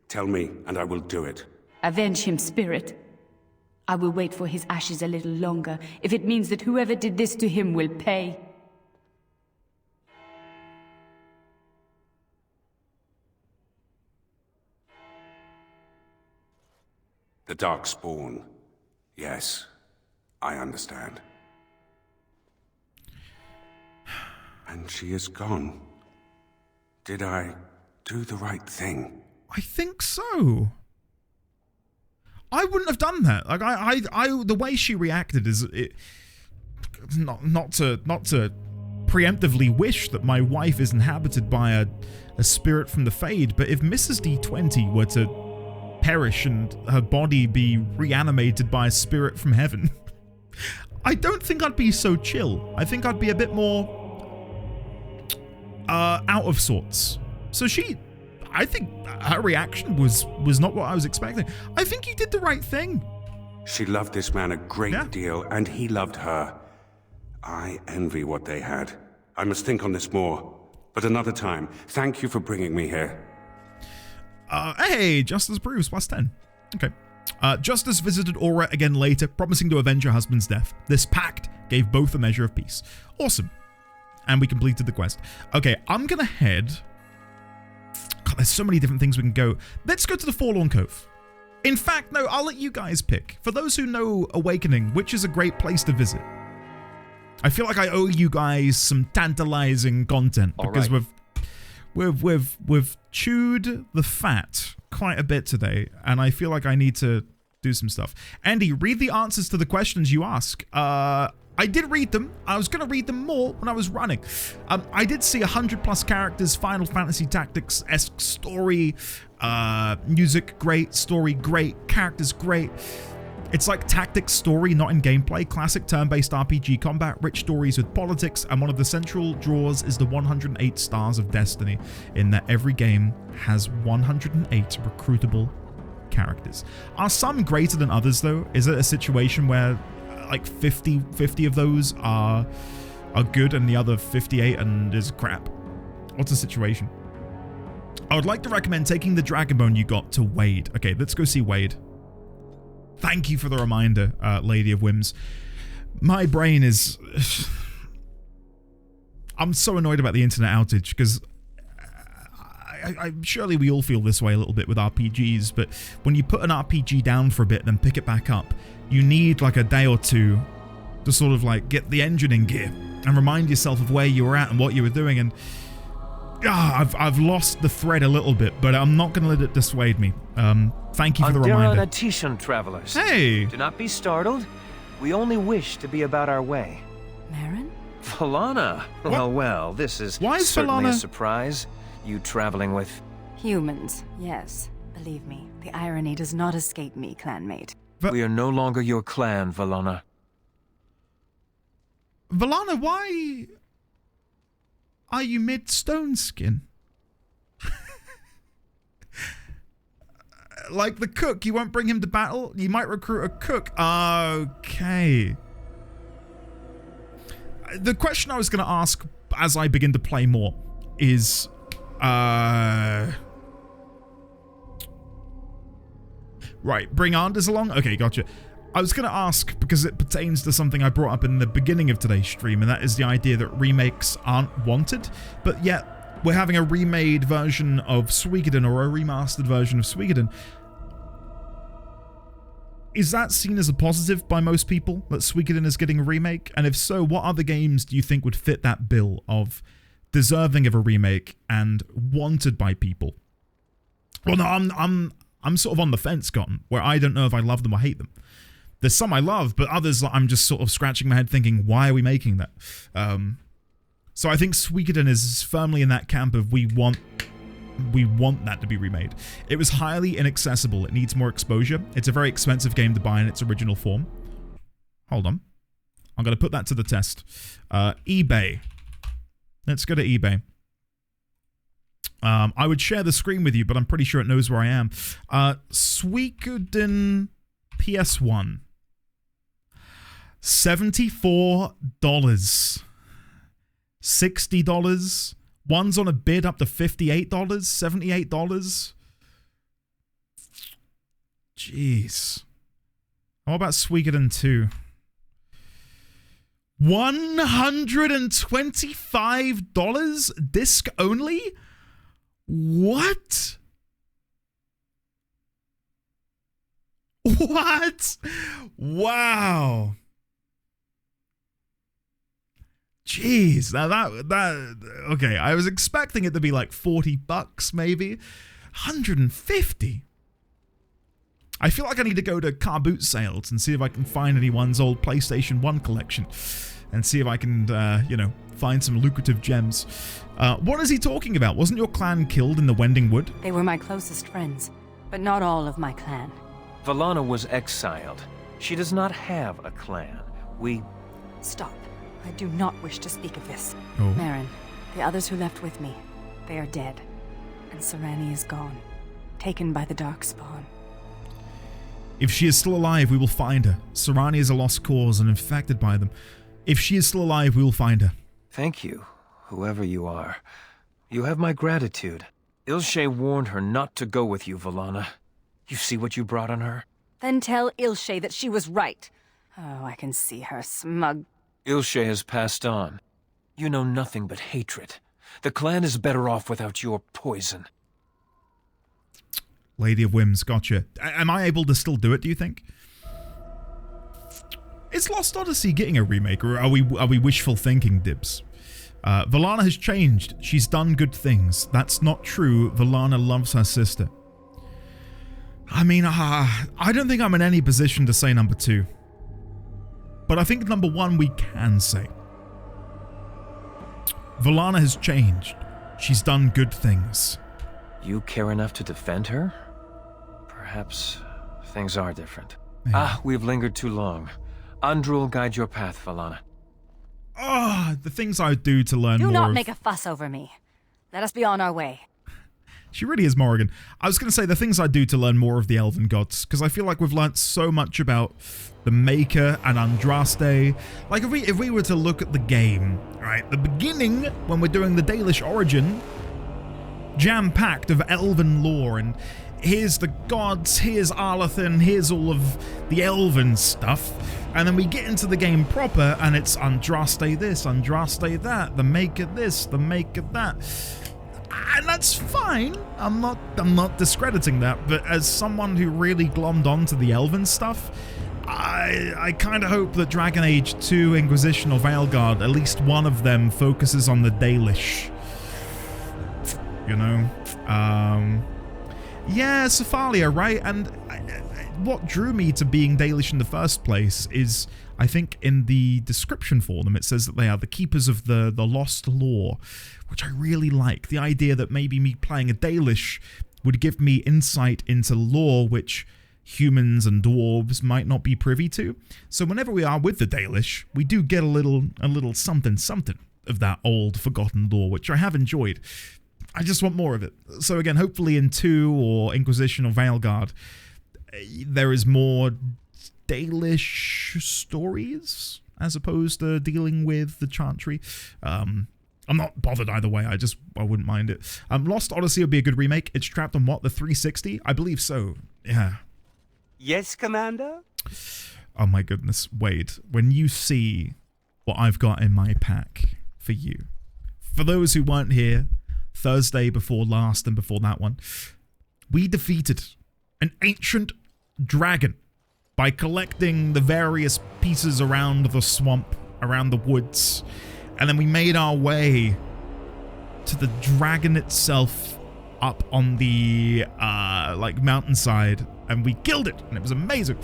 Tell me, and I will do it. Avenge him, spirit. I will wait for his ashes a little longer, if it means that whoever did this to him will pay. The Darkspawn. Yes, I understand. And she is gone. Did I do the right thing? I think so. I wouldn't have done that. Like the way she reacted is not to preemptively wish that my wife is inhabited by a spirit from the Fade, but if Mrs. D20 were to perish and her body be reanimated by a spirit from heaven, I don't think I'd be so chill. I think I'd be a bit more out of sorts. So I think her reaction was not what I was expecting. I think you did the right thing. She loved this man a great deal, and he loved her. I envy what they had. I must think on this more, but another time. Thank you for bringing me here. Hey, Justice approves, +10. Okay. Justice visited Aura again later, promising to avenge her husband's death. This pact gave both a measure of peace. Awesome. And we completed the quest. Okay, I'm gonna head... God, there's so many different things we can go. Let's go to the Forlorn Cove. In fact, no, I'll let you guys pick. For those who know Awakening, which is a great place to visit? I feel like I owe you guys some tantalizing content because we've chewed the fat quite a bit today, and I feel like I need to do some stuff. Andy, read the answers to the questions you ask. I did read them. I was going to read them more when I was running. I did see 100+ characters, Final Fantasy Tactics-esque story, music great, story great, characters great. It's like tactics story, not in gameplay. Classic turn-based RPG combat, rich stories with politics, and one of the central draws is the 108 Stars of Destiny, in that every game has 108 recruitable characters. Are some greater than others, though? Is it a situation where like 50 of those are good and the other 58 and is crap? What's the situation? I would like to recommend taking the Dragonbone you got to Wade. Okay, let's go see Wade. Thank you for the reminder, Lady of Whims. My brain is... I'm so annoyed about the internet outage, because surely we all feel this way a little bit with RPGs, but when you put an RPG down for a bit, then pick it back up, you need like a day or two to sort of like get the engine in gear and remind yourself of where you were at and what you were doing. And I've lost the thread a little bit, but I'm not going to let it dissuade me. Thank you for the reminder. Tishan travelers. Hey! Do not be startled. We only wish to be about our way. Marin? Valana. Well, this is Why is certainly Valana... a surprise. You traveling with... Humans, yes. Believe me, the irony does not escape me, clanmate. We are no longer your clan, Valana. Valana, why are you mid-stone skin? Like the cook, you won't bring him to battle? You might recruit a cook. Okay. The question I was going to ask as I begin to play more is... Right, bring Anders along? Okay, gotcha. I was going to ask, because it pertains to something I brought up in the beginning of today's stream, and that is the idea that remakes aren't wanted, but yet we're having a remade version of Suikoden, or a remastered version of Suikoden. Is that seen as a positive by most people, that Suikoden is getting a remake? And if so, what other games do you think would fit that bill of deserving of a remake and wanted by people? Well, no, I'm sort of on the fence, Cotton, where I don't know if I love them or hate them. There's some I love, but others I'm just sort of scratching my head thinking, why are we making that? So I think Suikoden is firmly in that camp of we want that to be remade. It was highly inaccessible. It needs more exposure. It's a very expensive game to buy in its original form. Hold on. I'm going to put that to the test. eBay. Let's go to eBay. I would share the screen with you, but I'm pretty sure it knows where I am. Suikoden PS1. $74. $60. One's on a bid up to $58, $78. Jeez. How about Suikoden 2? $125 disc only? What? What? Wow. Jeez, now that okay, I was expecting it to be like $40 maybe. 150. I feel like I need to go to car boot sales and see if I can find anyone's old PlayStation 1 collection and see if I can, you know, find some lucrative gems. What is he talking about? Wasn't your clan killed in the Wending Wood? They were my closest friends, but not all of my clan. Valana was exiled. She does not have a clan. We... Stop. I do not wish to speak of this. Oh. Marin, the others who left with me, they are dead. And Sarani is gone, taken by the Darkspawn. If she is still alive, we will find her. Sarani is a lost cause and infected by them. If she is still alive, we will find her. Thank you, whoever you are. You have my gratitude. Ilshe warned her not to go with you, Valana. You see what you brought on her? Then tell Ilshe that she was right. Oh, I can see her smug. Ilshe has passed on. You know nothing but hatred. The clan is better off without your poison. Lady of Whims, gotcha. Am I able to still do it, do you think? Is Lost Odyssey getting a remake, or are we wishful thinking, Dibs? Valana has changed. She's done good things. That's not true. Valana loves her sister. I mean, I don't think I'm in any position to say number 2. But I think number one we can say. Volana has changed. She's done good things. You care enough to defend her? Perhaps things are different. Yeah. We've lingered too long. Andrew will guide your path, Volana. The things I do to learn more Do not of... make a fuss over me. Let us be on our way. She really is Morrigan. I was going to say the things I do to learn more of the Elven Gods, because I feel like we've learnt so much about the Maker and Andraste. Like, if we were to look at the game, right, the beginning, when we're doing the Dalish origin, jam-packed of Elven lore, and here's the gods, here's Arlathan, here's all of the Elven stuff, and then we get into the game proper, and it's Andraste this, Andraste that, the Maker this, the Maker that. And that's fine. I'm not discrediting that, but as someone who really glommed onto the Elven stuff, I kind of hope that Dragon Age 2, Inquisition, or Veilguard, at least one of them focuses on the Dalish. You know? Yeah, Cephalia, right? And what drew me to being Dalish in the first place is, I think in the description for them, it says that they are the keepers of the lost lore, which I really like. The idea that maybe me playing a Dalish would give me insight into lore which humans and dwarves might not be privy to. So whenever we are with the Dalish, we do get a little something of that old forgotten lore, which I have enjoyed. I just want more of it. So again, hopefully in 2 or Inquisition or Veilguard, there is more Dalish stories as opposed to dealing with the Chantry. I'm not bothered either way. I wouldn't mind it. Lost Odyssey would be a good remake. It's trapped on what, the 360? I believe so. Yeah. Yes, Commander? Oh my goodness, Wade. When you see what I've got in my pack for you, for those who weren't here Thursday before last and before that one, we defeated an ancient dragon by collecting the various pieces around the swamp, around the woods, and then we made our way to the dragon itself up on the like mountainside, and we killed it, and it was amazing.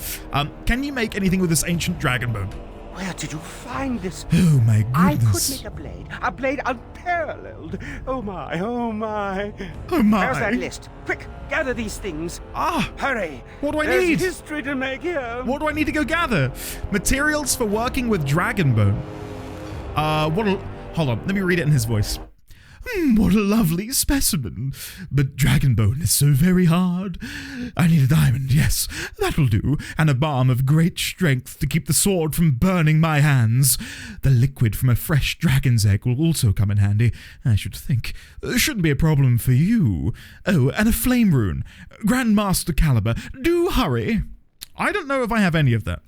Can you make anything with this ancient dragon bone? Where did you find this? Oh my I goodness. could make a blade unparalleled. Oh my, oh my. Oh my. Where's that list? Quick, gather these things. Hurry. What do I There's need? history to make here. What do I need to go gather? Materials for working with dragon bone. Hold on, let me read it in his voice. What a lovely specimen. But dragon bone is so very hard. I need a diamond, yes, that'll do, and a balm of great strength to keep the sword from burning my hands. The liquid from a fresh dragon's egg will also come in handy, I should think. Shouldn't be a problem for you. Oh, and a flame rune. Grandmaster caliber. Do hurry. I don't know if I have any of that.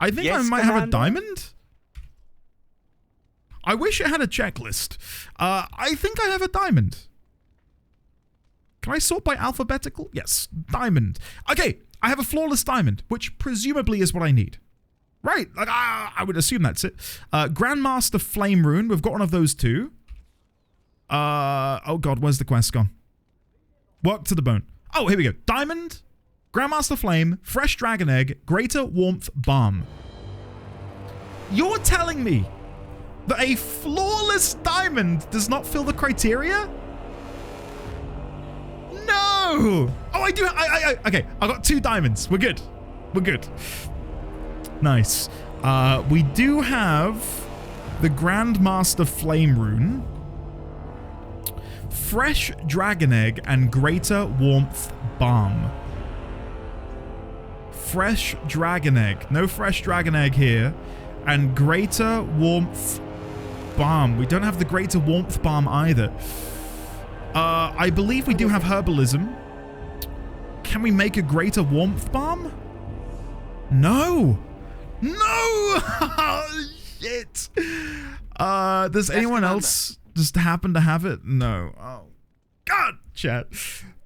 I think I might have a diamond? I wish it had a checklist. I think I have a diamond. Can I sort by alphabetical? Yes, diamond. Okay, I have a flawless diamond, which presumably is what I need. Right, like I would assume that's it. Grandmaster Flame Rune, we've got one of those too. Oh god, where's the quest gone? Work to the bone. Oh, here we go. Diamond, Grandmaster Flame, Fresh Dragon Egg, Greater Warmth Balm. You're telling me that a flawless diamond does not fill the criteria? No! Oh, I do. Okay, I got 2 diamonds. We're good. We're good. Nice. We do have the Grandmaster Flame Rune, Fresh Dragon Egg, and Greater Warmth Balm. Fresh Dragon Egg. No Fresh Dragon Egg here. And Greater Warmth Balm. We don't have the Greater Warmth Balm either. I believe we do have Herbalism. Can we make a Greater Warmth Balm? No! No! Shit! Does anyone else just happen to have it? No. Oh, God, chat.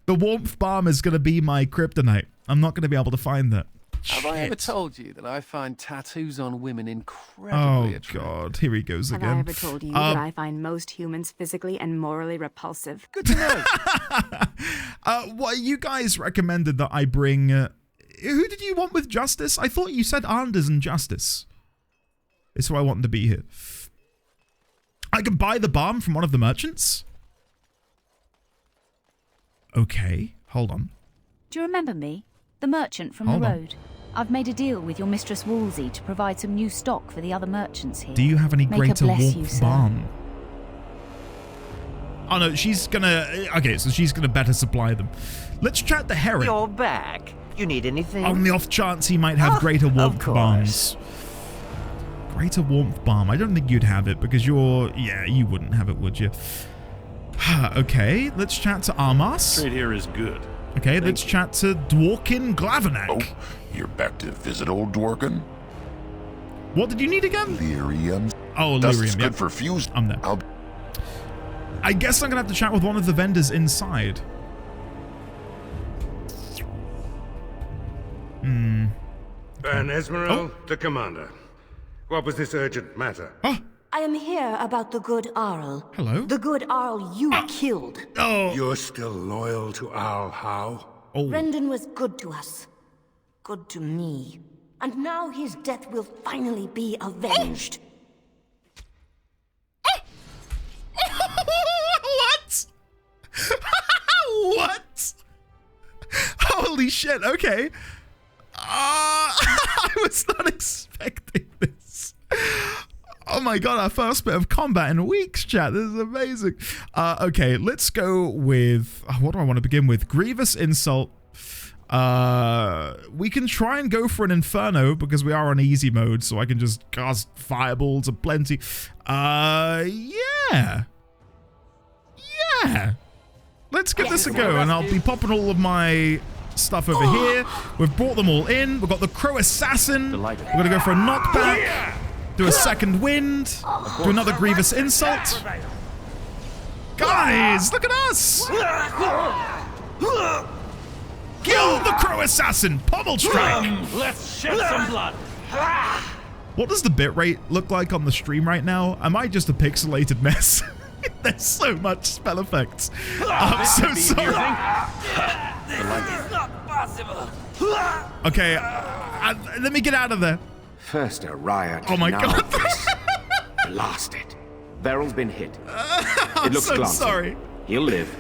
The Warmth Balm is going to be my kryptonite. I'm not going to be able to find that. Have I ever told you that I find tattoos on women incredibly attractive? Oh, God. Here he goes again. Have I ever told you that I find most humans physically and morally repulsive? Good to know. Well, you guys recommended that I bring... who did you want with Justice? I thought you said Anders and Justice. It's why I want to be here. I can buy the balm from one of the merchants? Okay, hold on. Do you remember me? The merchant from Hold the on. road. I've made a deal with your Mistress Wolsey to provide some new stock for the other merchants here. Do you have any May God greater bless you, warmth sir. balm? Oh no, she's gonna... Okay, so she's gonna better supply them. Let's chat to Heron. You're back. You need anything? On the off chance he might have greater warmth balms. Greater warmth balm. I don't think you'd have it because you're... Yeah, you wouldn't have it, would you? Okay, let's chat to Armas. Trade here is good. Okay, let's chat to Dworkin Glavenak. Oh, you're back to visit old Dworkin? What did you need again? Lyrium. Oh, Dust's Lyrium, good yep. for fuse. I'm there. I guess I'm gonna have to chat with one of the vendors inside. Van Esmeralda, the commander. What was this urgent matter? I am here about the good Arl. Hello? The good Arl you killed. Oh. You're still loyal to Arl Howe? Brendan was good to us. Good to me. And now his death will finally be avenged. What? What? Holy shit, okay. I was not expecting this. Oh my god, our first bit of combat in weeks, chat. This is amazing. Okay, let's go with... what do I want to begin with? Grievous Insult. We can try and go for an Inferno because we are on easy mode, so I can just cast fireballs aplenty. Yeah. Yeah. Let's give this a go, and I'll be popping all of my stuff over here. We've brought them all in. We've got the Crow Assassin. We're going to go for a knockback. Do a second wind. Do another Grievous Insult. Guys, look at us. Kill the Crow Assassin. Pummel strike. Let's shed some blood. What does the bitrate look like on the stream right now? Am I just a pixelated mess? There's so much spell effects. I'm so sorry. This is not possible. Okay, let me get out of there. First a riot. Oh my now god. this. Blast it. Veryl's been hit. I'm It looks so glancing. sorry. He'll live.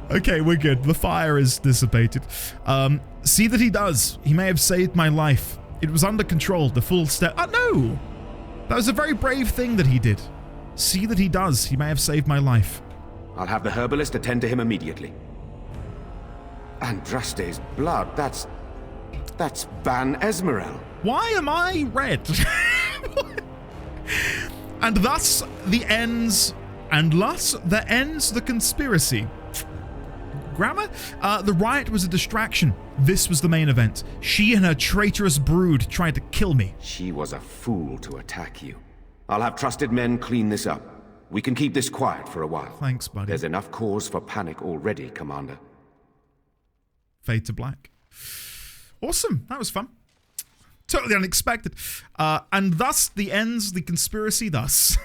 Okay, we're good. The fire is dissipated. See that he does. He may have saved my life. It was under control. The full step. Oh, no. That was a very brave thing that he did. See that he does. He may have saved my life. I'll have the herbalist attend to him immediately. Andraste's blood. That's Van Esmeralda. Why am I red? And thus there ends the conspiracy. Grammar? The riot was a distraction. This was the main event. She and her traitorous brood tried to kill me. She was a fool to attack you. I'll have trusted men clean this up. We can keep this quiet for a while. Thanks, buddy. There's enough cause for panic already, Commander. Fade to black. Awesome. That was fun. Totally unexpected. And thus ends the conspiracy thus.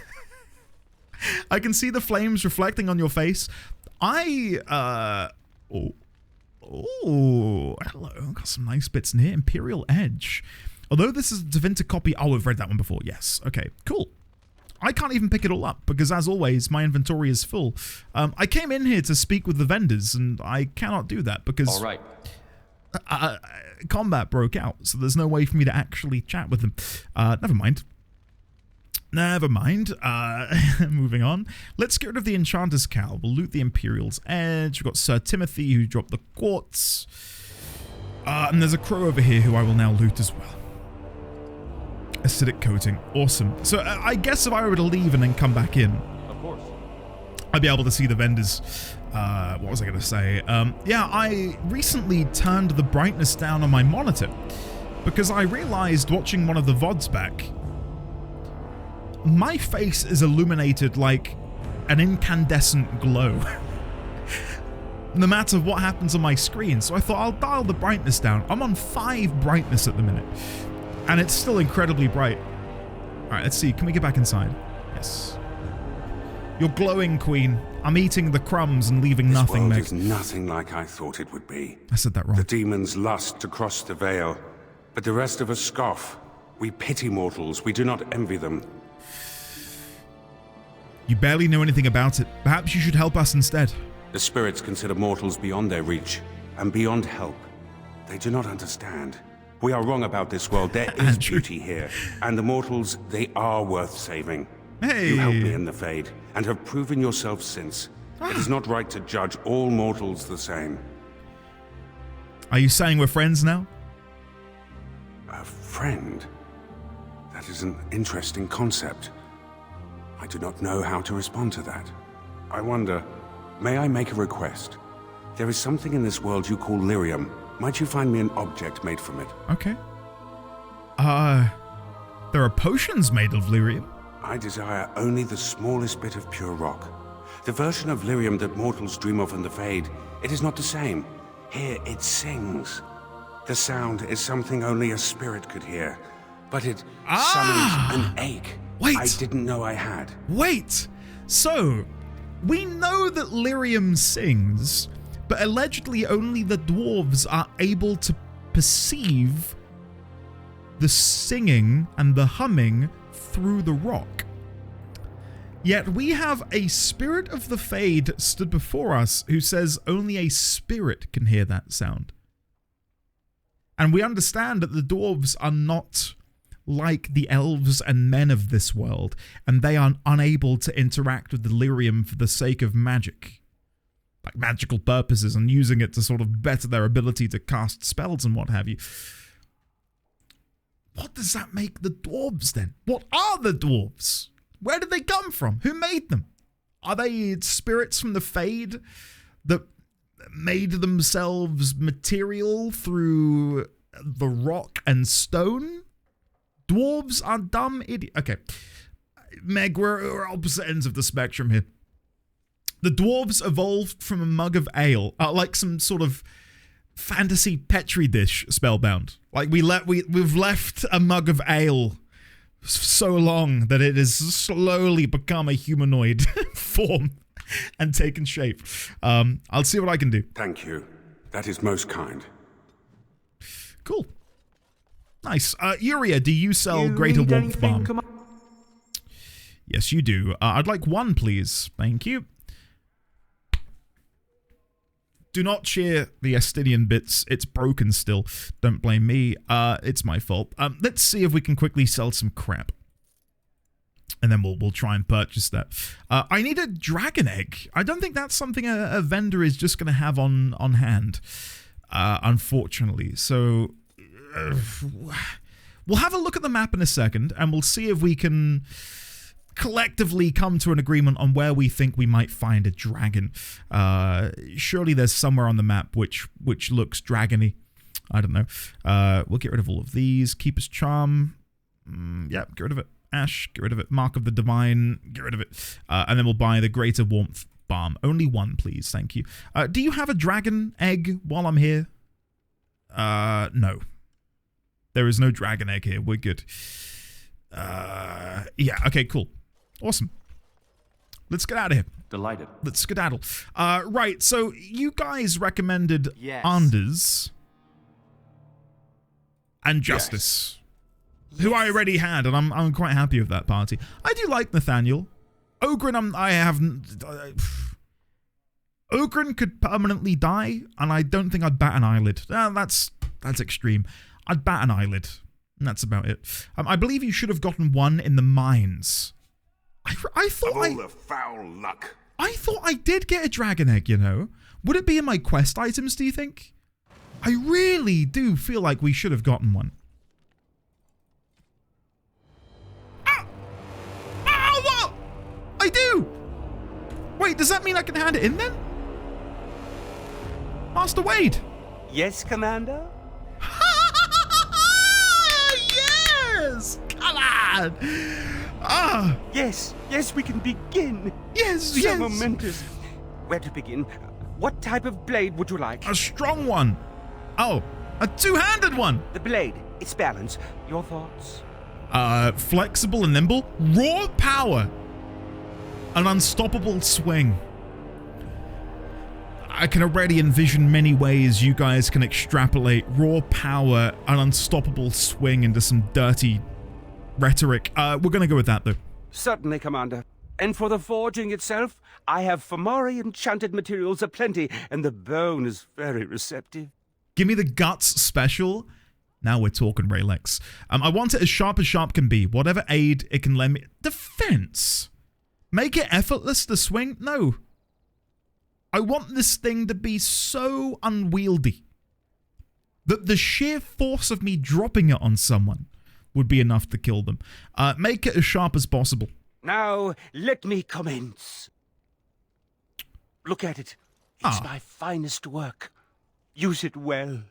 I can see the flames reflecting on your face. Oh, hello. Got some nice bits in here. Imperial Edge. Although this is a Da Vinci copy. Oh, we've read that one before. Yes. Okay, cool. I can't even pick it all up because, as always, my inventory is full. I came in here to speak with the vendors, and I cannot do that because... All right. Combat broke out, so there's no way for me to actually chat with them. Never mind. Moving on. Let's get rid of the Enchanter's Cowl. We'll loot the Imperial's Edge. We've got Sir Timothy, who dropped the quartz. And there's a crow over here who I will now loot as well. Acidic coating. Awesome. So I guess if I were to leave and then come back in, Of course. I'd be able to see the vendors. What was I going to say? Yeah, I recently turned the brightness down on my monitor because I realized watching one of the VODs back, my face is illuminated like an incandescent glow no matter what happens on my screen. So I thought I'll dial the brightness down. I'm on 5 brightness at the minute and it's still incredibly bright. All right, let's see. Can we get back inside? Yes. You're glowing, Queen. I'm eating the crumbs and leaving nothing, Meg. This world is nothing like I thought it would be. I said that wrong. The demons lust to cross the veil, but the rest of us scoff. We pity mortals. We do not envy them. You barely know anything about it. Perhaps you should help us instead. The spirits consider mortals beyond their reach and beyond help. They do not understand. We are wrong about this world. There is beauty here, and the mortals, they are worth saving. Hey. You helped me in the Fade, and have proven yourself since. It is not right to judge all mortals the same. Are you saying we're friends now? A friend? That is an interesting concept. I do not know how to respond to that. I wonder, may I make a request? There is something in this world you call lyrium. Might you find me an object made from it? Okay. There are potions made of lyrium. I desire only the smallest bit of pure rock. The version of lyrium that mortals dream of in the Fade, it is not the same. Here it sings. The sound is something only a spirit could hear, but it summons an ache I didn't know I had. Wait! So, we know that lyrium sings, but allegedly only the dwarves are able to perceive the singing and the humming through the rock. Yet we have a spirit of the Fade stood before us who says only a spirit can hear that sound. And we understand that the dwarves are not like the elves and men of this world, and they are unable to interact with the lyrium for the sake of magic. Like magical purposes, and using it to sort of better their ability to cast spells and what have you. What does that make the dwarves then? What are the dwarves? Where did they come from? Who made them? Are they spirits from the Fade that made themselves material through the rock and stone? Dwarves are dumb idiots. Okay, Meg, we're opposite ends of the spectrum here. The dwarves evolved from a mug of ale, like some sort of fantasy petri dish, Spellbound. Like we've left a mug of ale so long that it has slowly become a humanoid form and taken shape. I'll see what I can do. Thank you. That is most kind. Cool. Nice. Uria, do you sell Greater Warmth Balm? Yes, you do. I'd like one, please. Thank you. Do not cheer the Estinian bits. It's broken still. Don't blame me. It's my fault. Let's see if we can quickly sell some crap. And then we'll try and purchase that. I need a dragon egg. I don't think that's something a vendor is just going to have on hand, unfortunately. So we'll have a look at the map in a second, and we'll see if we can collectively come to an agreement on where we think we might find a dragon. Surely there's somewhere on the map which looks dragony. I don't know. We'll get rid of all of these. Keeper's Charm. Yep, get rid of it. Ash, get rid of it. Mark of the Divine, get rid of it. And then we'll buy the Greater Warmth Balm. Only one, please. Thank you. Do you have a dragon egg while I'm here? No. There is no dragon egg here. We're good. Yeah, okay, cool. Awesome. Let's get out of here. Delighted. Let's skedaddle. Right, so you guys recommended Anders and Justice, who I already had, and I'm quite happy with that party. I do like Nathaniel. Ogren, Ogren could permanently die, and I don't think I'd bat an eyelid. That's extreme. I'd bat an eyelid. And that's about it. I believe you should have gotten one in the mines. I thought all the foul luck. I thought I did get a dragon egg, you know. Would it be in my quest items, do you think? I really do feel like we should have gotten one. What? I do! Wait, does that mean I can hand it in then? Master Wade! Yes, Commander? Yes! Come on! Ah! Yes, we can begin. Yes, so momentous. Where to begin? What type of blade would you like? A strong one. Oh, a two-handed one. The blade, its balance. Your thoughts? Flexible and nimble. Raw power. An unstoppable swing. I can already envision many ways you guys can extrapolate raw power, an unstoppable swing into some dirty rhetoric. We're going to go with that, though. Certainly, Commander. And for the forging itself, I have Fomori enchanted materials aplenty, and the bone is very receptive. Give me the guts special. Now we're talking, Raylex. I want it as sharp can be. Whatever aid it can lend me. Defense. Make it effortless to swing? No. I want this thing to be so unwieldy that the sheer force of me dropping it on someone would be enough to kill them. Make it as sharp as possible. Now, let me commence. Look at it. It's my finest work. Use it well.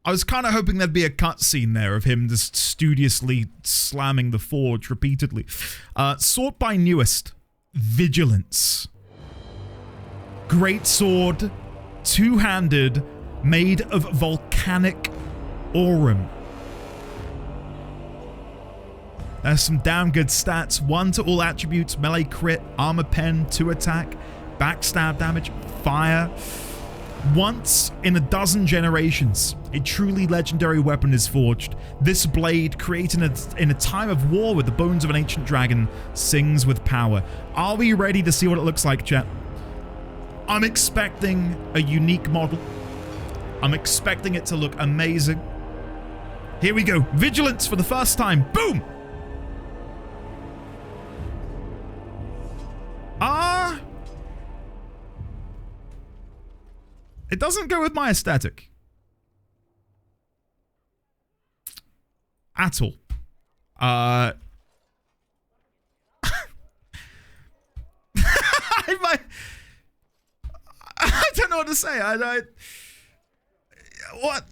I was kind of hoping there'd be a cutscene there of him just studiously slamming the forge repeatedly. Sword by Newest. Vigilance. Great sword. Two-handed. Made of volcanic aurum. There's some damn good stats. 1 to all attributes. Melee crit. Armor pen. 2 attack. Backstab damage. Fire. Once in a dozen generations, a truly legendary weapon is forged. This blade, created in a time of war with the bones of an ancient dragon, sings with power. Are we ready to see what it looks like, chat? I'm expecting a unique model. I'm expecting it to look amazing. Here we go. Vigilance for the first time. Boom! It doesn't go with my aesthetic. At all. I don't know what to say. What?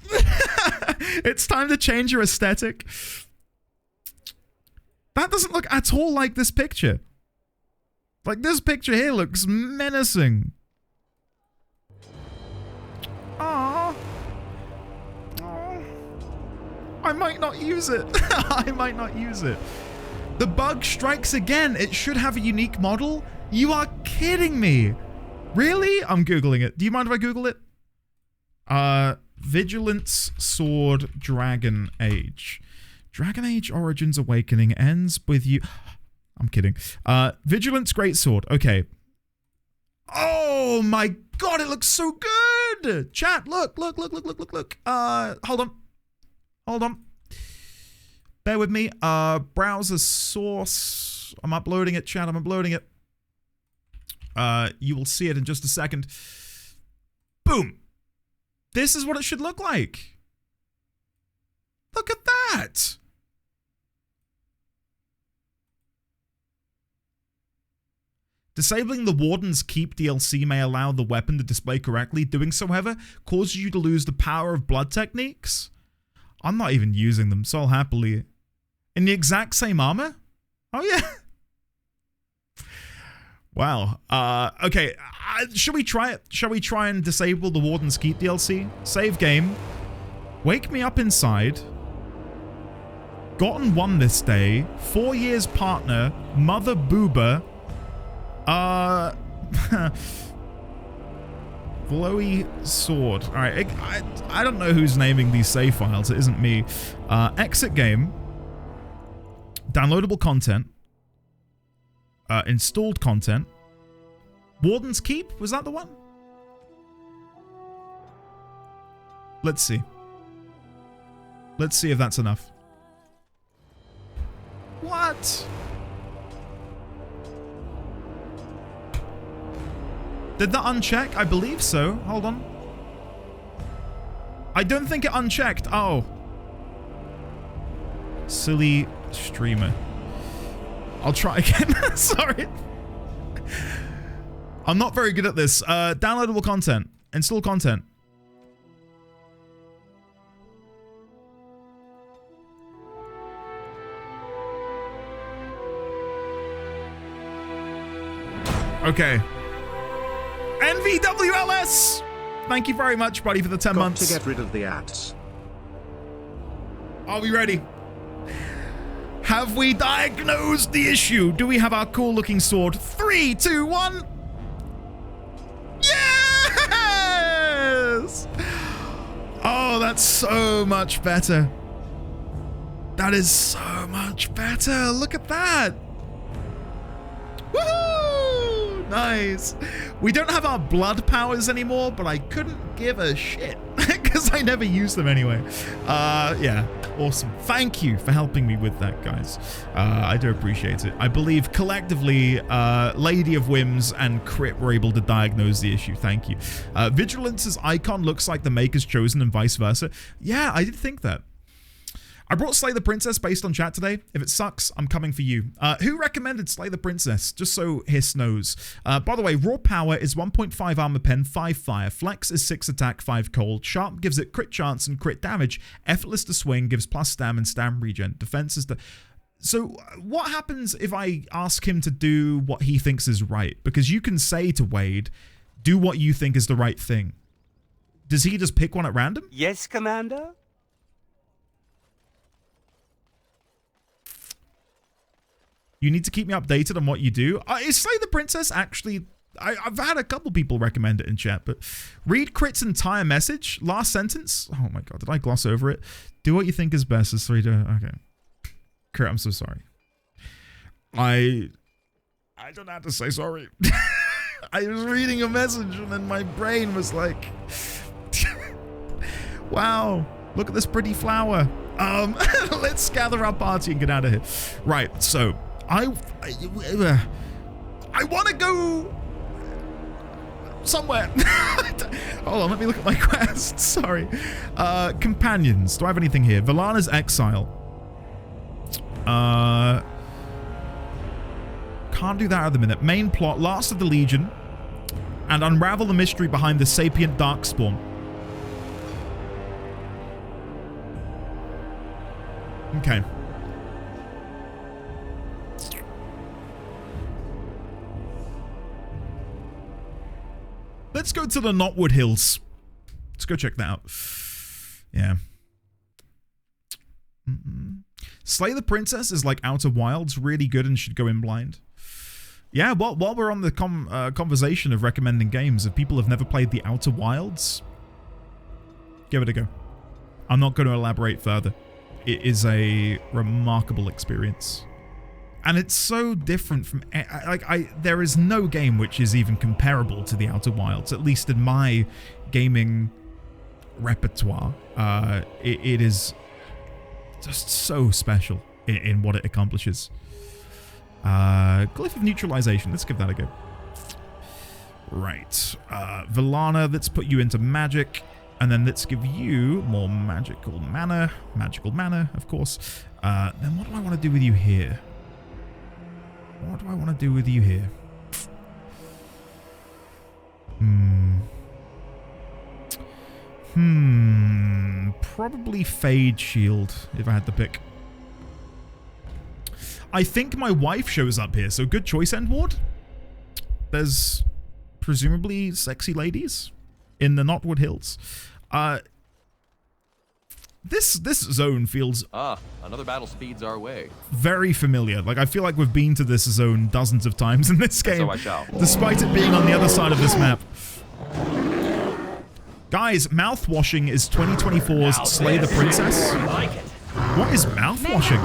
It's time to change your aesthetic. That doesn't look at all like this picture. Like, this picture here looks menacing. Aww. I might not use it. I might not use it. The bug strikes again. It should have a unique model. You are kidding me. Really? I'm Googling it. Do you mind if I Google it? Vigilance Sword Dragon Age. Dragon Age Origins Awakening ends with you. I'm kidding. Vigilance Greatsword. Okay. Oh my god, it looks so good. Chat, look. Hold on. Bear with me. Browser source. I'm uploading it, chat. I'm uploading it. You will see it in just a second. Boom. This is what it should look like. Look at that. Disabling the Warden's Keep DLC may allow the weapon to display correctly. Doing so, however, causes you to lose the power of blood techniques. I'm not even using them, so I'll happily... In the exact same armor? Oh, yeah. Wow. Okay. Should we try it? Shall we try and disable the Warden's Keep DLC? Save game. Wake me up inside. Gotten one this day. 4 years partner. Mother boober. Glowy sword. Alright, I don't know who's naming these save files. It isn't me. Exit game. Downloadable content. Installed content. Warden's Keep? Was that the one? Let's see. Let's see if that's enough. What? Did that uncheck? I believe so. Hold on. I don't think it unchecked. Oh. Silly streamer. I'll try again. Sorry. I'm not very good at this. Downloadable content. Install content. Okay. NVWLS! Thank you very much, buddy, for the 10 months. To get rid of the ads. Are we ready? Have we diagnosed the issue? Do we have our cool looking sword? 3, 2, 1. Yeah! that's so much better. That is so much better. Look at that. Woohoo! Nice. We don't have our blood powers anymore, but I couldn't give a shit because I never use them anyway. Yeah, awesome. Thank you for helping me with that, guys. I do appreciate it. I believe collectively, Lady of Whims and Crit were able to diagnose the issue. Thank you. Vigilance's icon looks like the Maker's Chosen and vice versa. Yeah, I did think that. I brought Slay the Princess based on chat today. If it sucks, I'm coming for you. Who recommended Slay the Princess? Just so Hiss knows. By the way, raw power is 1.5 armor pen, 5 fire. Flex is 6 attack, 5 cold. Sharp gives it crit chance and crit damage. Effortless to swing gives plus stam and stam regen. Defense is the... So what happens if I ask him to do what he thinks is right? Because you can say to Wade, do what you think is the right thing. Does he just pick one at random? Yes, Commander? You need to keep me updated on what you do. Is Slay the Princess actually... I've had a couple people recommend it in chat, but read Crit's entire message. Last sentence. Oh my god, did I gloss over it? Do what you think is best. Is 3 to... Okay. Crit, I'm so sorry. I don't have to say sorry. I was reading a message and then my brain was like... Wow, look at this pretty flower. Let's gather our party and get out of here. Right, so... I want to go somewhere. Hold on, let me look at my quest. Sorry. Companions. Do I have anything here? Valana's Exile. Can't do that at the minute. Main plot, Last of the Legion. And unravel the mystery behind the sapient Darkspawn. Okay. Let's go to the Knotwood Hills. Let's go check that out. Yeah. Slay the Princess is like Outer Wilds, really good and should go in blind. Yeah, well, while we're on the conversation of recommending games, if people have never played the Outer Wilds, give it a go. I'm not going to elaborate further. It is a remarkable experience. And it's so different from... there is no game which is even comparable to the Outer Wilds, at least in my gaming repertoire. It is just so special in what it accomplishes. Glyph of Neutralization. Let's give that a go. Right. Valana, let's put you into magic. And then let's give you more magical mana. Magical mana, of course. Then what do I want to do with you here? What do I want to do with you here? Probably Fade Shield, if I had to pick. I think my wife shows up here, so good choice, Endward. There's presumably sexy ladies in the Knotwood Hills. This zone feels... another battle speeds our way. Very familiar. Like, I feel like we've been to this zone dozens of times in this game. So I shall. Despite it being on the other side of this map. Guys, mouthwashing is 2024's Slay the Princess. What is mouthwashing?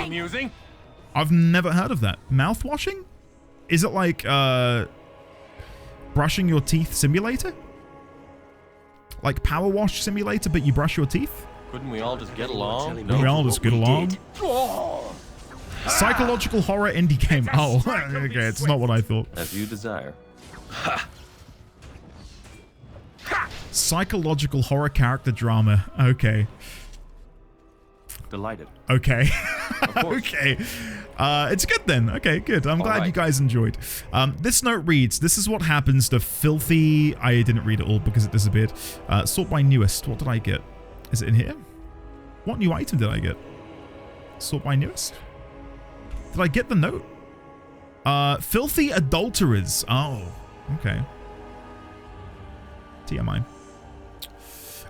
Amusing. I've never heard of that. Mouthwashing? Is it like, brushing your teeth simulator? Like Power Wash Simulator, but you brush your teeth? Couldn't we all just get along? Couldn't we all just get along? Psychological horror indie game. Oh, okay, it's not what I thought. As you desire. Psychological horror character drama. Okay. Delighted. Okay. Okay. It's good then. Okay, good. I'm glad you guys enjoyed. This note reads, this is what happens to filthy... I didn't read it all because it disappeared. Sort by newest. What did I get? Is it in here? What new item did I get? Sort by newest? Did I get the note? Filthy adulterers. Oh, okay. TMI.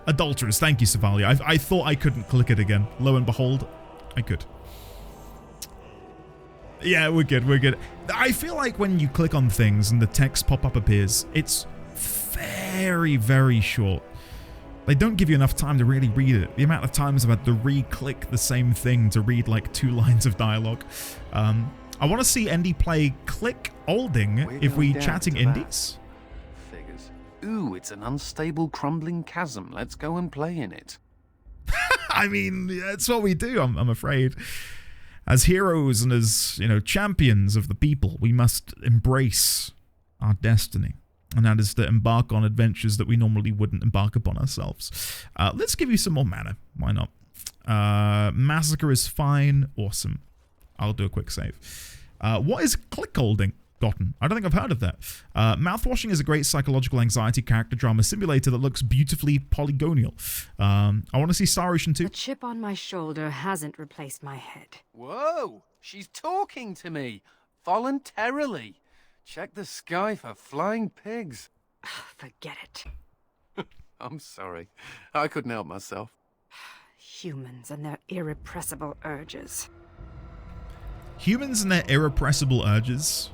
Adulterers. Thank you, Savalia. I thought I couldn't click it again. Lo and behold, I could. Yeah, we're good. We're good. I feel like when you click on things and the text pop-up appears, it's very, very short. They don't give you enough time to really read it. The amount of times I've had to re-click the same thing to read like 2 lines of dialogue. I want to see Andy play Click Olding if we chatting indies. Figures. Ooh, it's an unstable, crumbling chasm. Let's go and play in it. I mean, that's what we do, I'm afraid. As heroes and as, champions of the people, we must embrace our destiny. And that is to embark on adventures that we normally wouldn't embark upon ourselves. Let's give you some more mana. Why not? Massacre is fine. Awesome. I'll do a quick save. What is click-holding? Gotten. I don't think I've heard of that. Mouthwashing is a great psychological anxiety character drama simulator that looks beautifully polygonal. I want to see Star Ocean 2. The chip on my shoulder hasn't replaced my head. Whoa! She's talking to me. Voluntarily. Check the sky for flying pigs. Forget it. I'm sorry. I couldn't help myself. Humans and their irrepressible urges. Humans and their irrepressible urges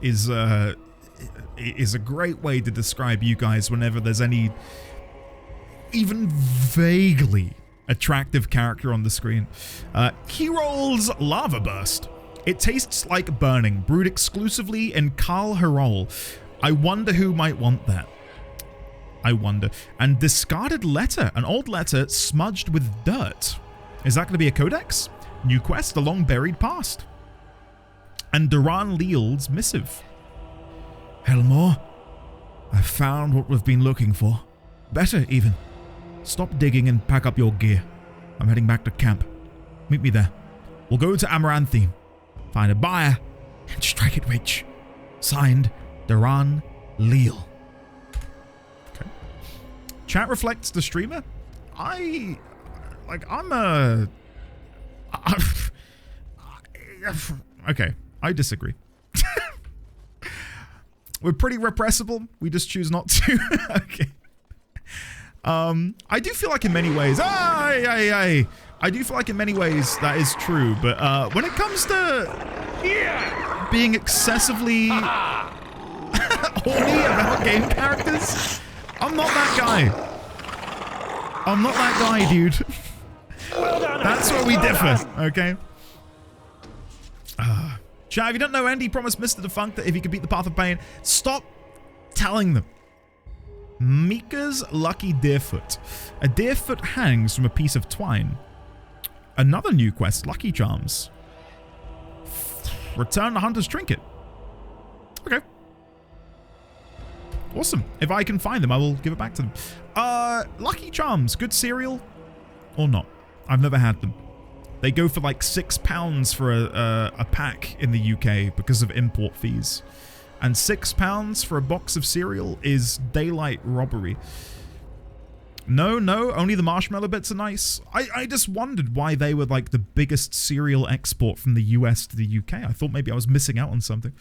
is a great way to describe you guys whenever there's any even vaguely attractive character on the screen. Kirol's Lava Burst. It tastes like burning, brewed exclusively in Karl Herol. I wonder who might want that. I wonder. And Discarded Letter, an old letter smudged with dirt. Is that going to be a codex? New quest, A Long Buried Past. And Duran Leal's missive. Helmore, I've found what we've been looking for. Better, even. Stop digging and pack up your gear. I'm heading back to camp. Meet me there. We'll go to Amaranthine, find a buyer, and strike it rich. Signed, Duran Leal. Okay. Chat reflects the streamer. Okay, I disagree. We're pretty repressible. We just choose not to. Okay. I do feel like in many ways, I do feel like in many ways that is true, but when it comes to being excessively horny about game characters, I'm not that guy. I'm not that guy, dude. That's where we differ, okay? Chat, if you don't know, Andy promised Mr. Defunct that if he could beat the Path of Pain, stop telling them. Mika's Lucky Deerfoot. A deerfoot hangs from a piece of twine. Another new quest, Lucky Charms. Return the Hunter's Trinket. Okay. Awesome. If I can find them, I will give it back to them. Lucky Charms, good cereal or not? I've never had them. They go for like £6 for a pack in the UK because of import fees. And £6 for a box of cereal is daylight robbery. No, only the marshmallow bits are nice. I just wondered why they were like the biggest cereal export from the US to the UK. I thought maybe I was missing out on something.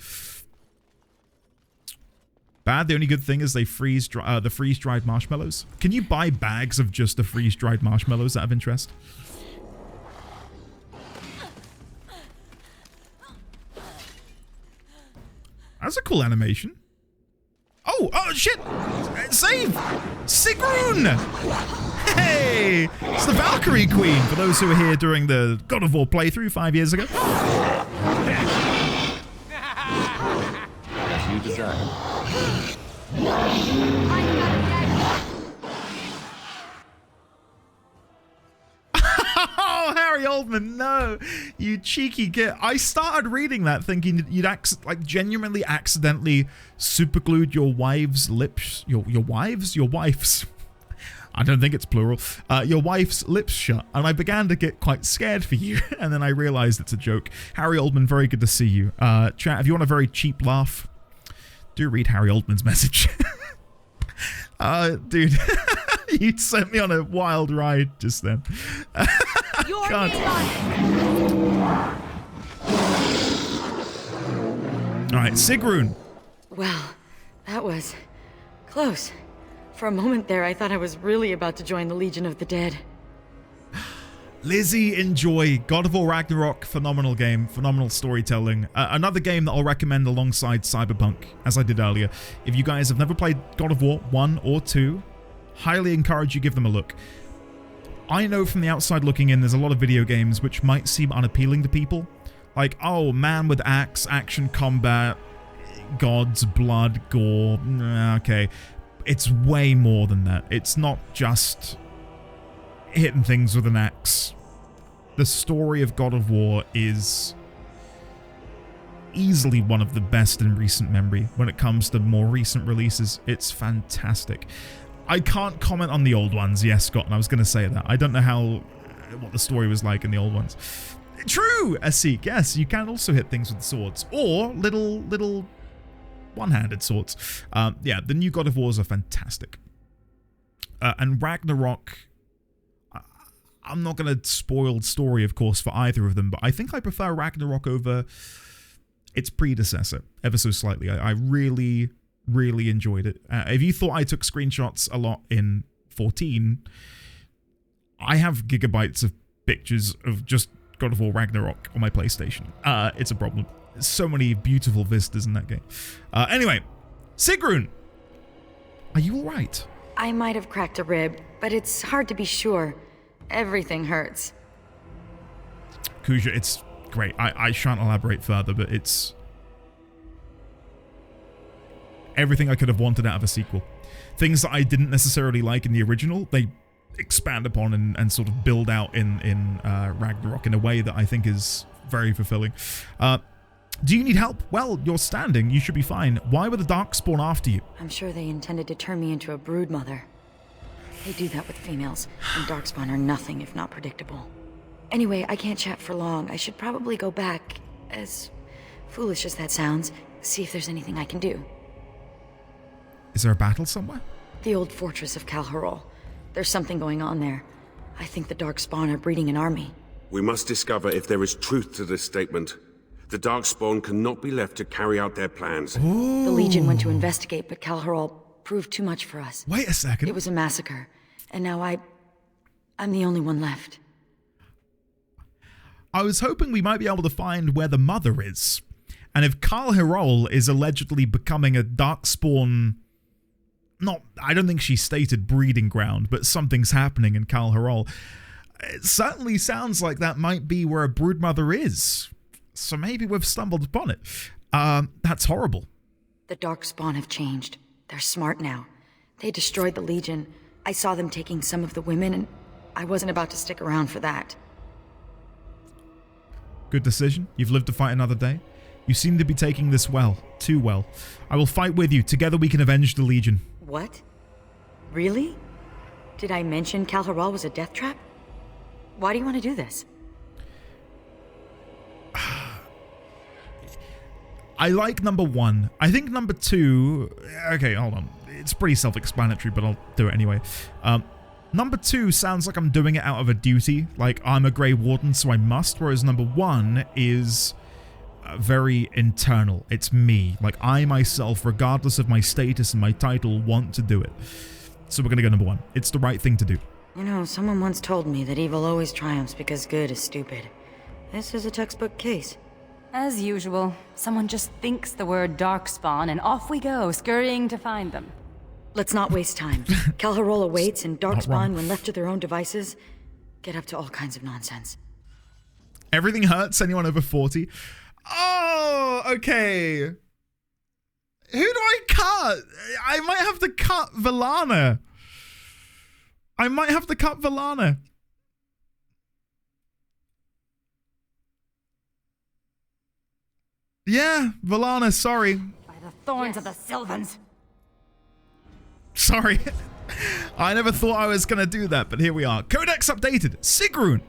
Bad, the only good thing is they freeze the freeze-dried marshmallows. Can you buy bags of just the freeze-dried marshmallows out of interest? That's a cool animation. Oh shit! Save! Sigrun! Hey! It's the Valkyrie Queen, for those who were here during the God of War playthrough 5 years ago. As you desire. Oh, Harry Oldman, no, you cheeky git. I started reading that thinking you'd genuinely accidentally superglued your wife's lips, your wife's. I don't think it's plural. Your wife's lips shut, and I began to get quite scared for you, and then I realized it's a joke. Harry Oldman, very good to see you. Chat, if you want a very cheap laugh, do read Harry Oldman's message. Dude, you sent me on a wild ride just then. God. All right, Sigrun. Well, that was close. For a moment there, I thought I was really about to join the Legion of the Dead. Lizzie, enjoy. God of War Ragnarok, phenomenal game, phenomenal storytelling. Another game that I'll recommend alongside Cyberpunk, as I did earlier. If you guys have never played God of War 1 or 2, Highly encourage you give them a look. I know from the outside looking in, there's a lot of video games which might seem unappealing to people. Like, oh, man with axe, action combat, gods, blood, gore. Okay. It's way more than that. It's not just hitting things with an axe. The story of God of War is easily one of the best in recent memory when it comes to more recent releases. It's fantastic. I can't comment on the old ones. Yes, Scott, and I was going to say that. I don't know what the story was like in the old ones. True, Asik. Yes, you can also hit things with swords or little one-handed swords. Yeah, the new God of Wars are fantastic. And Ragnarok, I'm not going to spoil the story, of course, for either of them, but I think I prefer Ragnarok over its predecessor ever so slightly. I really, really enjoyed it. If you thought I took screenshots a lot in 14, I have gigabytes of pictures of just God of War Ragnarok on my PlayStation. It's a problem. So many beautiful vistas in that game. Anyway, Sigrun, are you all right? I might have cracked a rib, but it's hard to be sure. Everything hurts. Kuja, it's great. I shan't elaborate further, but it's everything I could have wanted out of a sequel. Things that I didn't necessarily like in the original, they expand upon and sort of build out in Ragnarok in a way that I think is very fulfilling. Do you need help? Well, you're standing. You should be fine. Why were the Darkspawn after you? I'm sure they intended to turn me into a brood mother. They do that with females, and Darkspawn are nothing if not predictable. Anyway, I can't chat for long. I should probably go back, as foolish as that sounds, see if there's anything I can do. Is there a battle somewhere? The old fortress of Kalharol. There's something going on there. I think the Darkspawn are breeding an army. We must discover if there is truth to this statement. The Darkspawn cannot be left to carry out their plans. Ooh. The Legion went to investigate, but Kalharol proved too much for us. Wait a second. It was a massacre, and now I'm the only one left. I was hoping we might be able to find where the mother is. And if Kalharol is allegedly becoming a Darkspawn... I don't think she stated breeding ground, but something's happening in Kalharol. It certainly sounds like that might be where a broodmother is. So maybe we've stumbled upon it. That's horrible. The Darkspawn have changed. They're smart now. They destroyed the Legion. I saw them taking some of the women, and I wasn't about to stick around for that. Good decision. You've lived to fight another day. You seem to be taking this well. Too well. I will fight with you. Together we can avenge the Legion. What? Really? Did I mention Kalharol was a death trap? Why do you want to do this? I like number one. I think number two... Okay, hold on. It's pretty self-explanatory, but I'll do it anyway. Number two sounds like I'm doing it out of a duty. Like, I'm a Grey Warden, so I must. Whereas number one is very internal. It's me. Like, I myself, regardless of my status and my title, want to do it. So we're going to go number one. It's the right thing to do. You know, someone once told me that evil always triumphs because good is stupid. This is a textbook case. As usual, someone just thinks the word Darkspawn and off we go, scurrying to find them. Let's not waste time. Kalharol awaits, and Darkspawn, when left to their own devices, get up to all kinds of nonsense. Everything hurts anyone over 40. Oh, okay. Who do I cut? I might have to cut Vallana. Yeah, Vallana, sorry. By the thorns of the Sylvans. Sorry. I never thought I was going to do that, but here we are. Codex updated. Sigrun.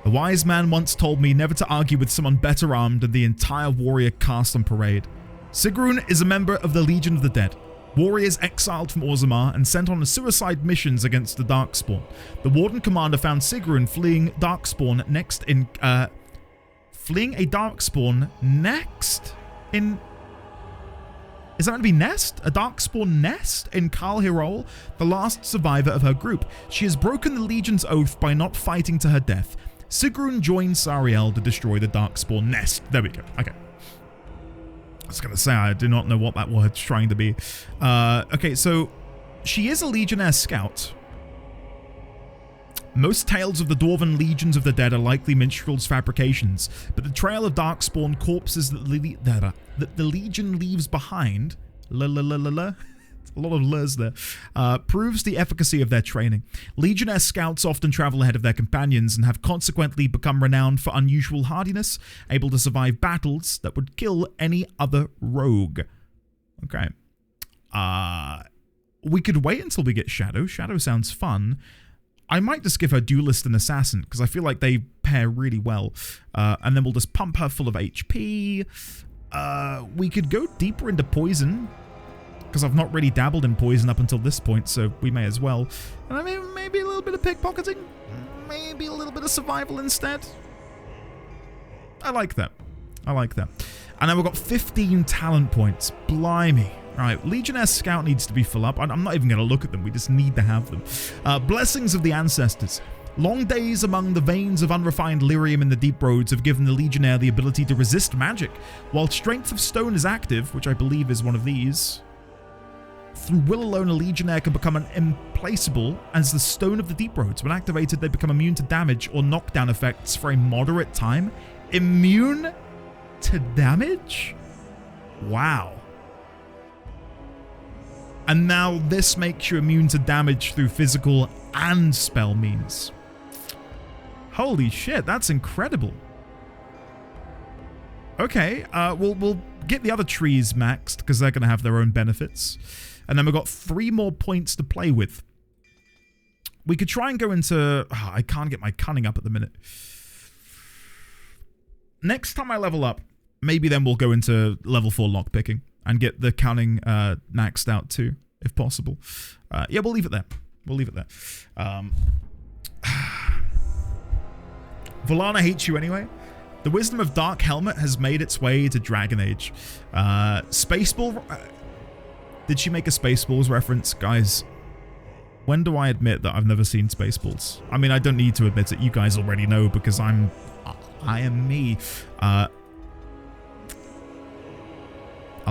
A wise man once told me never to argue with someone better armed than the entire warrior cast on parade. Sigrun is a member of the Legion of the Dead. Warriors exiled from Orzammar and sent on suicide missions against the Darkspawn. The Warden Commander found Sigrun fleeing a Darkspawn next in... Is that meant to be nest? A Darkspawn nest in Kalharol, the last survivor of her group. She has broken the Legion's oath by not fighting to her death. Sigrun joined Sariel to destroy the Darkspawn nest. There we go. Okay. I was going to say, I do not know what that word's trying to be. Okay, so she is a Legionnaire scout. Most tales of the Dwarven legions of the dead are likely minstrels' fabrications, but the trail of darkspawn corpses that the Legion leaves behind, a lot of lurs there, proves the efficacy of their training. Legionnaire scouts often travel ahead of their companions and have consequently become renowned for unusual hardiness, able to survive battles that would kill any other rogue. Okay. We could wait until we get Shadow. Shadow sounds fun. I might just give her Duelist and Assassin, because I feel like they pair really well. And then we'll just pump her full of HP. We could go deeper into Poison, because I've not really dabbled in Poison up until this point, so we may as well. And I mean, maybe a little bit of pickpocketing. Maybe a little bit of survival instead. I like that. I like that. And then we've got 15 talent points. Blimey. Alright, Legionnaire Scout needs to be full up. I'm not even going to look at them. We just need to have them. Blessings of the Ancestors. Long days among the veins of unrefined lyrium in the deep roads have given the Legionnaire the ability to resist magic. While Strength of Stone is active, which I believe is one of these, through will alone a Legionnaire can become an implaceable as the Stone of the Deep Roads. When activated, they become immune to damage or knockdown effects for a moderate time. Immune to damage? Wow. And now this makes you immune to damage through physical and spell means. Holy shit, that's incredible. Okay, we'll get the other trees maxed because they're going to have their own benefits. And then we've got 3 more points to play with. We could try and go into... Oh, I can't get my cunning up at the minute. Next time I level up, maybe then we'll go into level 4 lockpicking and get the cunning maxed out too, if possible. Yeah, we'll leave it there. We'll leave it there. Volana hates you anyway. The wisdom of Dark Helmet has made its way to Dragon Age. Spaceball... did she make a Spaceballs reference? Guys, when do I admit that I've never seen Spaceballs? I mean, I don't need to admit it. You guys already know because I am me. I'll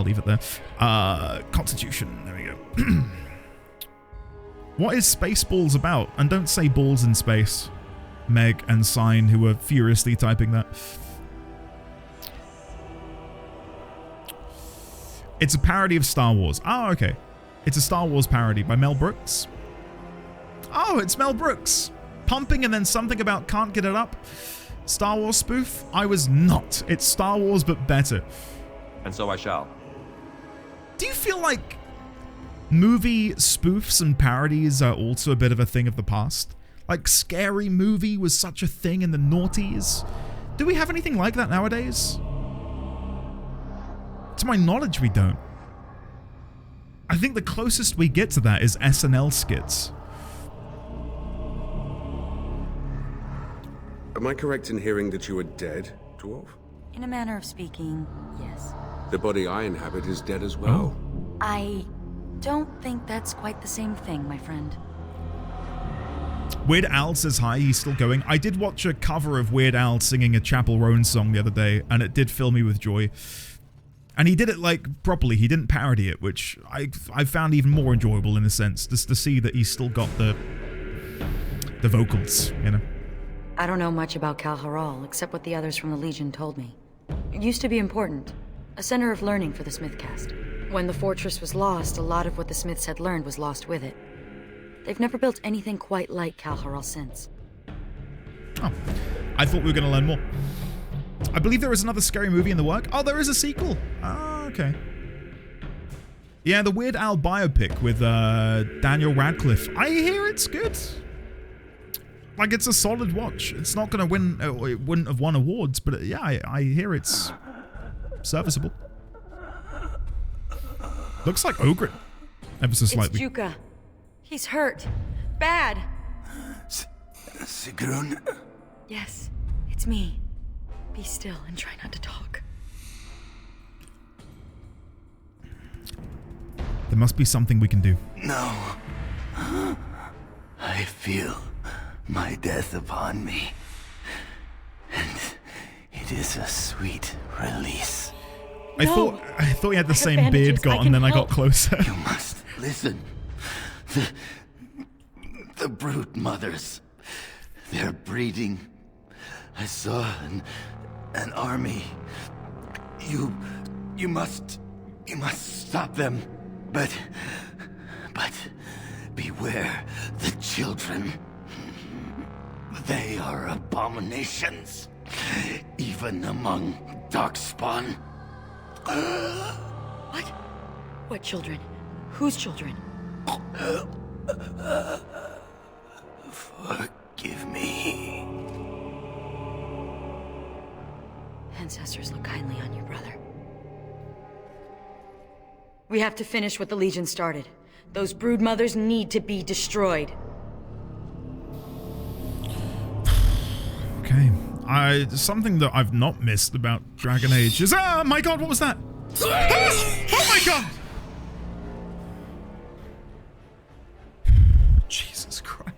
leave it there. Constitution. There we go. What is Spaceballs about? And don't say balls in space. Meg and Sign, who are furiously typing that. It's a parody of Star Wars. Oh, okay. It's a Star Wars parody by Mel Brooks. Oh, it's Mel Brooks. Pumping and then something about can't get it up. Star Wars spoof? I was not. It's Star Wars, but better. And so I shall. Do you feel like movie spoofs and parodies are also a bit of a thing of the past? Like Scary Movie was such a thing in the noughties. Do we have anything like that nowadays? To my knowledge, we don't. I think the closest we get to that is SNL skits. Am I correct in hearing that you are dead, dwarf? In a manner of speaking, yes. The body I inhabit is dead as well. I don't think that's quite the same thing, my friend. Weird Al says hi, he's still going. I did watch a cover of Weird Al singing a Chapel Roan song the other day, and it did fill me with joy. And he did it, like, properly. He didn't parody it, which I found even more enjoyable in a sense, just to see that he's still got the vocals, you know. I don't know much about Kal Haral, except what the others from the Legion told me. It used to be important. A center of learning for the Smithcast. When the fortress was lost, a lot of what the Smiths had learned was lost with it. They've never built anything quite like Kal Haral since. Oh, I thought we were going to learn more. I believe there is another Scary Movie in the work. Oh, there is a sequel. Ah, okay. Yeah, the Weird Al biopic with Daniel Radcliffe. I hear it's good. Like, it's a solid watch. It's not going to win, it wouldn't have won awards, but yeah, I hear it's serviceable. Looks like Ogren, ever so slightly. It's Juka. He's hurt. Bad. Sigrun? Yes, it's me. Be still and try not to talk. There must be something we can do. No. I feel my death upon me. And it is a sweet release. I thought he had the same beard got, and then I got closer. You must listen. The brood mothers. They're breeding. I saw an army. You must stop them. But beware the children. They are abominations, even among Darkspawn. What? What children? Whose children? Forgive me. Ancestors look kindly on you, brother. We have to finish what the Legion started. Those brood mothers need to be destroyed. Okay. Something that I've not missed about Dragon Age is... Ah, my god, what was that? Oh my god! Jesus Christ.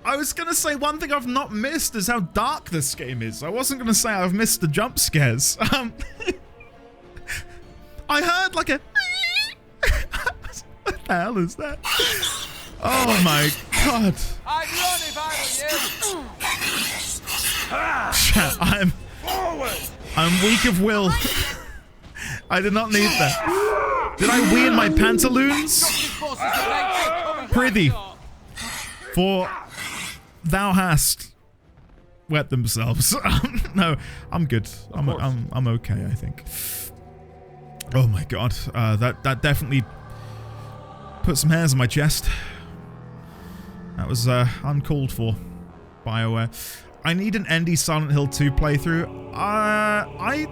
I was gonna say one thing I've not missed is how dark this game is. I wasn't gonna say I've missed the jump scares. I heard like a... What the hell is that? Oh my god. I'd run if I were you. I'm weak of will. I did not need that. Did I wee in my pantaloons? Prithee, for thou hast wet themselves. No, I'm good. I'm okay, I think. Oh my god, that definitely put some hairs on my chest. That was uncalled for, BioWare. I need an Endy Silent Hill 2 playthrough. I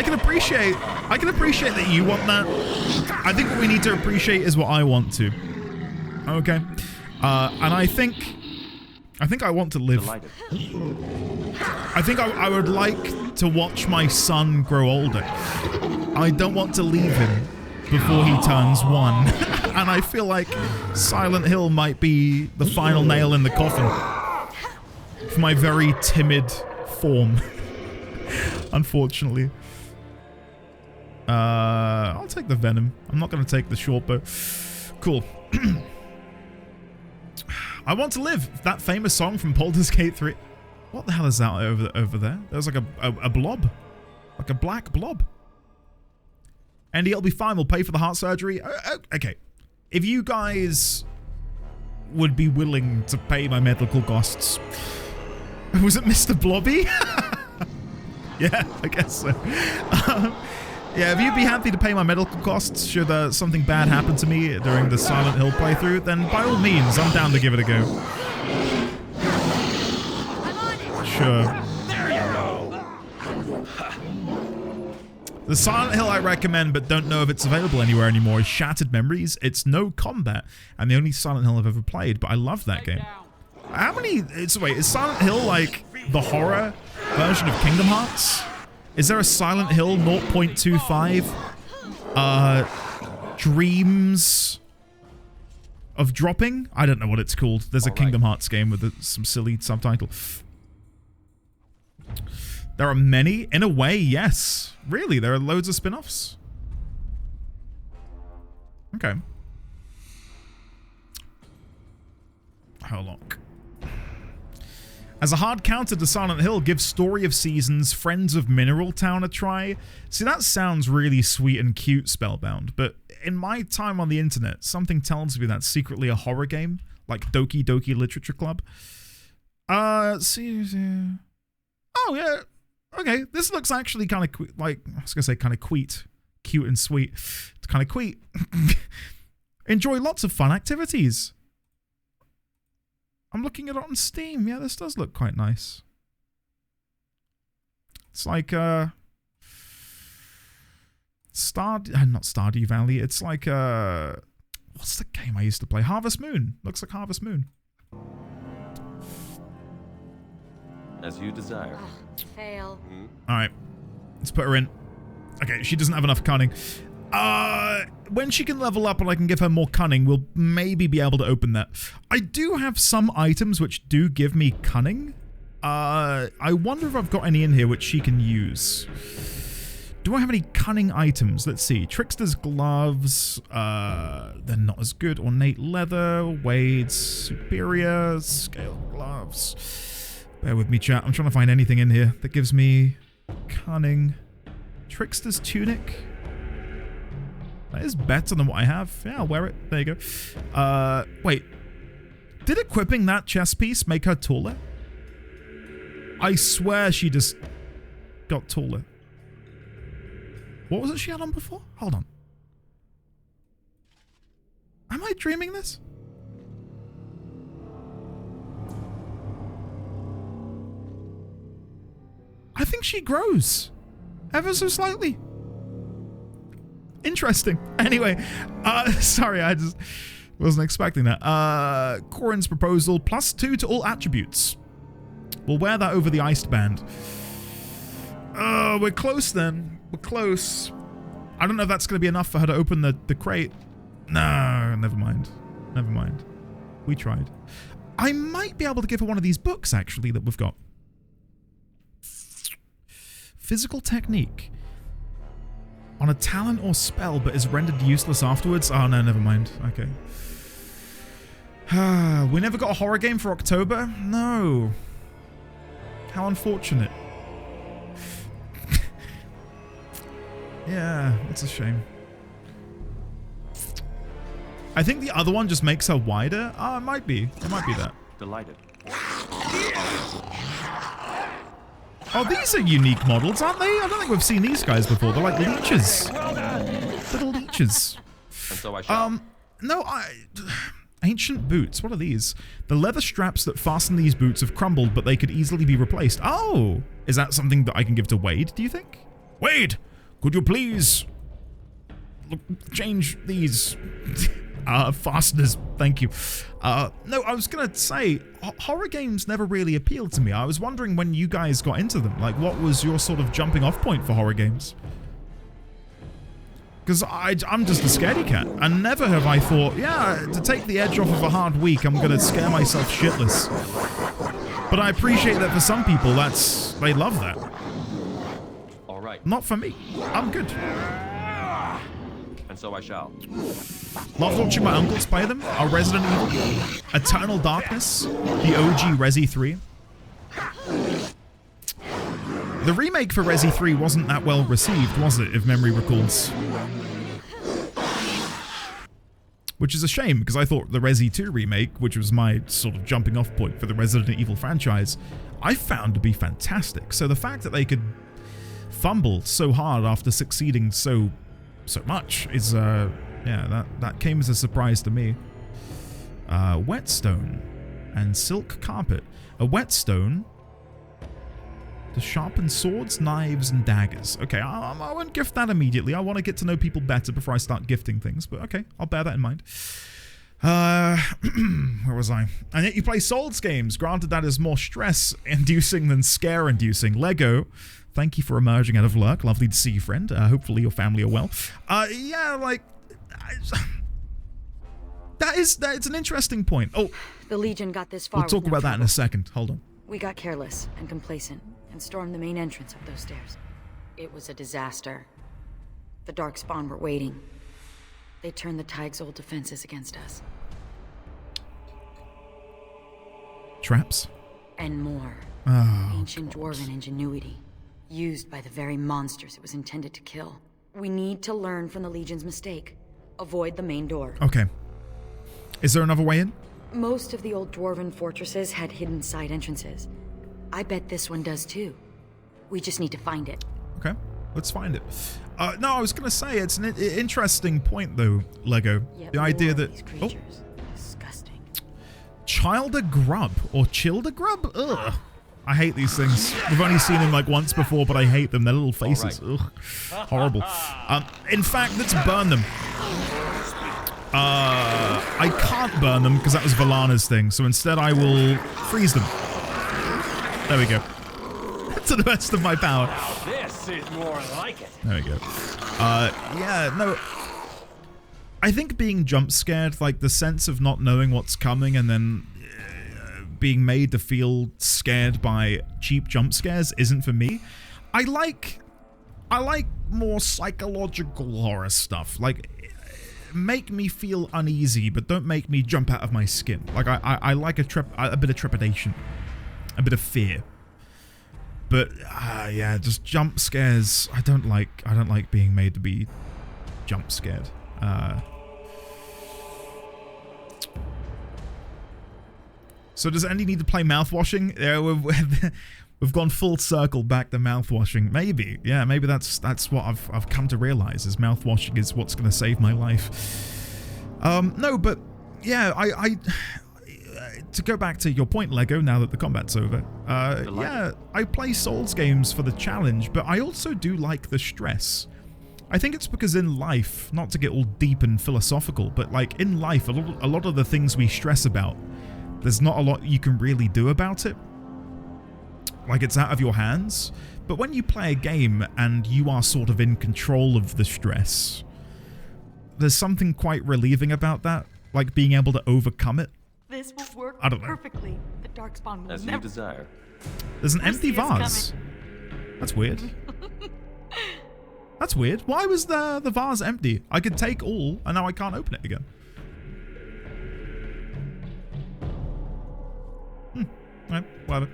can appreciate that you want that. I think what we need to appreciate is what I want to. Okay, and I think I want to live. I think I would like to watch my son grow older. I don't want to leave him before he turns 1. And I feel like Silent Hill might be the final nail in the coffin for my very timid form. Unfortunately. I'll take the Venom. I'm not going to take the short bow. Cool. I Want to Live, that famous song from Baldur's Gate 3. What the hell is that over there? There's like a blob. Like a black blob. Andy, it'll be fine. We'll pay for the heart surgery. Okay. If you guys would be willing to pay my medical costs. Was it Mr. Blobby? Yeah, I guess so. Yeah, if you'd be happy to pay my medical costs should something bad happen to me during the Silent Hill playthrough, then by all means, I'm down to give it a go. Sure. There you go. The Silent Hill I recommend but don't know if it's available anywhere anymore is Shattered Memories. It's no combat and the only Silent Hill I've ever played, but I love that game. How many... Wait, is Silent Hill like the horror version of Kingdom Hearts? Is there a Silent Hill 0.25 Dreams of Dropping? I don't know what it's called. There's a Kingdom Hearts game with some silly subtitle. There are many? In a way, yes. Really, there are loads of spin-offs. Okay. Herlock. As a hard counter to Silent Hill, give Story of Seasons Friends of Mineral Town a try. See, that sounds really sweet and cute, Spellbound, but in my time on the internet, something tells me that's secretly a horror game, like Doki Doki Literature Club. See... Oh, yeah. Okay, this looks actually kind of like, I was going to say kind of cute and sweet. It's kind of sweet. Enjoy lots of fun activities. I'm looking at it on Steam. Yeah, this does look quite nice. It's like, not Stardew Valley. It's like, what's the game I used to play? Harvest Moon. Looks like Harvest Moon. As you desire. Fail. All right, let's put her in. Okay, she doesn't have enough cunning. when she can level up and I can give her more cunning, we'll maybe be able to open that. I do have some items which do give me cunning. I wonder if I've got any in here which she can use. Do I have any cunning items? Let's see. Trickster's gloves. They're not as good. Ornate leather. Wade's superior. Scale gloves. Bear with me, chat. I'm trying to find anything in here that gives me cunning. Trickster's tunic. That is better than what I have. Yeah, I'll wear it. There you go. Wait. Did equipping that chest piece make her taller? I swear she just got taller. What was it she had on before? Hold on. Am I dreaming this? I think she grows. Ever so slightly. Interesting. Anyway, sorry, I just wasn't expecting that. Corin's proposal, +2 to all attributes. We'll wear that over the iced band. We're close then. We're close. I don't know if that's going to be enough for her to open the crate. No, never mind. Never mind. We tried. I might be able to give her one of these books, actually, that we've got. Physical technique. On a talent or spell, but is rendered useless afterwards. Oh, no, never mind. Okay. We never got a horror game for October? No. How unfortunate. Yeah, it's a shame. I think the other one just makes her wider. Oh, it might be. It might be that. Delighted. Oh, these are unique models, aren't they? I don't think we've seen these guys before. They're like leeches. Little leeches. And so I shall. No, ancient boots. What are these? The leather straps that fasten these boots have crumbled, but they could easily be replaced. Oh! Is that something that I can give to Wade, do you think? Wade! Could you please change these fasteners? Thank you. No, I was gonna say, horror games never really appealed to me. I was wondering when you guys got into them. Like, what was your sort of jumping off point for horror games? Because I'm just a scaredy cat. And never have I thought, yeah, to take the edge off of a hard week, I'm gonna scare myself shitless. But I appreciate that for some people, they love that. All right. Not for me. I'm good. And so I shall. Love watching my uncles play them. Our Resident Evil, Eternal Darkness, the OG Resi 3. The remake for Resi 3 wasn't that well received, was it, if memory recalls? Which is a shame, because I thought the Resi 2 remake, which was my sort of jumping off point for the Resident Evil franchise, I found to be fantastic. So the fact that they could fumble so hard after succeeding so much is, yeah, that came as a surprise to me. Whetstone and silk carpet. A whetstone to sharpen swords, knives, and daggers. Okay, I won't gift that immediately. I want to get to know people better before I start gifting things, but okay, I'll bear that in mind. Where was I? And yet you play Souls games. Granted, that is more stress-inducing than scare-inducing. Lego, thank you for emerging out of lurk. Lovely to see you, friend. Hopefully your family are well. Yeah, like... It's an interesting point. Oh, the Legion got this far. We'll talk about that in a second. Hold on. We got careless and complacent and stormed the main entrance up those stairs. It was a disaster. The Darkspawn were waiting. They turned the Tig's old defenses against us. Traps? And more. Oh, ancient dwarven ingenuity, used by the very monsters it was intended to kill. We need to learn from the Legion's mistake. Avoid the main door. Okay. Is there another way in? Most of the old dwarven fortresses had hidden side entrances. I bet this one does too. We just need to find it. Okay, let's find it. No, I was going to say, it's an interesting point though, Lego. The idea that... Oh. Disgusting. Childer Grub or Childer Grub? Ugh. I hate these things. We've only seen them like once before, but I hate them. Their little faces. Right. Ugh. Horrible. In fact, let's burn them. I can't burn them because that was Valana's thing. So instead I will freeze them. There we go. To the best of my power. This is more like it. There we go. Yeah, no. I think being jump scared, like the sense of not knowing what's coming and then being made to feel scared by cheap jump scares isn't for me. I like more psychological horror stuff. Like, make me feel uneasy, but don't make me jump out of my skin. Like, I like a bit of trepidation, a bit of fear. But yeah, just jump scares. I don't like being made to be jump scared. So does Andy need to play mouthwashing? Yeah, we've gone full circle back to mouthwashing. Maybe, yeah, maybe that's what I've come to realize is mouthwashing is what's going to save my life. No, but yeah, I to go back to your point, Lego. Now that the combat's over, yeah, I play Souls games for the challenge, but I also do like the stress. I think it's because in life, not to get all deep and philosophical, but like in life, a lot of the things we stress about, there's not a lot you can really do about it. Like, it's out of your hands. But when you play a game and you are sort of in control of the stress, there's something quite relieving about that. Like being able to overcome it. This will work I don't know. perfectly. The Darkspawn will As never... you desire. There's an empty Mercy is vase. That's weird. That's weird. Why was the vase empty? I could take all, and now I can't open it again. Right, whatever.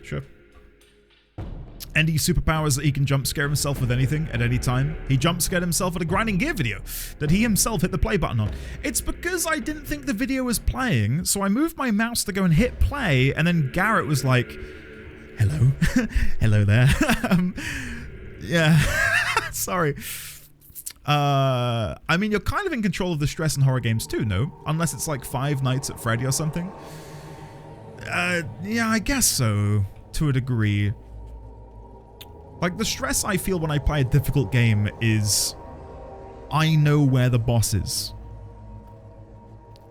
Sure. Andy's superpower is that he can jump scare himself with anything at any time. He jump scared himself at a Grinding Gear video that he himself hit the play button on. It's because I didn't think the video was playing, so I moved my mouse to go and hit play, and then Garrett was like, hello? Hello there. Yeah. Sorry. I mean, you're kind of in control of the stress in horror games too, no? Unless it's like Five Nights at Freddy or something. Yeah, I guess so, to a degree. Like, the stress I feel when I play a difficult game is I know where the boss is.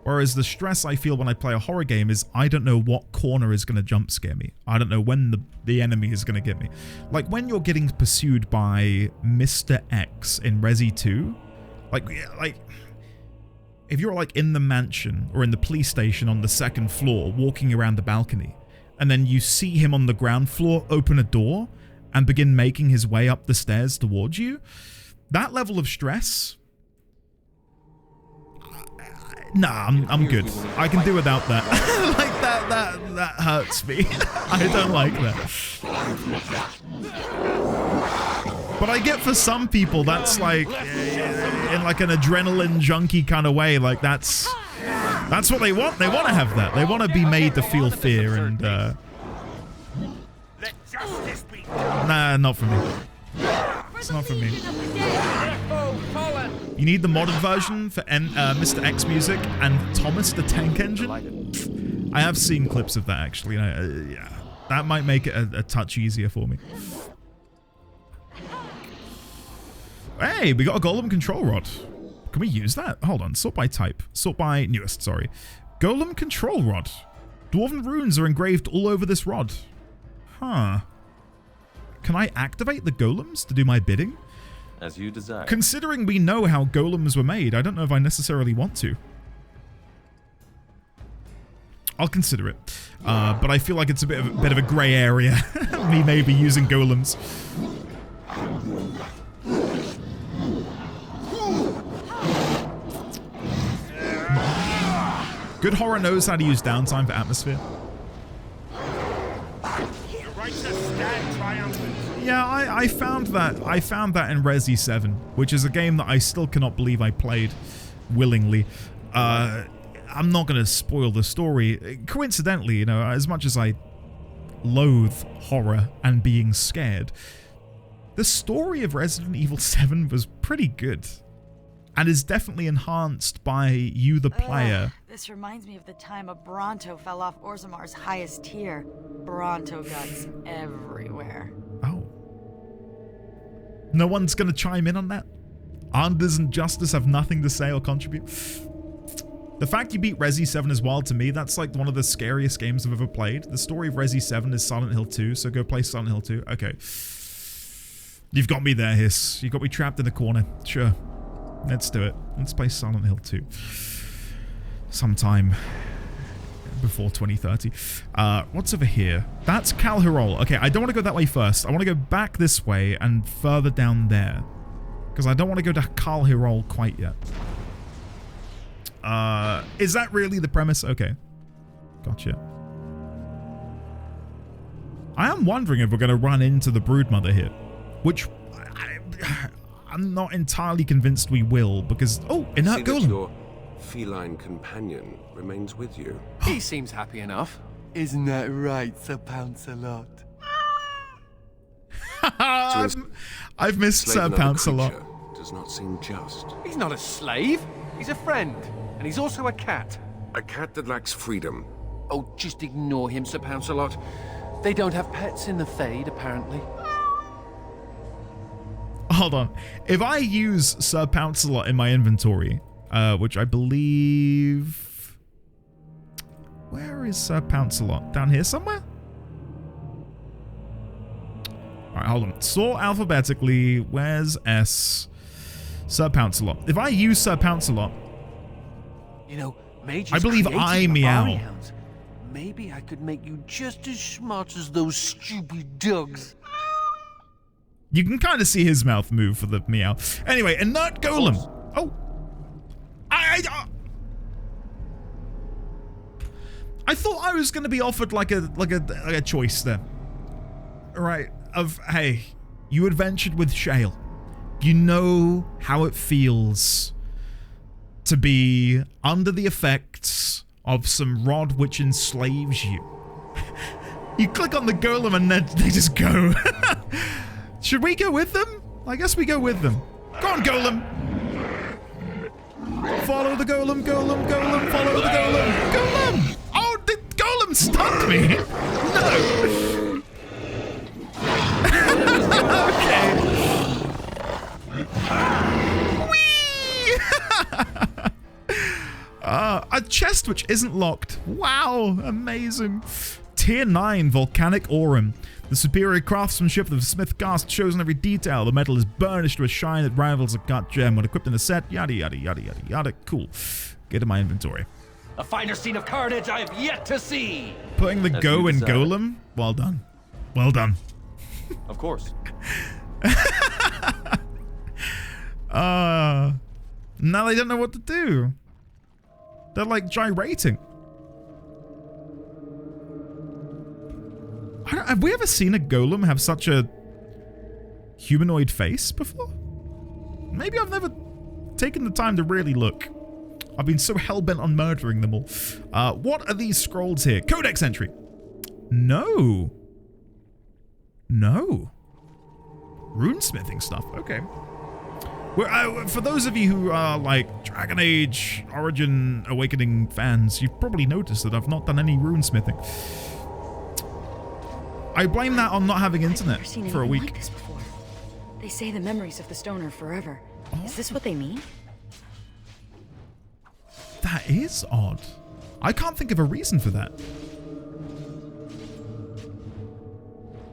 Whereas the stress I feel when I play a horror game is I don't know what corner is going to jump scare me. I don't know when the enemy is going to get me. Like, when you're getting pursued by Mr. X in Resi 2, like if you're like in the mansion or in the police station on the second floor walking around the balcony, and then you see him on the ground floor open a door and begin making his way up the stairs towards you, that level of stress, nah, I'm good. I can do without that. Like that hurts me. I don't like that. But I get for some people that's like in like an adrenaline junkie kind of way. Like that's what they want. They want to have that. They want to be made to feel fear and nah, not for me. It's not for me. You need the modded version for Mr. X music and Thomas the Tank Engine. I have seen clips of that actually. Yeah, that might make it a touch easier for me. Hey, we got a Golem control rod. Can we use that? Hold on. Sort by type. Sort by newest, sorry. Golem control rod. Dwarven runes are engraved all over this rod. Huh. Can I activate the golems to do my bidding? As you desire. Considering we know how golems were made, I don't know if I necessarily want to. I'll consider it. But I feel like it's a bit of a grey area. Me maybe using golems. Good horror knows how to use downtime for atmosphere. Yeah, I found that in Resi 7, which is a game that I still cannot believe I played willingly. I'm not going to spoil the story. Coincidentally, you know, as much as I loathe horror and being scared, the story of Resident Evil 7 was pretty good. And is definitely enhanced by you, the player. This reminds me of the time a Bronto fell off Orzamar's highest tier. Bronto guts everywhere. Oh. No one's gonna chime in on that? Anders and Justice have nothing to say or contribute? The fact you beat Resi 7 is wild to me. That's like one of the scariest games I've ever played. The story of Resi 7 is Silent Hill 2, so go play Silent Hill 2. Okay. You've got me there, Hiss. You've got me trapped in a corner. Sure. Let's do it. Let's play Silent Hill 2. Sometime before 2030. What's over here? That's Kal Hirol. Okay, I don't want to go that way first. I want to go back this way and further down there. Because I don't want to go to Kal Hirol quite yet. Is that really the premise? Okay. Gotcha. I am wondering if we're going to run into the Broodmother here. Which I'm not entirely convinced we will, because... Oh, inert golem! Your feline companion remains with you. He seems happy enough. Isn't that right, Sir Pounce-a-Lot? I've missed Sir Pounce-a-Lot. Does not seem just. He's not a slave. He's a friend. And he's also a cat. A cat that lacks freedom. Oh, just ignore him, Sir Pounce-a-Lot. They don't have pets in the Fade, apparently. Hold on. If I use Sir Pounce-a-Lot in my inventory, which I believe... Where is Sir Pounce-a-Lot? Down here somewhere? Alright, hold on. Sort alphabetically. Where's S? Sir Pounce-a-Lot. If I use Sir Pounce-a-Lot... You know, Mage I believe I meow. Maybe I could make you just as smart as those stupid dogs. You can kind of see his mouth move for the meow. Anyway, inert golem. Oh. I thought I was going to be offered like a choice there. Right. Of, hey, you adventured with Shale. You know how it feels to be under the effects of some rod which enslaves you. You click on the golem and then they just go. Should we go with them? I guess we go with them. Go on, golem. Follow the golem, golem, golem, follow the golem. Golem! Oh, the golem stunned me. No. Okay. A chest which isn't locked. Wow, amazing. Tier 9 volcanic aurum. The superior craftsmanship of the smith cast shows in every detail. The metal is burnished to a shine that rivals a cut gem when equipped in a set. Yada yada yada yada yada. Cool. Get in my inventory. A finer scene of carnage I have yet to see. Putting the go in golem. Well done. Well done. Of course. Now they don't know what to do. They're like gyrating. Have we ever seen a golem have such a humanoid face before? Maybe I've never taken the time to really look. I've been so hell-bent on murdering them all. What are these scrolls here? Codex entry. No. No. Runesmithing stuff. Okay. For those of you who are like Dragon Age, Origin, Awakening fans, you've probably noticed that I've not done any runesmithing. I blame that on not having internet for a week. Like this before. They say the memories of the stone are forever. Is this what they mean? That is odd. I can't think of a reason for that.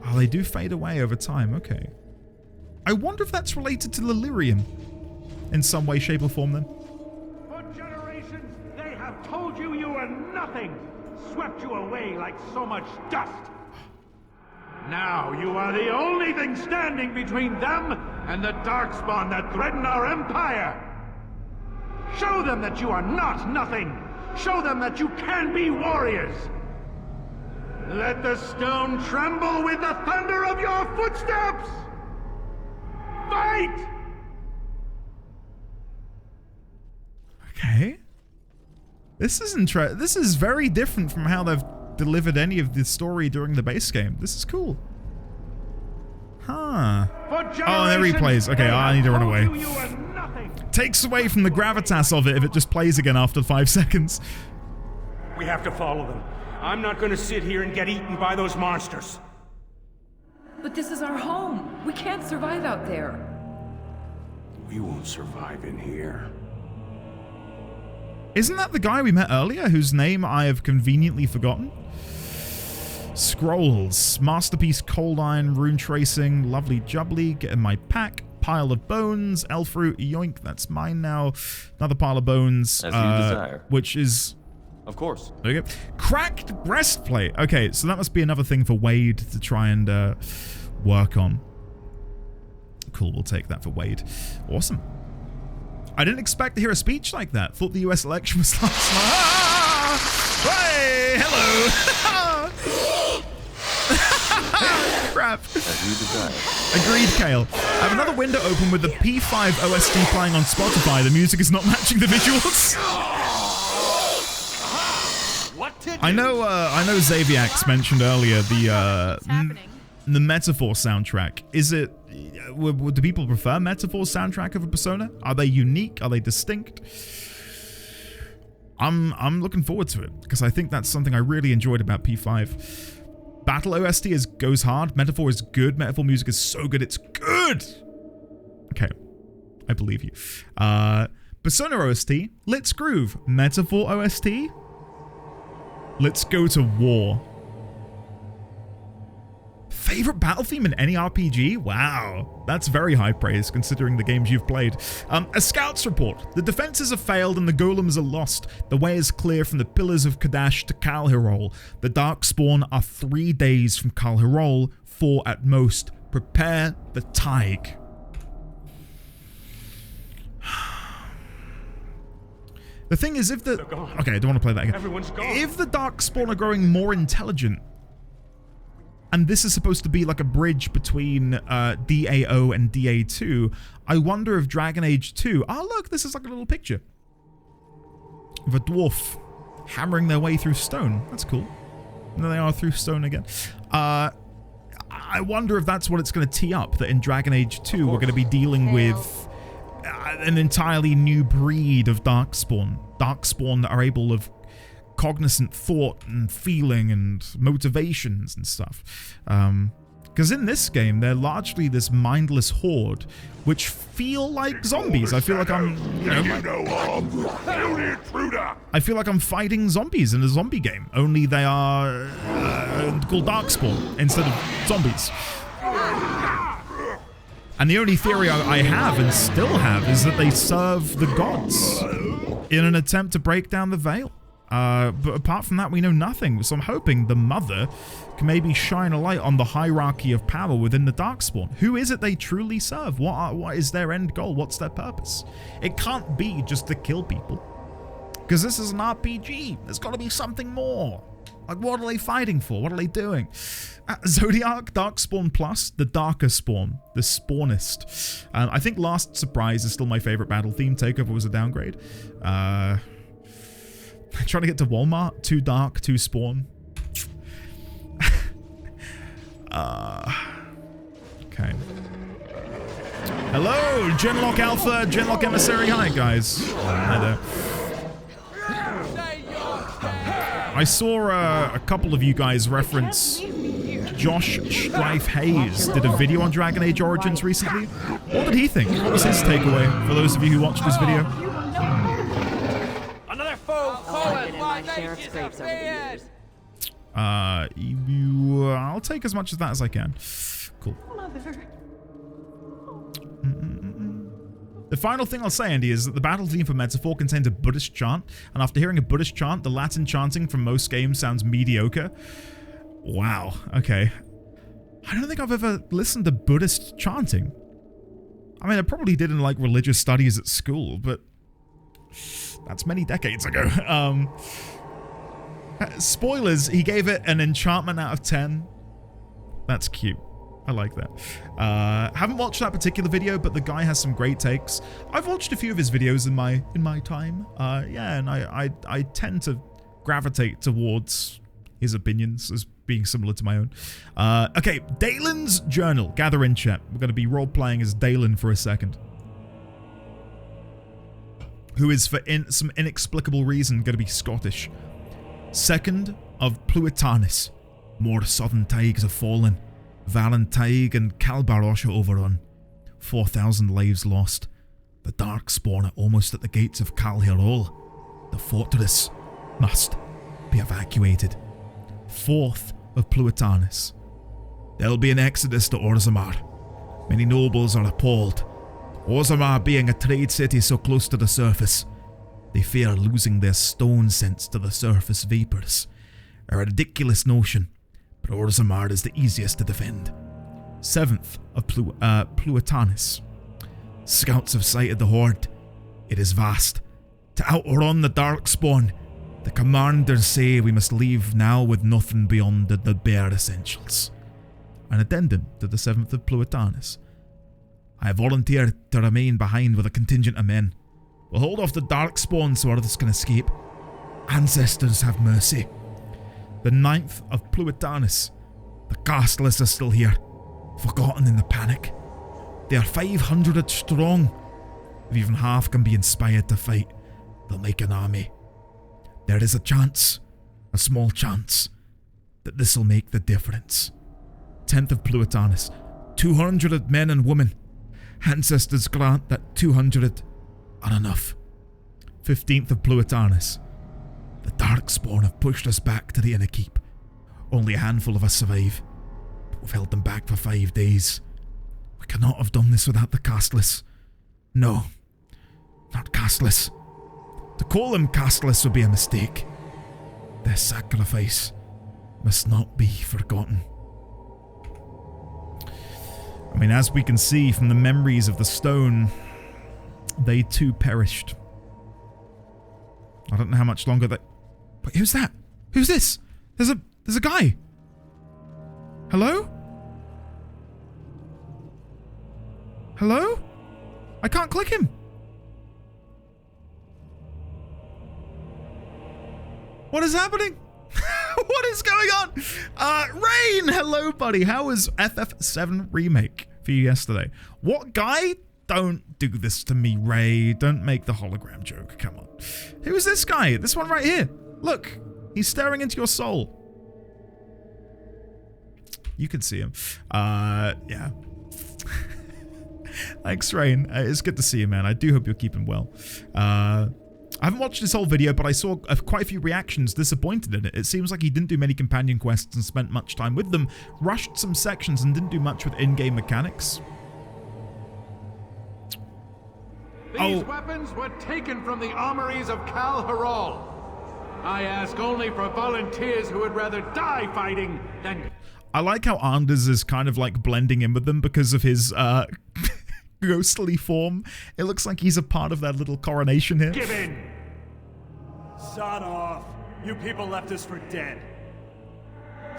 Oh, they do fade away over time. Okay. I wonder if that's related to Lilirium in some way, shape, or form then. For generations, they have told you you were nothing, swept you away like so much dust. Now you are the only thing standing between them and the Darkspawn that threaten our empire. Show them that you are not nothing. Show them that you can be warriors. Let the stone tremble with the thunder of your footsteps. Fight! Okay. This is very different from how they've delivered any of the story during the base game. This is cool. Huh. Oh, and it replays. Okay, I need to run away. Takes away from the gravitas of it if it just plays again after 5 seconds. We have to follow them. I'm not going to sit here and get eaten by those monsters. But this is our home. We can't survive out there. We won't survive in here. Isn't that the guy we met earlier, whose name I have conveniently forgotten? Scrolls. Masterpiece, cold iron, rune tracing, lovely jubbly. Get in my pack. Pile of bones. Elf fruit. Yoink. That's mine now. Another pile of bones. As you desire. Which is... Of course. There you go. Cracked breastplate. Okay, so that must be another thing for Wade to try and work on. Cool, we'll take that for Wade. Awesome. I didn't expect to hear a speech like that. Thought the US election was last night. Ah! Hey, hello. Crap. As you desire. Agreed, Kale. I have another window open with the P5 OST playing on Spotify. The music is not matching the visuals. I know Xaviax mentioned earlier the Metaphor soundtrack. Is it? Do people prefer Metaphor's soundtrack over Persona? Are they unique? Are they distinct? I'm looking forward to it because I think that's something I really enjoyed about P5. Battle OST goes hard. Metaphor is good. Metaphor music is so good. It's good. Okay, I believe you. Persona OST. Let's groove. Metaphor OST. Let's go to war. Favorite battle theme in any RPG? Wow, that's very high praise considering the games you've played. A scout's report. The defenses have failed and the golems are lost. The way is clear from the pillars of Kadash to Kal Hirol. The Darkspawn are 3 days from Kal Hirol, 4 at most. Prepare the Taig. The thing is, if the... Okay, I don't want to play that again. Everyone's gone. If the Darkspawn are growing more intelligent, and this is supposed to be like a bridge between DAO and DA2, I wonder if Dragon Age 2... Oh, look, this is like a little picture of a dwarf hammering their way through stone. That's cool. And there they are through stone again. I wonder if that's what it's going to tee up, that in Dragon Age 2 we're going to be dealing with an entirely new breed of Darkspawn. Darkspawn that are able of cognizant thought and feeling and motivations and stuff. Because in this game, they're largely this mindless horde, which feel like zombies. I feel like I'm, I feel like I'm fighting zombies in a zombie game. Only they are called Darkspawn instead of zombies. And the only theory I have and still have is that they serve the gods in an attempt to break down the veil. But apart from that, we know nothing. So I'm hoping the Mother can maybe shine a light on the hierarchy of power within the Darkspawn. Who is it they truly serve? What is their end goal? What's their purpose? It can't be just to kill people. Because this is an RPG. There's got to be something more. Like, what are they fighting for? What are they doing? Zodiac, Darkspawn Plus, the Darker Spawn, the Spawnist. I think Last Surprise is still my favorite battle theme. Takeover was a downgrade. Trying to get to Walmart. Too dark, too spawn. Okay. Hello, Genlock Alpha, Genlock Emissary. Hi, guys. Hi there. I saw a couple of you guys reference Josh Strife Hayes did a video on Dragon Age Origins recently. What did he think? What was his takeaway for those of you who watched this video? Another foe fallen. I'll take as much of that as I can. Cool. The final thing I'll say, Andy, is that the battle theme for Metaphor contains a Buddhist chant, and after hearing a Buddhist chant, the Latin chanting from most games sounds mediocre. Wow, okay. I don't think I've ever listened to Buddhist chanting. I mean, I probably did in, like, religious studies at school, but that's many decades ago. Spoilers, he gave it an enchantment out of 10. That's cute. I like that. Haven't watched that particular video, but the guy has some great takes. I've watched a few of his videos in my time. Yeah, and I tend to gravitate towards his opinions as being similar to my own. Okay, Dalen's Journal. Gather in, chat. We're going to be role-playing as Dalen for a second. Who is, for some inexplicable reason, going to be Scottish. Second of Pluitanis. More southern Taigs have fallen. Valentyg and Calbarosh are overrun. 4,000 lives lost. The Darkspawn are almost at the gates of Kal Hirol. The fortress must be evacuated. Fourth of Pluitanis. There'll be an exodus to Orzammar. Many nobles are appalled. Orzammar being a trade city so close to the surface, they fear losing their stone sense to the surface vapors. A ridiculous notion, but Orzammar is the easiest to defend. 7th of Pluitanis. Scouts have sighted the horde. It is vast. To outrun the Darkspawn, the commanders say we must leave now with nothing beyond the bare essentials. An addendum to the 7th of Pluitanis. I have volunteered to remain behind with a contingent of men. We'll hold off the Darkspawn so others can escape. Ancestors have mercy. The 9th of Pluitanis. The Castless are still here, forgotten in the panic. They are 500 strong. If even half can be inspired to fight, they'll make an army. There is a chance, a small chance, that this'll make the difference. 10th of Pluitanis. 200 men and women. Ancestors grant that 200 are enough. 15th of Pluitanis. The Darkspawn have pushed us back to the inner keep. Only a handful of us survive, but we've held them back for 5 days. We cannot have done this without the Castless. No, not Castless. To call them Castless would be a mistake. Their sacrifice must not be forgotten. I mean, as we can see from the memories of the stone, they too perished. I don't know how much longer that... Wait, who's that? Who's this? There's a guy. Hello? Hello? I can't click him. What is happening? What is going on? Rain, hello, buddy. How was FF7 Remake for you yesterday? What guy? Don't do this to me, Ray. Don't make the hologram joke. Come on. Who is this guy? This one right here. Look, he's staring into your soul. You can see him. Yeah. Thanks, Rain. It's good to see you, man. I do hope you're keeping well. I haven't watched this whole video, but I saw quite a few reactions disappointed in it. It seems like he didn't do many companion quests and spent much time with them, rushed some sections and didn't do much with in-game mechanics. These weapons were taken from the armories of Kal Haral. I ask only for volunteers who would rather die fighting than... I like how Anders is kind of like blending in with them because of his ghostly form. It looks like he's a part of that little coronation here. Give in! Sod off. You people left us for dead.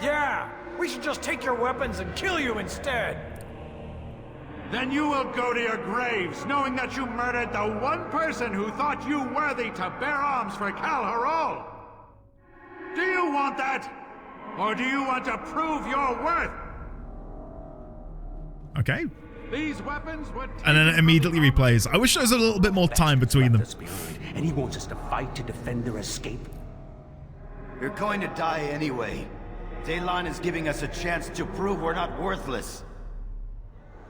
Yeah, we should just take your weapons and kill you instead. Then you will go to your graves, knowing that you murdered the one person who thought you worthy to bear arms for Kal Haral. Do you want that? Or do you want to prove your worth? Okay. These weapons were... And then it immediately replays. I wish there was a little bit more time between them. And he wants us to fight to defend their escape. You're going to die anyway. Daylon is giving us a chance to prove we're not worthless.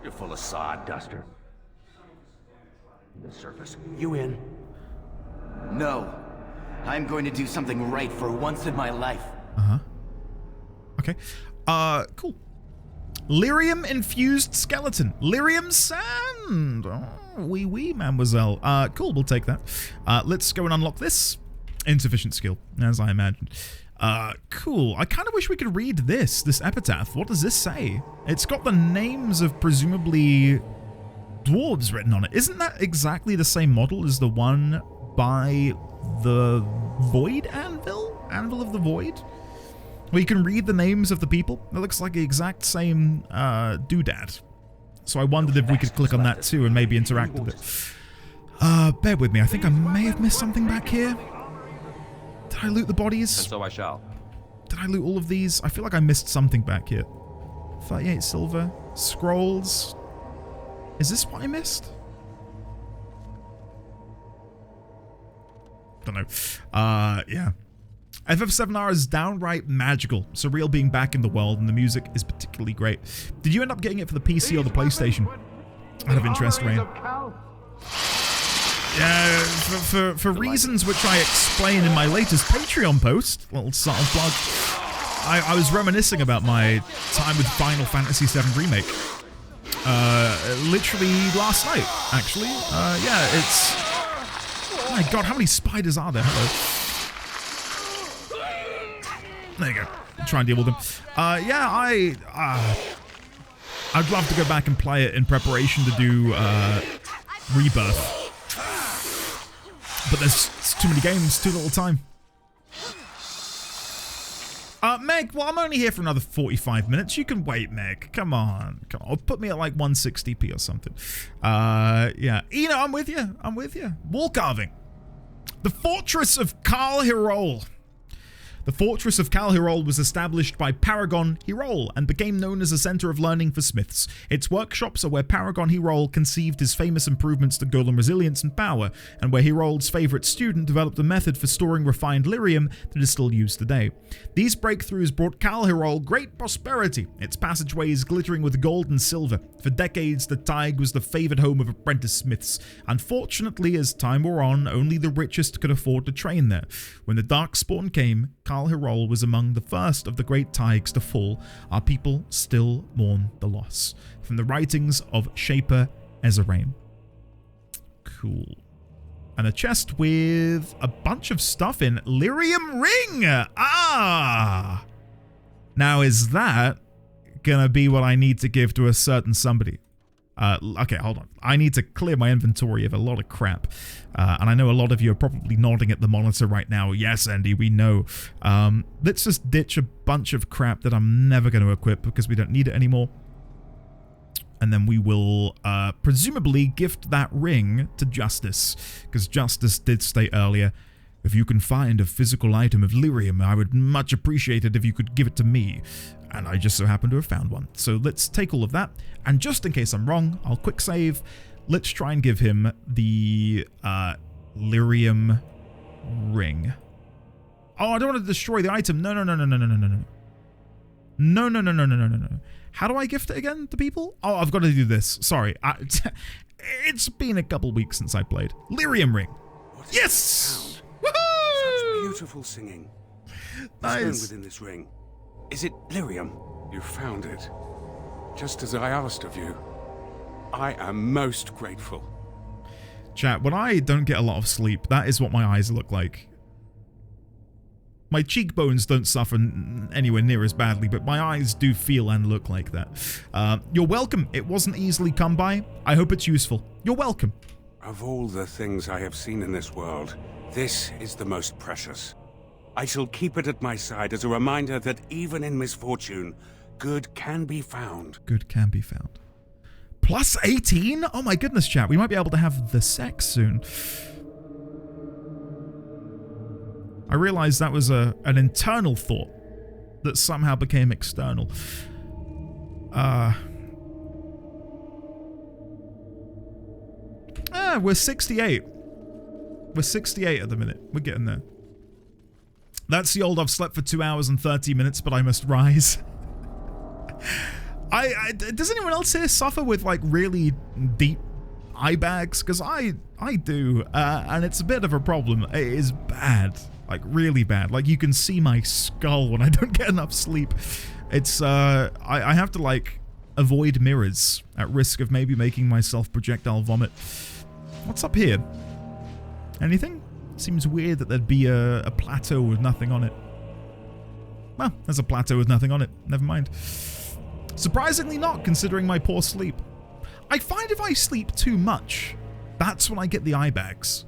You're full of sod, Duster. The surface. You in? No. I'm going to do something right for once in my life. Uh-huh. Okay. Cool. Lyrium-infused skeleton. Lyrium sand. Oh, wee, mademoiselle. Cool, we'll take that. Let's go and unlock this. Insufficient skill, as I imagined. Cool. I kind of wish we could read this epitaph. What does this say? It's got the names of presumably dwarves written on it. Isn't that exactly the same model as the one by the Void Anvil? Anvil of the Void? Where you can read the names of the people. It looks like the exact same doodad. So I wondered if we could click on that too and maybe interact with it. Bear with me. I think I may have missed something back here. Did I loot the bodies? And so I shall. Did I loot all of these? I feel like I missed something back here. 38 silver. Scrolls. Is this what I missed? Don't know. Yeah. FF7R is downright magical, surreal being back in the world, and the music is particularly great. Did you end up getting it for the PC or the PlayStation? Out of interest, Rain. Yeah, for reasons which I explain in my latest Patreon post, little subtle plug, I was reminiscing about my time with Final Fantasy VII Remake. literally last night, actually. Yeah, it's... Oh my god, how many spiders are there? Hello. There you go. Try and deal with them. Yeah, I'd love to go back and play it in preparation to do Rebirth. But there's too many games, too little time. Meg, well, I'm only here for another 45 minutes. You can wait, Meg. Come on. Come on. Put me at like 160p or something. Yeah. Eno, I'm with you. I'm with you. Wall carving. The Fortress of Kal Hirol. The Fortress of Kal Hirol was established by Paragon Hirol and became known as a center of learning for smiths. Its workshops are where Paragon Hirol conceived his famous improvements to golem resilience and power, and where Hirol's favorite student developed a method for storing refined lyrium that is still used today. These breakthroughs brought Kal Hirol great prosperity, its passageways glittering with gold and silver. For decades, the Taig was the favored home of apprentice smiths. Unfortunately, as time wore on, only the richest could afford to train there. When the Darkspawn came, Kal Hirol was among the first of the great Taigs to fall. Our people still mourn the loss. From the writings of Shaper Ezerain. Cool. And a chest with a bunch of stuff in. Lyrium Ring! Ah! Now, is that gonna be what I need to give to a certain somebody? Okay, hold on. I need to clear my inventory of a lot of crap. And I know a lot of you are probably nodding at the monitor right now. Yes, Andy, we know. Let's just ditch a bunch of crap that I'm never going to equip because we don't need it anymore. And then we will presumably gift that ring to Justice. Because Justice did state earlier, if you can find a physical item of lyrium, I would much appreciate it if you could give it to me. And I just so happen to have found one. So let's take all of that. And just in case I'm wrong, I'll quick save. Let's try and give him the lyrium ring. Oh, I don't want to destroy the item. No. No. How do I gift it again to people? Oh, I've got to do this. Sorry. It's been a couple weeks since I played. Lyrium ring. Yes! Such beautiful singing. Nice. What's within this ring? Is it lyrium? You found it. Just as I asked of you. I am most grateful. Chat, when I don't get a lot of sleep, that is what my eyes look like. My cheekbones don't suffer anywhere near as badly, but my eyes do feel and look like that. You're welcome. It wasn't easily come by. I hope it's useful. You're welcome. Of all the things I have seen in this world, this is the most precious. I shall keep it at my side as a reminder that even in misfortune, good can be found. Good can be found. Plus 18? Oh my goodness, chat. We might be able to have the sex soon. I realized that was an internal thought that somehow became external. We're 68. We're 68 at the minute. We're getting there. That's the old I've slept for 2 hours and 30 minutes, but I must rise. Does anyone else here suffer with like really deep eye bags? Because I do, and it's a bit of a problem. It is bad, like really bad. Like you can see my skull when I don't get enough sleep. It's I have to like avoid mirrors at risk of maybe making myself projectile vomit. What's up here? Anything? Seems weird that there'd be a plateau with nothing on it. Well, there's a plateau with nothing on it. Never mind. Surprisingly not, considering my poor sleep. I find if I sleep too much, that's when I get the eye bags.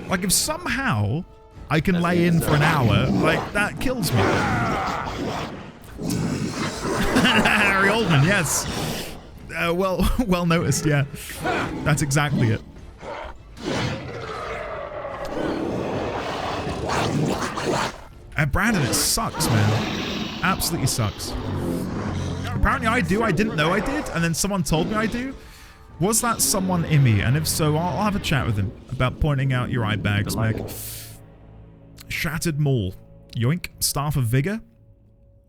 Like if somehow I can lay in for an hour, like that kills me. Harry Oldman, yes. Well noticed, yeah. That's exactly it. Brandon, it sucks, man. Absolutely sucks. Apparently I do. I didn't know I did, and then someone told me I do. Was that someone Immy? And if so, I'll have a chat with him about pointing out your eye bags, Meg. Shattered Maul. Yoink. Staff of Vigor.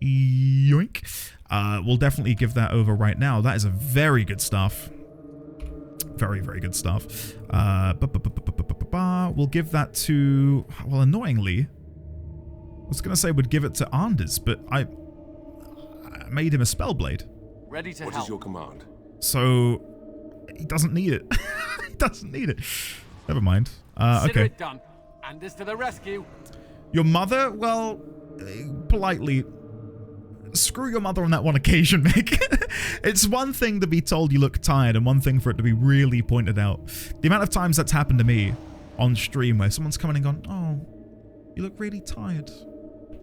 Yoink. We'll definitely give that over right now. That is a very good staff. Very, very good stuff. We'll give that to... Well, annoyingly... I was going to say we'd give it to Anders, but I made him a Spellblade. ready to What help. is your command? So he doesn't need it. He doesn't need it. Never mind. Consider Okay. it done. Anders to the rescue. Your mother? Well, politely, screw your mother on that one occasion, Mick. It's one thing to be told you look tired and one thing for it to be really pointed out. The amount of times that's happened to me on stream where someone's come in and gone, oh, you look really tired.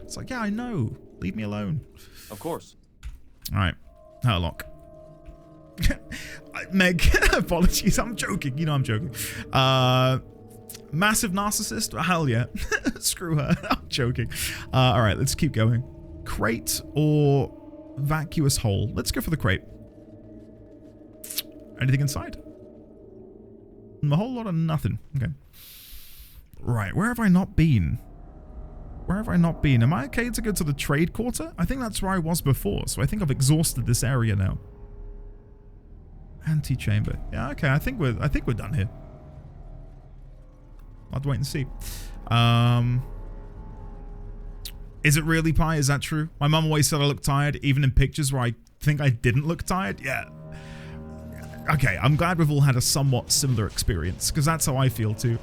It's like, yeah, I know. Leave me alone. Of course. All right. Herlock. Meg, apologies. I'm joking. You know I'm joking. Massive narcissist? Hell yeah. Screw her. I'm joking. All right, let's keep going. Crate or vacuous hole? Let's go for the crate. Anything inside? A whole lot of nothing. Okay. Right, where have I not been? Where have I not been? Am I okay to go to the trade quarter? I think that's where I was before, so I think I've exhausted this area now. Antechamber. Yeah, okay, I think we're done here. I'll have to wait and see. Is it really pie? Is that true? My mum always said I look tired, even in pictures where I think I didn't look tired. Yeah. Okay, I'm glad we've all had a somewhat similar experience, because that's how I feel too.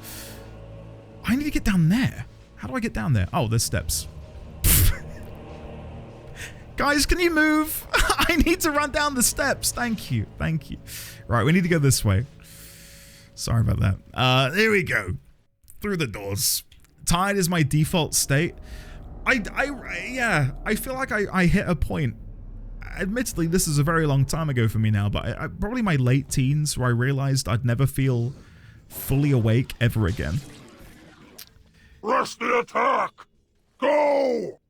I need to get down there. How do I get down there? Oh, there's steps. Guys, can you move? I need to run down the steps. Thank you. Thank you. Right, we need to go this way. Sorry about that. Here we go. Through the doors. Tired is my default state. Yeah, I feel like I hit a point. Admittedly, this is a very long time ago for me now, but probably my late teens where I realized I'd never feel fully awake ever again. Rush the attack! Go!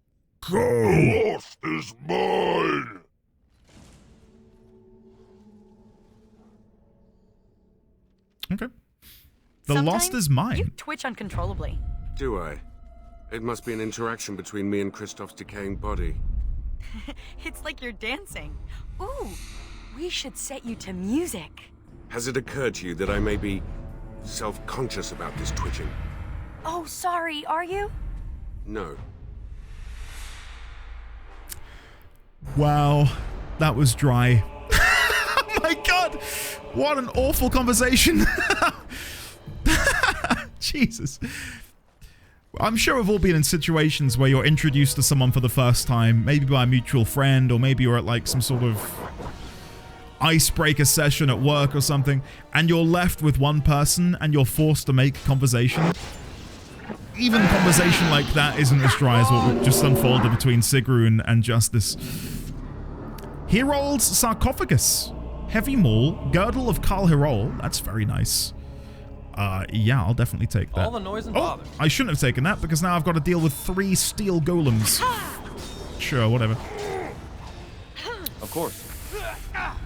Go! The lost is mine! Okay. The lost is mine. You twitch uncontrollably. Do I? It must be an interaction between me and Kristoff's decaying body. It's like you're dancing. Ooh, we should set you to music. Has it occurred to you that I may be self-conscious about this twitching? Oh, sorry, are you? No. Wow, that was dry. Oh my god, what an awful conversation. Jesus. I'm sure we've all been in situations where you're introduced to someone for the first time, maybe by a mutual friend, or maybe you're at like some sort of icebreaker session at work or something, and you're left with one person and you're forced to make conversation. Even conversation like that isn't as dry as what just unfolded between Sigrun and Justice. Herold's sarcophagus. Heavy maul, girdle of Karl Herold. That's very nice. Yeah, I'll definitely take that. All the noise and bother. I shouldn't have taken that because now I've got to deal with 3 steel golems. Sure, whatever. Of course.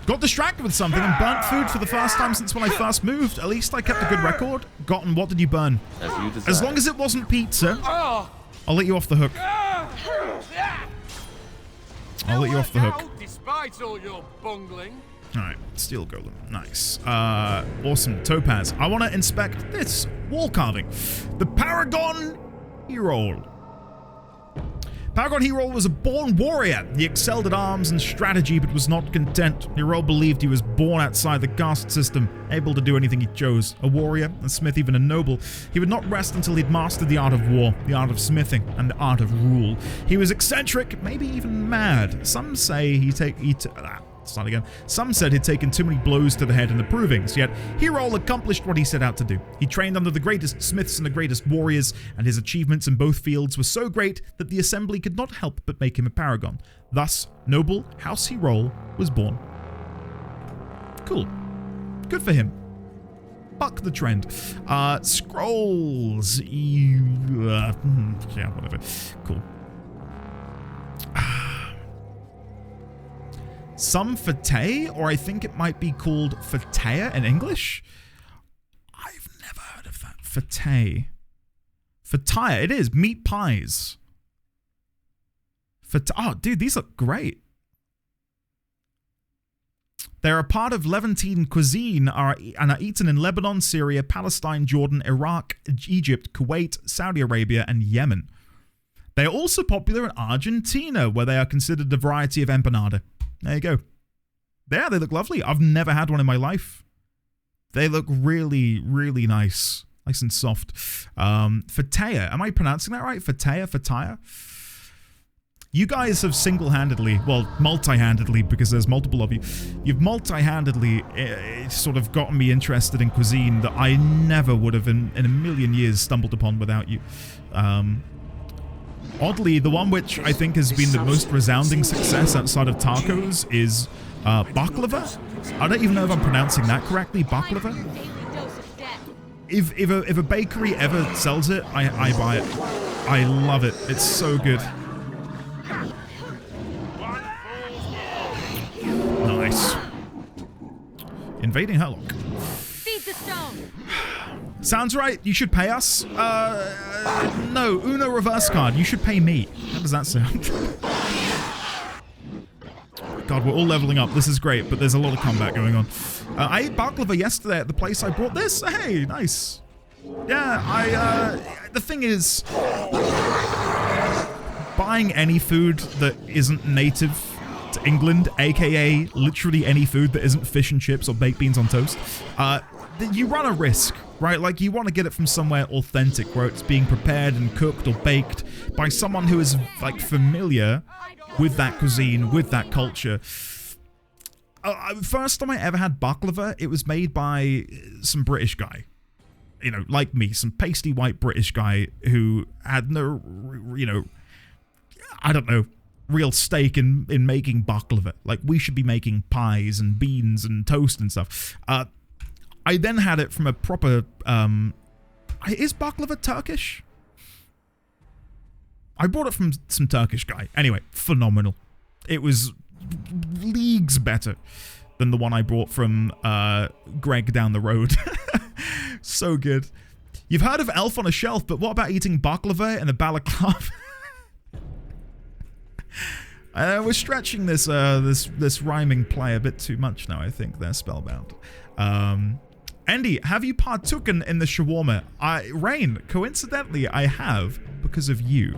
Got distracted with something and burnt food for the first time since when I first moved. At least I kept a good record. Gotten, what did you burn? As you desire. As long as it wasn't pizza, I'll let you off the hook. I'll let you off the hook. Despite all your bungling. Alright, steel golem. Nice. Awesome. Topaz. I want to inspect this wall carving. The Paragon Herold. Paragon Herold was a born warrior. He excelled at arms and strategy, but was not content. Herold believed he was born outside the caste system, able to do anything he chose. A warrior, a smith, even a noble. He would not rest until he'd mastered the art of war, the art of smithing, and the art of rule. He was eccentric, maybe even mad. Some say Some said he'd taken too many blows to the head in the provings, yet Herold accomplished what he set out to do. He trained under the greatest smiths and the greatest warriors, and his achievements in both fields were so great that the assembly could not help but make him a paragon. Thus, noble House Herold was born. Cool. Good for him. Buck the trend. Scrolls. Yeah, whatever. Cool. Some Fateh, or I think it might be called Fatea in English. I've never heard of that. Fateh. Fataya, it is. Meat pies. Oh, dude, these look great. They're a part of Levantine cuisine and are eaten in Lebanon, Syria, Palestine, Jordan, Iraq, Egypt, Kuwait, Saudi Arabia, and Yemen. They are also popular in Argentina, where they are considered a variety of empanada. There you go. Yeah, they look lovely. I've never had one in my life. They look really, really nice. Nice and soft. Fataya. Am I pronouncing that right? Fataya? You guys have single-handedly, well, multi-handedly, because there's multiple of you, you've multi-handedly sort of gotten me interested in cuisine that I never would have in a million years stumbled upon without you. Oddly, the one which I think has been the most resounding success outside of tacos is baklava. I don't even know if I'm pronouncing that correctly. Baklava? If a bakery ever sells it, I buy it. I love it. It's so good. Nice. Invading Herlock. Feed the stone. Sounds right. You should pay us. No, Uno reverse card. You should pay me. How does that sound? God, we're all leveling up. This is great, but there's a lot of combat going on. I ate baklava yesterday at the place I brought this. Hey, nice. Yeah, the thing is, buying any food that isn't native to England, aka literally any food that isn't fish and chips or baked beans on toast, you run a risk, right? Like, you want to get it from somewhere authentic, where it's being prepared and cooked or baked by someone who is, like, familiar with that cuisine, with that culture. First time I ever had baklava, it was made by some British guy. You know, like me, some pasty white British guy who had no, you know, I don't know, real stake in making baklava. Like, we should be making pies and beans and toast and stuff. I then had it from a proper, is baklava Turkish? I bought it from some Turkish guy. Anyway, phenomenal. It was leagues better than the one I bought from Greg down the road. So good. You've heard of Elf on a Shelf, but what about eating baklava in a balaclava? We're stretching this this rhyming play a bit too much now, I think. They're spellbound. Andy, have you partooken in the shawarma? Rain, coincidentally, I have, because of you.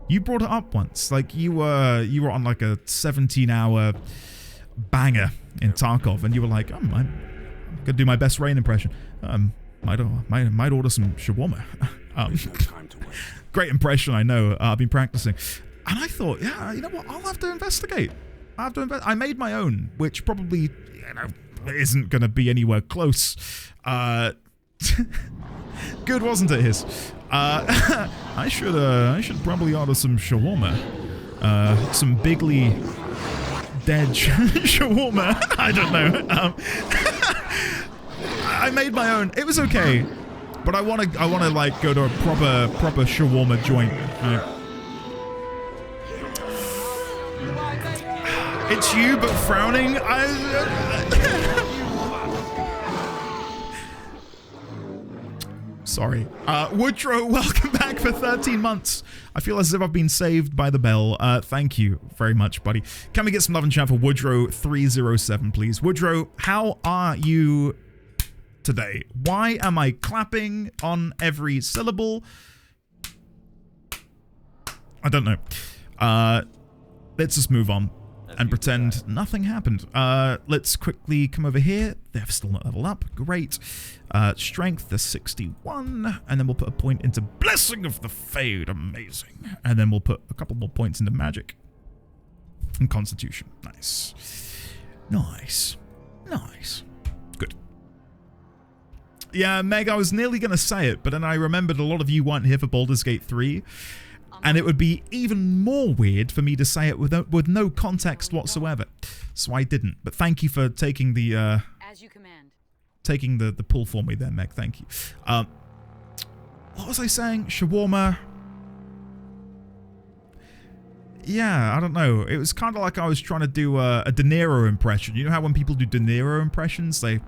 You brought it up once. Like, you were on like a 17-hour banger in Tarkov, and you were like, I'm gonna do my best Rain impression. Might order some shawarma. Great impression, I know. I've been practicing. And I thought, yeah, you know what? I'll have to investigate. I made my own, which probably, you know, isn't going to be anywhere close. Good, wasn't it, his? I should probably order some shawarma. Some bigly dead shawarma. I don't know. I made my own. It was okay, but I want to like go to a proper shawarma joint. It's you, but frowning. Sorry. Woodrow, welcome back for 13 months. I feel as if I've been saved by the bell. Thank you very much, buddy. Can we get some love and chat for Woodrow307, please? Woodrow, how are you today? Why am I clapping on every syllable? I don't know. Let's just move on and pretend nothing happened. Let's quickly come over here. They're still not leveled up. Great. Strength, the 61. And then we'll put a point into Blessing of the Fade. Amazing. And then we'll put a couple more points into Magic. And Constitution. Nice. Nice. Nice. Good. Yeah, Meg, I was nearly going to say it, but then I remembered a lot of you weren't here for Baldur's Gate 3. And it would be even more weird for me to say it with no context whatsoever. So I didn't. But thank you for taking the as you command. Taking the pull for me there, Meg. Thank you. What was I saying? Shawarma. Yeah, I don't know. It was kind of like I was trying to do a De Niro impression. You know how when people do De Niro impressions, they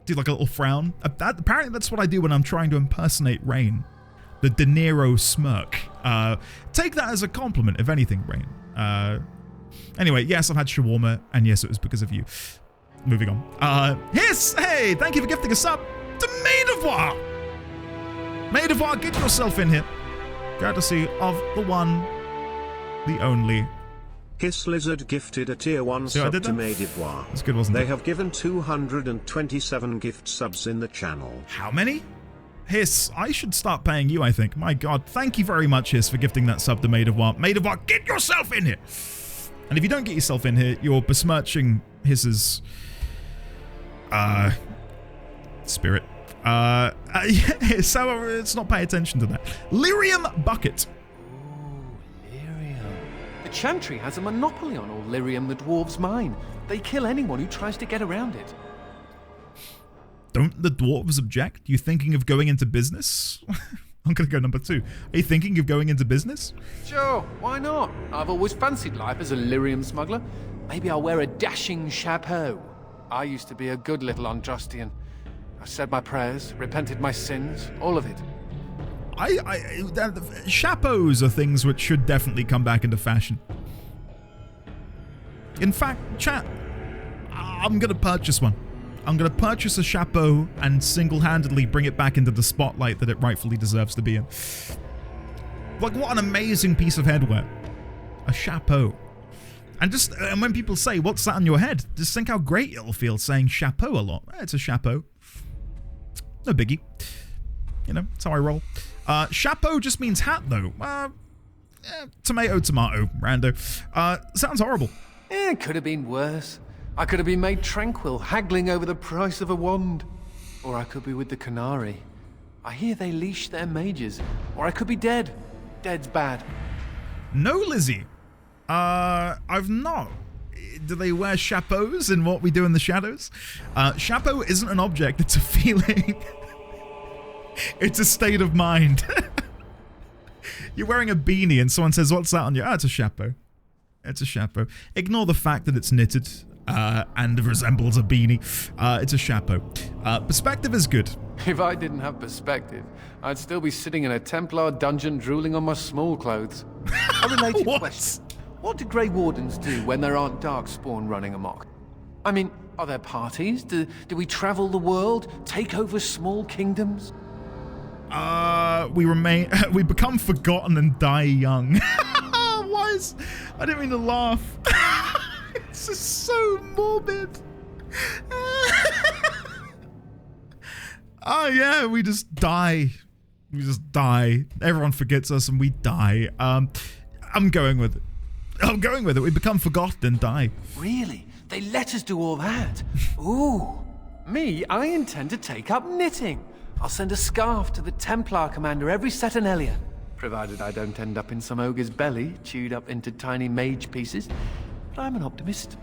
do like a little frown? Apparently that's what I do when I'm trying to impersonate Rain. The De Niro smirk. Take that as a compliment, if anything, Rain. Anyway, yes, I've had shawarma, and yes, it was because of you. Moving on. Hiss! Hey, thank you for gifting a sub to Madevoir! Madevoir, get yourself in here. Courtesy of the one, the only, Hiss Lizard gifted a tier 1 See what I sub did to there? Maidivoire. That's good, wasn't They it? have given 227 gift subs in the channel. How many? Hiss, I should start paying you, I think. My god, thank you very much, Hiss, for gifting that sub to Maidivoire. Maidivoire, get yourself in here! And if you don't get yourself in here, you're besmirching Hiss's spirit. Yeah, so let's not pay attention to that. Lyrium Bucket. The Chantry has a monopoly on all lyrium the dwarves mine. They kill anyone who tries to get around it. Don't the dwarves object? You thinking of going into business? I'm gonna go number 2. Are you thinking of going into business? Sure, why not? I've always fancied life as a lyrium smuggler. Maybe I'll wear a dashing chapeau. I used to be a good little Andrastian. I said my prayers, repented my sins, all of it. Chapeaus are things which should definitely come back into fashion. In fact, chat, I'm gonna purchase one. I'm gonna purchase a chapeau and single-handedly bring it back into the spotlight that it rightfully deserves to be in. Like, what an amazing piece of headwear. A chapeau. And just, and when people say, what's that on your head? Just think how great it'll feel saying chapeau a lot. It's a chapeau. No biggie. You know, that's how I roll. Chapeau just means hat, though. Tomato, rando. Sounds horrible. It could have been worse. I could have been made tranquil, haggling over the price of a wand. Or I could be with the Canary. I hear they leash their mages. Or I could be dead. Dead's bad. No, Lizzie. I've not. Do they wear chapeaus in What We Do in the Shadows? Chapeau isn't an object, it's a feeling. It's a state of mind. You're wearing a beanie and someone says, what's that on you? Oh, it's a chapeau. It's a chapeau. Ignore the fact that it's knitted and resembles a beanie. It's a chapeau. Perspective is good. If I didn't have perspective, I'd still be sitting in a Templar dungeon drooling on my small clothes. A related question. What do Grey Wardens do when there aren't Darkspawn running amok? I mean, are there parties? Do we travel the world, take over small kingdoms? We become forgotten and die young. Why is... I didn't mean to laugh. It's just so morbid. Oh yeah, we just die. We just die. Everyone forgets us and we die. I'm going with it. I'm going with it. We become forgotten and die. Really? They let us do all that? Ooh. Me, I intend to take up knitting. I'll send a scarf to the Templar commander every Saturnalia. Provided I don't end up in some ogre's belly, chewed up into tiny mage pieces. But I'm an optimist.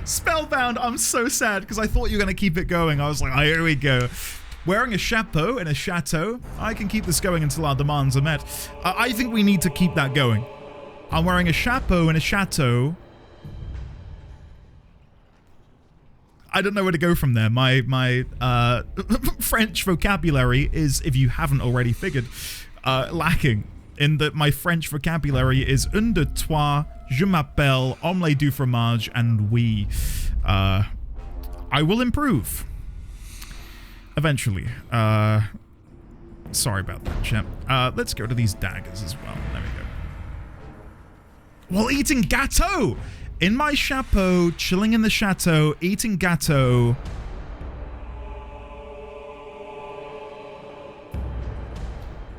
Spellbound, I'm so sad because I thought you were going to keep it going. I was like, oh, here we go. Wearing a chapeau in a chateau, I can keep this going until our demands are met. I think we need to keep that going. I'm wearing a chapeau in a chateau. I don't know where to go from there. My French vocabulary is, if you haven't already figured, lacking. In that my French vocabulary is un, deux, trois, je m'appelle, omelette du fromage, and oui. I will improve. Eventually. Sorry about that, champ. Let's go to these daggers as well. There we go. While eating gâteau! In my chapeau, chilling in the chateau, eating gâteau.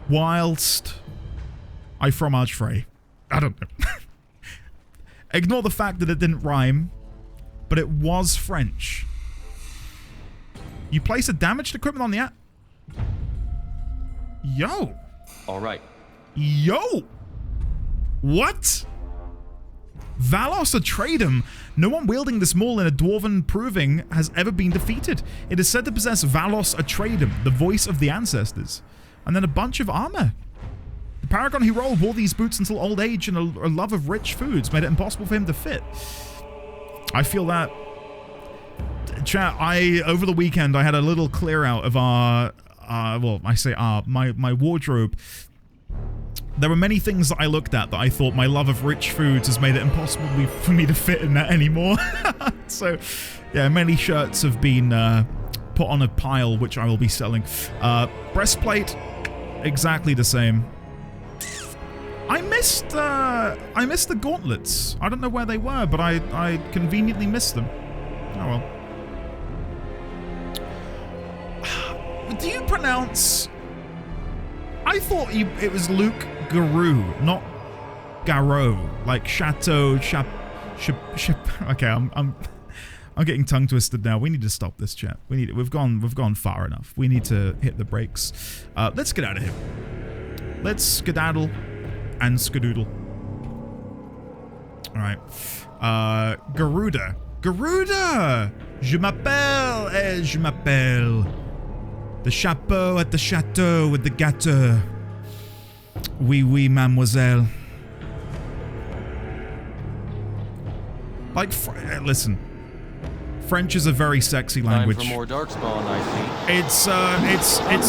Whilst I fromage fray. I don't know. Ignore the fact that it didn't rhyme, but it was French. You place a damaged equipment on the app. Yo. All right. Yo. What? Valos Atreidim. No one wielding this maul in a dwarven proving has ever been defeated. It is said to possess Valos Atreidim, the voice of the ancestors. And then a bunch of armor. The Paragon he rolled wore these boots until old age, and a love of rich foods made it impossible for him to fit. I feel that... Chat, over the weekend, I had a little clear out of our... well, I say my wardrobe. There were many things that I looked at that I thought my love of rich foods has made it impossible for me to fit in that anymore. So, yeah, many shirts have been put on a pile, which I will be selling. Breastplate, exactly the same. I missed the gauntlets. I don't know where they were, but I conveniently missed them. Oh well. Do you pronounce? I thought it was Luke Garou, not Garou, like Chateau Okay, I'm getting tongue twisted now. We need to stop this, chat. We've gone far enough. We need to hit the brakes. Let's get out of here. Let's skedaddle and skadoodle. All right. Garuda. Je m'appelle. The chapeau at the chateau with the gâteau. Oui, mademoiselle. Like, listen. French is a very sexy language. Time for more Darkspawn, I see. It's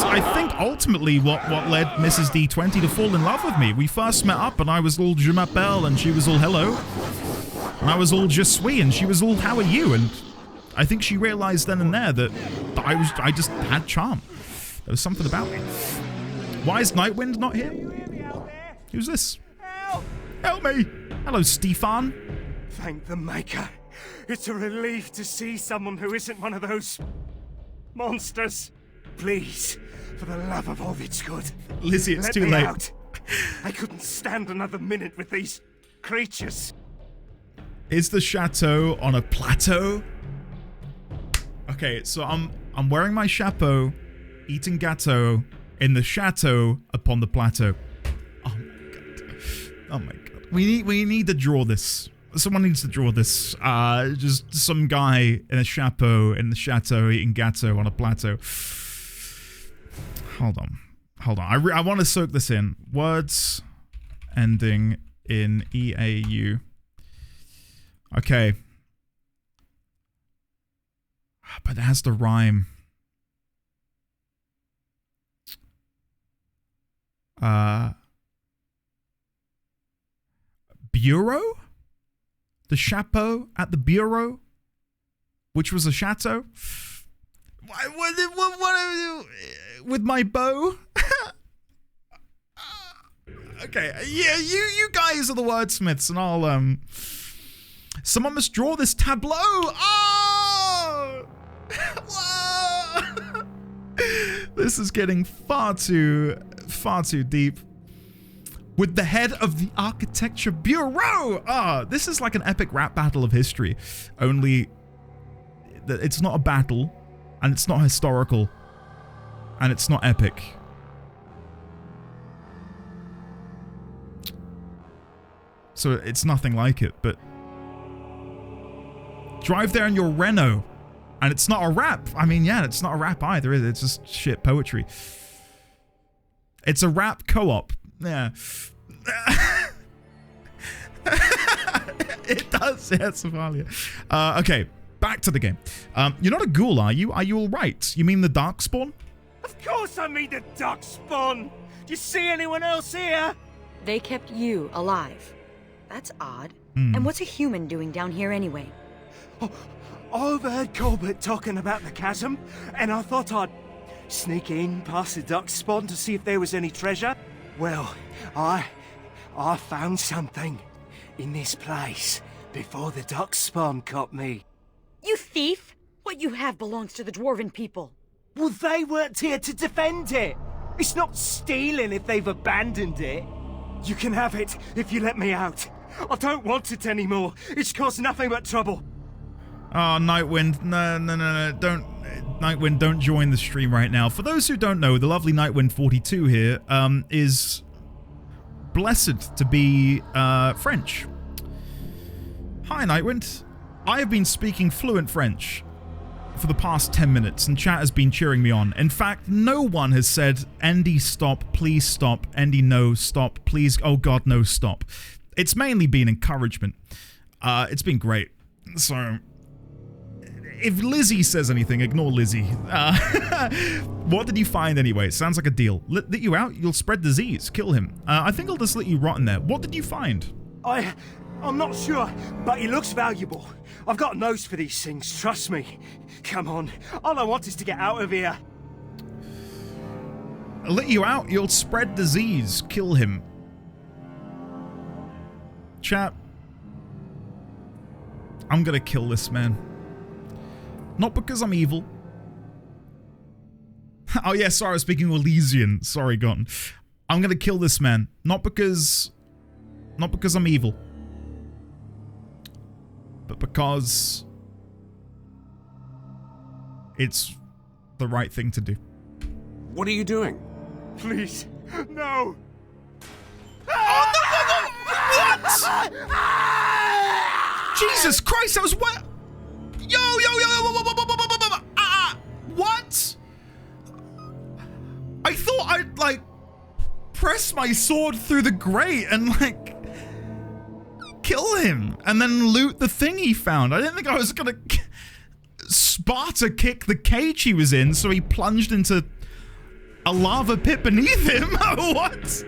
I think ultimately what led Mrs. D20 to fall in love with me. We first met up and I was all je m'appelle and she was all hello. And I was all je suis and she was all how are you? And I think she realized then and there that I just had charm. There was something about me. Why is Nightwind not here? Who's this? Help me! Hello, Stefan. Thank the Maker. It's a relief to see someone who isn't one of those monsters. Please, for the love of all that's good, Lizzie, it's let too me late. Out. I couldn't stand another minute with these creatures. Is the chateau on a plateau? Okay, so I'm wearing my chapeau, eating gâteau in the chateau upon the plateau. Oh my god! Oh my god! We need to draw this. Someone needs to draw this. Just some guy in a chapeau in the chateau eating gâteau on a plateau. Hold on. I want to soak this in. Words ending in EAU. Okay. But it has to rhyme. Bureau? The chapeau at the bureau? Which was a chateau? What with my bow? Okay, yeah, you guys are the wordsmiths, and I'll someone must draw this tableau. Oh! Whoa! This is getting far too deep. With the head of the Architecture Bureau! This is like an epic rap battle of history. Only that it's not a battle, and it's not historical, and it's not epic. So it's nothing like it, but drive there in your Renault, and it's not a rap. I mean, yeah, it's not a rap either, is it? It's just shit poetry. It's a rap co-op. Yeah. It does, yeah, Somalia. Okay, back to the game. You're not a ghoul, are you? Are you alright? You mean the Darkspawn? Of course I mean the Darkspawn! Do you see anyone else here? They kept you alive. That's odd. And what's a human doing down here anyway? Oh, I overheard Colbert talking about the chasm, and I thought I'd sneak in past the Darkspawn to see if there was any treasure. Well, I found something in this place before the Darkspawn caught me. You thief! What you have belongs to the Dwarven people. Well, they weren't here to defend it. It's not stealing if they've abandoned it. You can have it if you let me out. I don't want it anymore. It's caused nothing but trouble. Oh, Nightwind, no, don't, Nightwind, don't join the stream right now. For those who don't know, the lovely Nightwind42 here is blessed to be French. Hi, Nightwind. I have been speaking fluent French for the past 10 minutes, and chat has been cheering me on. In fact, no one has said, Andy, stop, please stop. Andy, no, stop, please. Oh God, no, stop. It's mainly been encouragement. It's been great. So, if Lizzie says anything, ignore Lizzie. What did you find anyway? Sounds like a deal. Let you out, you'll spread disease. Kill him. I think I'll just let you rot in there. What did you find? I'm not sure, but he looks valuable. I've got a nose for these things, trust me. Come on, all I want is to get out of here. I'll let you out, you'll spread disease. Kill him. Chat. I'm gonna kill this man. Not because I'm evil. Oh yeah, sorry, I was speaking Elysian. Sorry, Gotten. I'm gonna kill this man. Not because I'm evil. But because it's the right thing to do. What are you doing? Please, no! Oh, no! What? Jesus Christ, that was what? Yo! What? I thought I'd, like, press my sword through the grate and, like, kill him and then loot the thing he found. I didn't think I was gonna Sparta kick the cage he was in, so he plunged into a lava pit beneath him. What?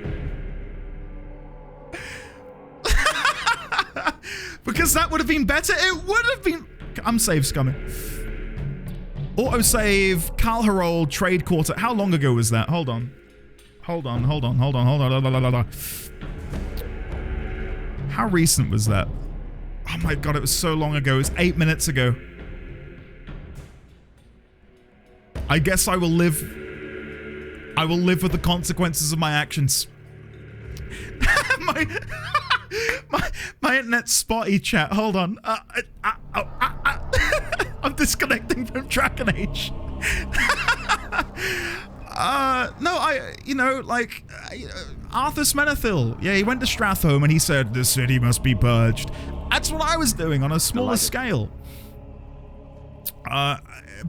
Because that would have been better. It would have been. I'm save scumming. Autosave, Kal Harold, Trade Quarter. How long ago was that? Hold on. How recent was that? Oh my god, it was so long ago. It was 8 minutes ago. I guess I will live with the consequences of my actions. my internet's spotty, chat. Hold on. I'm disconnecting from Dragon Age. Arthas Menethil. Yeah, he went to Stratholme and he said, the city must be purged. That's what I was doing on a smaller scale.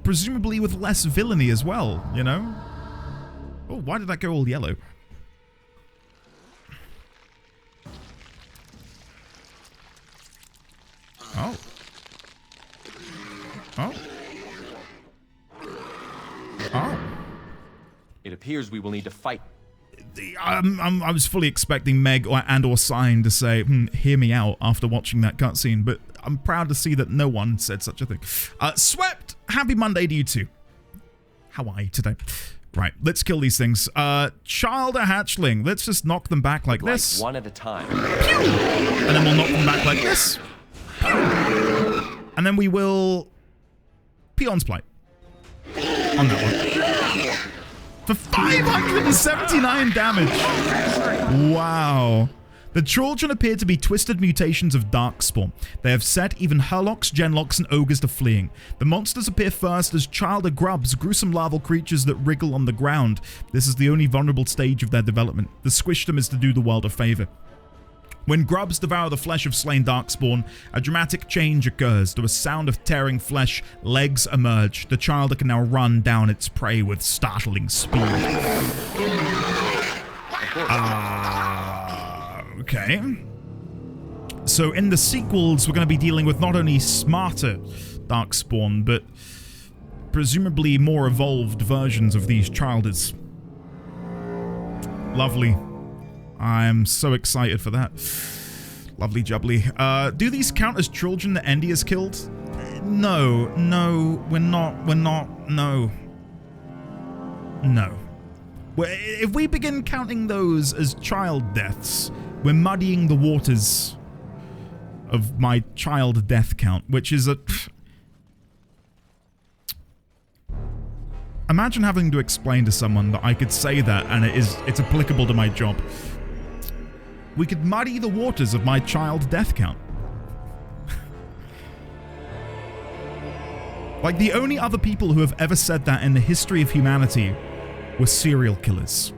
Presumably with less villainy as well, you know? Oh, why did that go all yellow? Oh. Oh. Oh. It appears we will need to fight. I was fully expecting Meg or Sign to say, hear me out after watching that cutscene, but I'm proud to see that no one said such a thing. Swept, happy Monday to you too. How are you today? Right, let's kill these things. Child or hatchling, let's just knock them back like this. One at a time. And then we'll knock them back like this. And then we will Peon's Plight on that one. For 579 damage. Wow. The children appear to be twisted mutations of Darkspawn. They have set even Hurlocks, Genlocks, and Ogres to fleeing. The monsters appear first as childer grubs, gruesome larval creatures that wriggle on the ground. This is the only vulnerable stage of their development. To squish them is to do the world a favor. When grubs devour the flesh of slain Darkspawn, a dramatic change occurs. To a sound of tearing flesh, legs emerge. The childer can now run down its prey with startling speed. Okay. So in the sequels, we're going to be dealing with not only smarter Darkspawn, but presumably more evolved versions of these childers. Lovely. I'm so excited for that. Lovely jubbly. Do these count as children that Endy has killed? No, we're not, no. If we begin counting those as child deaths, we're muddying the waters of my child death count, which is a... Imagine having to explain to someone that I could say that and it's applicable to my job. We could muddy the waters of my child death count. Like, the only other people who have ever said that in the history of humanity were serial killers.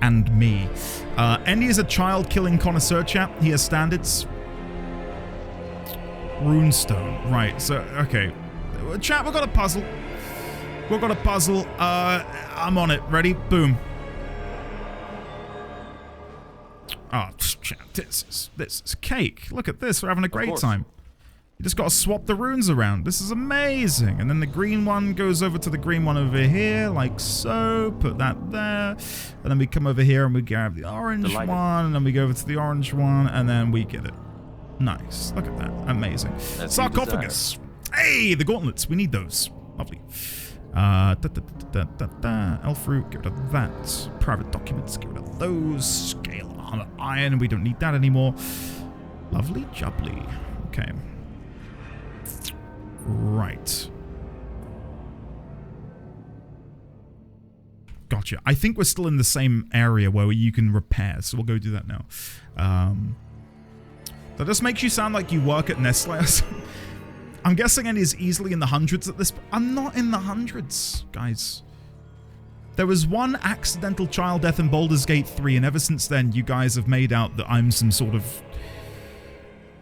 And me. Endy is a child-killing connoisseur chap. He has standards. Runestone. Right, so, okay. Chat, we've got a puzzle. I'm on it. Ready? Boom. Oh, chat, this is cake. Look at this. We're having a great time. You just got to swap the runes around. This is amazing. And then the green one goes over to the green one over here, like so. Put that there. And then we come over here and we grab the orange one. And then we go over to the orange one. And then we get it. Nice. Look at that. Amazing. Sarcophagus. Hey, the gauntlets. We need those. Lovely. Elf root. Get rid of that. Private documents. Get rid of those. Scale armor iron. We don't need that anymore. Lovely jubbly. Okay. Right. Gotcha. I think we're still in the same area where you can repair, so we'll go do that now. That just makes you sound like you work at Nestle. I'm guessing it is easily in the hundreds at this point. I'm not in the hundreds, guys. There was one accidental child death in Baldur's Gate 3, and ever since then, you guys have made out that I'm some sort of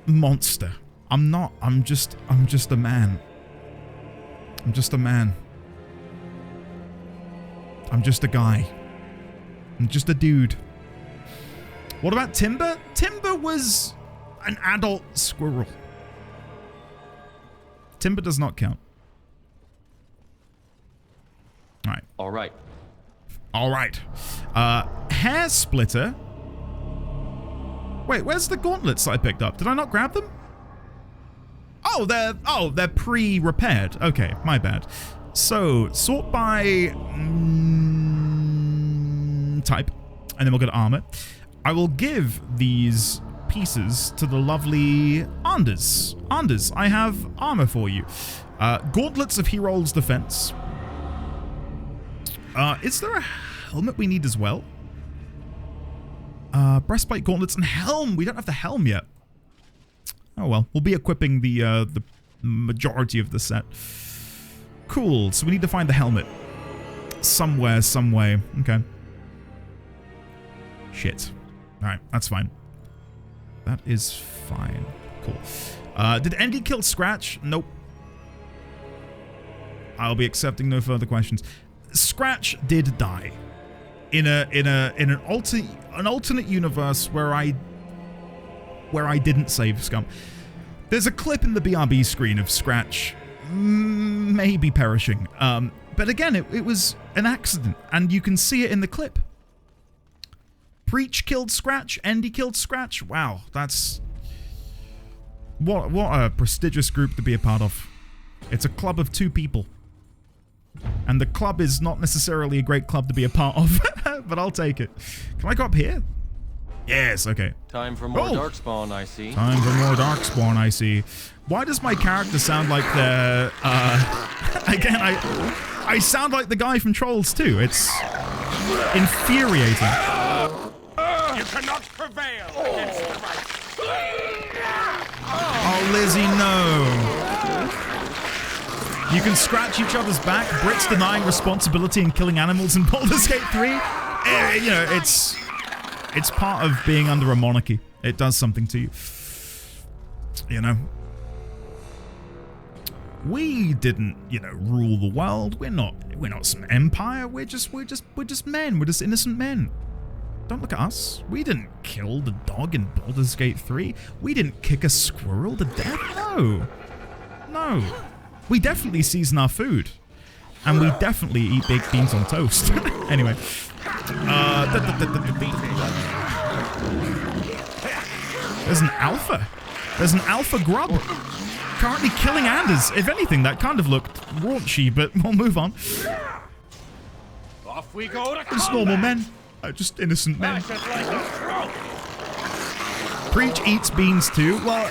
monster. I'm not. I'm just a man. I'm just a man. I'm just a guy. I'm just a dude. What about Timber? Timber was an adult squirrel. Timber does not count. All right. All right. Hair splitter. Wait, where's the gauntlets I picked up? Did I not grab them? Oh, they're pre-repaired. Okay, my bad. So, sort by type, and then we'll go to armor. I will give these pieces to the lovely Anders. Anders, I have armor for you. Gauntlets of Herald's Defense. Is there a helmet we need as well? Breastplate, gauntlets, and helm. We don't have the helm yet. Oh well, we'll be equipping the majority of the set. Cool, so we need to find the helmet. Somewhere, some way. Okay. Shit. Alright, that's fine. That is fine. Cool. Did Endy kill Scratch? Nope. I'll be accepting no further questions. Scratch did die. In an alternate universe where I didn't save Scum. There's a clip in the BRB screen of Scratch maybe perishing. But again, it was an accident, and you can see it in the clip. Preach killed Scratch, Endy killed Scratch. Wow, that's what a prestigious group to be a part of. It's a club of 2 people. And the club is not necessarily a great club to be a part of, but I'll take it. Can I go up here? Yes, okay. Time for more Darkspawn, I see. Time for more Darkspawn, I see. Why does my character sound like the... again, I sound like the guy from Trolls 2. It's infuriating. You cannot prevail against the right. Oh, Lizzie, no. You can scratch each other's back. Brits denying responsibility and killing animals in Baldur's Gate 3. You know, it's part of being under a monarchy. It does something to you. You know. We didn't, you know, rule the world. We're not some empire. We're just men. We're just innocent men. Don't look at us. We didn't kill the dog in Baldur's Gate 3. We didn't kick a squirrel to death. No. No. We definitely season our food. And we definitely eat baked beans on toast. Anyway. There's an alpha. There's an alpha grub. Currently killing Anders. If anything, that kind of looked raunchy, but we'll move on. Off we go to Just normal men. Just innocent men. Preach eats beans too. Well,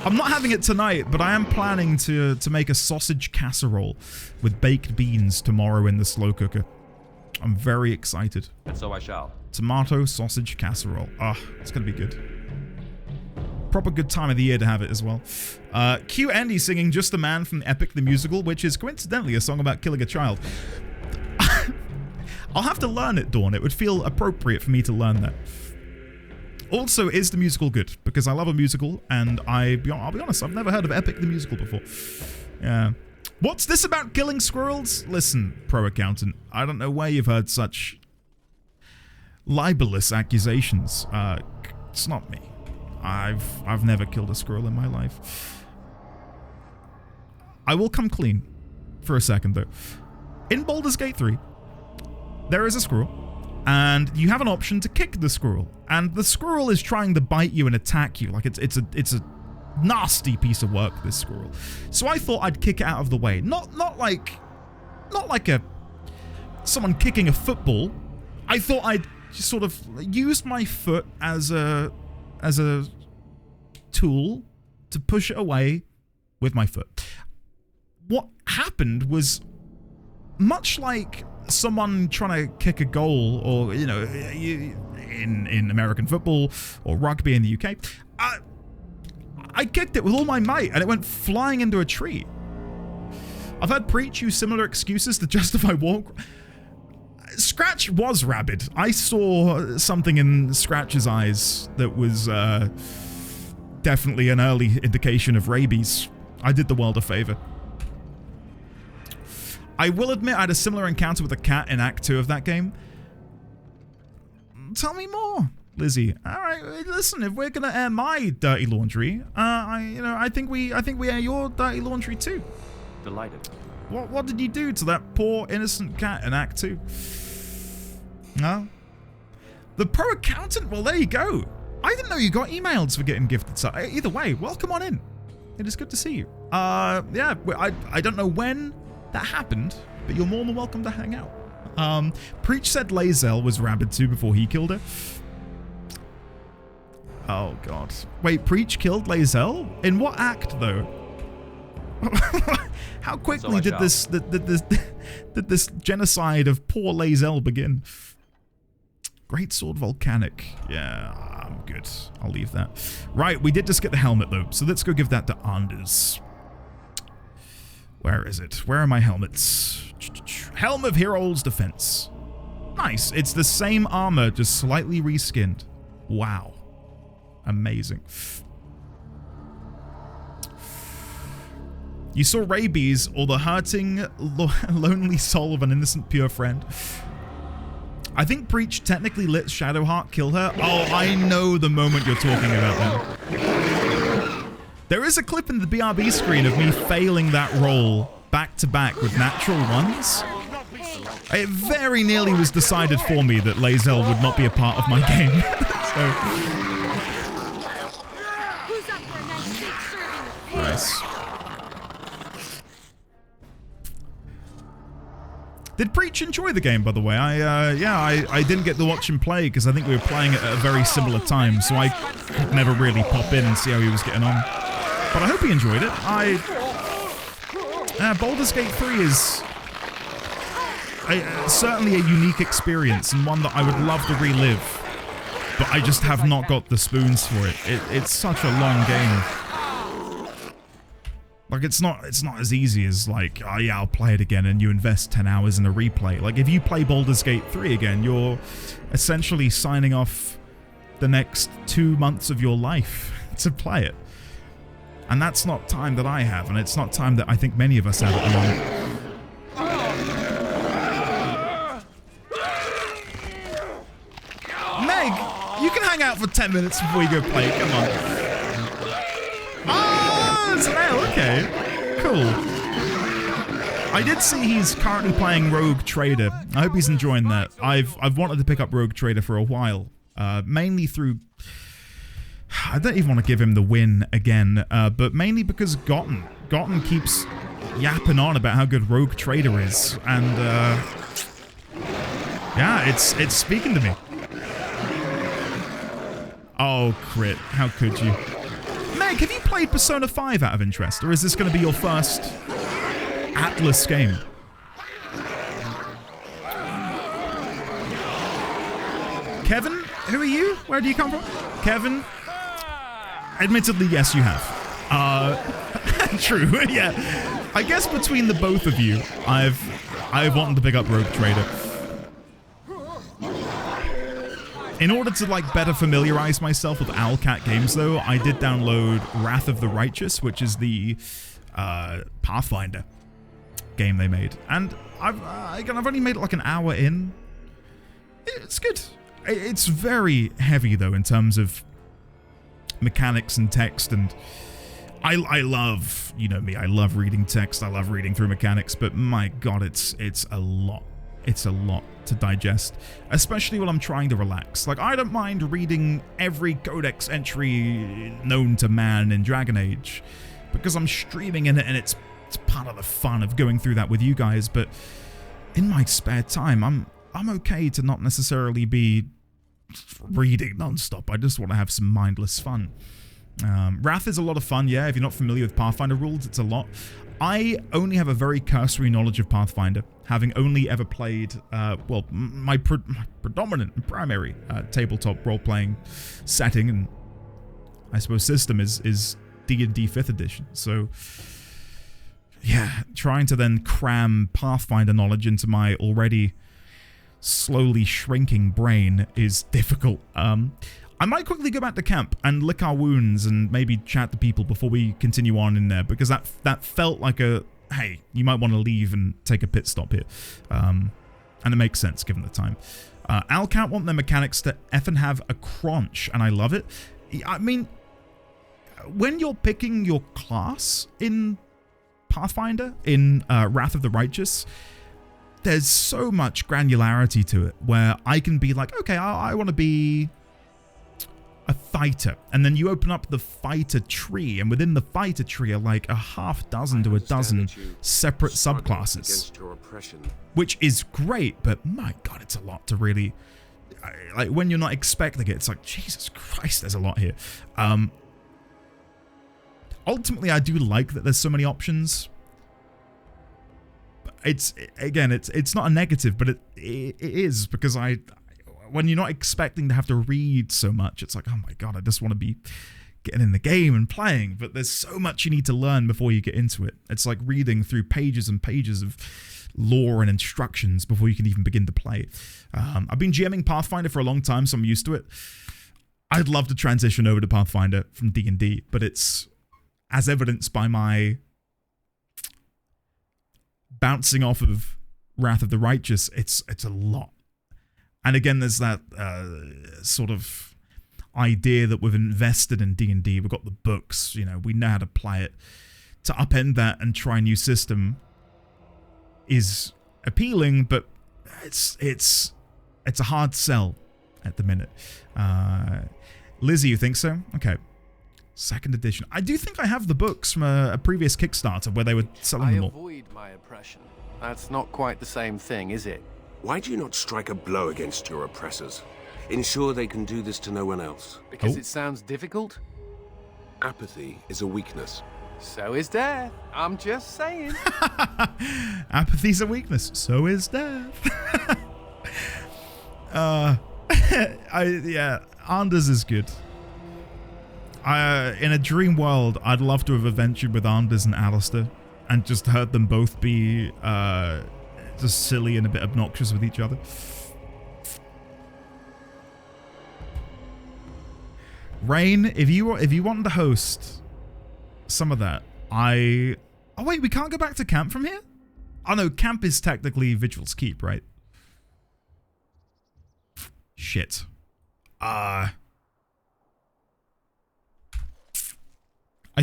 I'm not having it tonight, but I am planning to make a sausage casserole with baked beans tomorrow in the slow cooker. I'm very excited. And so I shall. Tomato sausage casserole. Ah, it's gonna be good. Proper good time of the year to have it as well. Cue Andy singing Just a Man from Epic the Musical, which is coincidentally a song about killing a child. I'll have to learn it, Dawn. It would feel appropriate for me to learn that. Also, is the musical good? Because I love a musical, and I'll be honest, I've never heard of Epic the Musical before. Yeah. What's this about killing squirrels? Listen, pro accountant, I don't know where you've heard such libelous accusations. It's not me. I've never killed a squirrel in my life. I will come clean for a second, though. In Baldur's Gate 3, there is a squirrel, and you have an option to kick the squirrel, and the squirrel is trying to bite you and attack you. Like it's a nasty piece of work, this squirrel. So I thought I'd kick it out of the way. Not like someone kicking a football. I thought I'd just sort of use my foot as a tool to push it away with my foot. What happened was much like someone trying to kick a goal, or, you know, in American football or rugby in the UK. I kicked it with all my might and it went flying into a tree. I've heard Preach use similar excuses to justify walk. Scratch was rabid. I saw something in Scratch's eyes that was definitely an early indication of rabies. I did the world a favor. I will admit I had a similar encounter with a cat in Act 2 of that game. Tell me more, Lizzie. All right, listen. If we're gonna air my dirty laundry, I think we air your dirty laundry too. Delighted. What did you do to that poor innocent cat in Act 2? No. The pro accountant. Well, there you go. I didn't know you got emails for getting gifted. So either way, welcome on in. It is good to see you. Yeah. I don't know when that happened, but you're more than welcome to hang out. Preach said Lae'zel was rabid too before he killed her. Oh god. Wait, Preach killed Lae'zel? In what act though? How quickly did this genocide of poor Lae'zel begin? Great Sword Volcanic. Yeah, I'm good. I'll leave that. Right, we did just get the helmet though, so let's go give that to Anders. Where is it? Where are my helmets? Helm of Heroes Defense. Nice. It's the same armor, just slightly reskinned. Wow. Amazing. You saw rabies, or the hurting, lonely soul of an innocent pure friend. I think Preach technically let Shadowheart kill her. Oh, I know the moment you're talking about now. There is a clip in the BRB screen of me failing that roll back to back with natural ones. It very nearly was decided for me that Lae'zel would not be a part of my game. Nice. Did Preach enjoy the game, by the way? I didn't get to watch him play because I think we were playing it at a very similar time, so I could never really pop in and see how he was getting on. But I hope he enjoyed it. Baldur's Gate 3 is certainly a unique experience and one that I would love to relive, but I just have not got the spoons for it. It's such a long game. Like, it's not as easy as like, oh yeah, I'll play it again, and you invest 10 hours in a replay. Like, if you play Baldur's Gate 3 again, you're essentially signing off the next 2 months of your life to play it. And that's not time that I have, and it's not time that I think many of us have at the moment. Meg, you can hang out for 10 minutes before you go play. Come on. Oh, it's an L. Okay, cool. I did see he's currently playing Rogue Trader. I hope he's enjoying that. I've wanted to pick up Rogue Trader for a while, mainly through... I don't even want to give him the win again, but mainly because Gotten keeps yapping on about how good Rogue Trader is, and yeah, it's speaking to me. Oh, crit. How could you? Meg, have you played Persona 5 out of interest, or is this going to be your first Atlas game? Kevin, who are you? Where do you come from? Kevin? Admittedly, yes, you have. True, yeah. I guess between the both of you, I've wanted to pick up Rogue Trader. In order to like better familiarize myself with Owlcat games, though, I did download Wrath of the Righteous, which is the Pathfinder game they made, and I've only made it like an hour in. It's good. It's very heavy though in terms of mechanics and text, and I love, you know me, I love reading text, I love reading through mechanics, but my god, it's a lot. It's a lot to digest, especially when I'm trying to relax. Like, I don't mind reading every codex entry known to man in Dragon Age because I'm streaming in it, and it's part of the fun of going through that with you guys, but in my spare time, I'm okay to not necessarily be reading non-stop. I just want to have some mindless fun. Wrath is a lot of fun, yeah. If you're not familiar with Pathfinder rules, it's a lot. I only have a very cursory knowledge of Pathfinder, having only ever played, well, my predominant and primary tabletop role-playing setting and I suppose system is D&D 5th edition. So, yeah, trying to then cram Pathfinder knowledge into my already slowly shrinking brain is difficult. I might quickly go back to camp and lick our wounds and maybe chat to people before we continue on in there, because that felt like a, hey, you might want to leave and take a pit stop here. And it makes sense given the time. Al can't want their mechanics to effing have a crunch, and I love it. I mean, when you're picking your class in Pathfinder, in Wrath of the Righteous, there's so much granularity to it where I can be like, okay, I want to be a fighter, and then you open up the fighter tree, and within the fighter tree are like a half dozen to a dozen separate subclasses, which is great, but my god, it's a lot to really, like, when you're not expecting it, it's like, Jesus Christ, there's a lot here. Ultimately, I do like that there's so many options. It's, again, it's not a negative, but it is, because when you're not expecting to have to read so much, it's like, oh my god, I just want to be getting in the game and playing, but there's so much you need to learn before you get into it. It's like reading through pages and pages of lore and instructions before you can even begin to play. I've been GMing Pathfinder for a long time, so I'm used to it. I'd love to transition over to Pathfinder from D&D, but it's, as evidenced by my bouncing off of Wrath of the Righteous, it's a lot. And again, there's that sort of idea that we've invested in D&D. We've got the books, you know, we know how to play it. To upend that and try a new system is appealing, but it's a hard sell at the minute. Lizzie, you think so? Okay. 2nd edition. I do think I have the books from a previous Kickstarter where they were selling them all. I avoid my oppression. That's not quite the same thing, is it? Why do you not strike a blow against your oppressors? Ensure they can do this to no one else. Because it sounds difficult? Apathy is a weakness. So is death. I'm just saying. Apathy's a weakness. So is death. Yeah, Anders is good. In a dream world, I'd love to have adventured with Anders and Alistair and just heard them both be just silly and a bit obnoxious with each other. Rain, if you wanted to host some of that, oh wait, we can't go back to camp from here? Oh no, camp is technically Vigil's Keep, right? Shit. I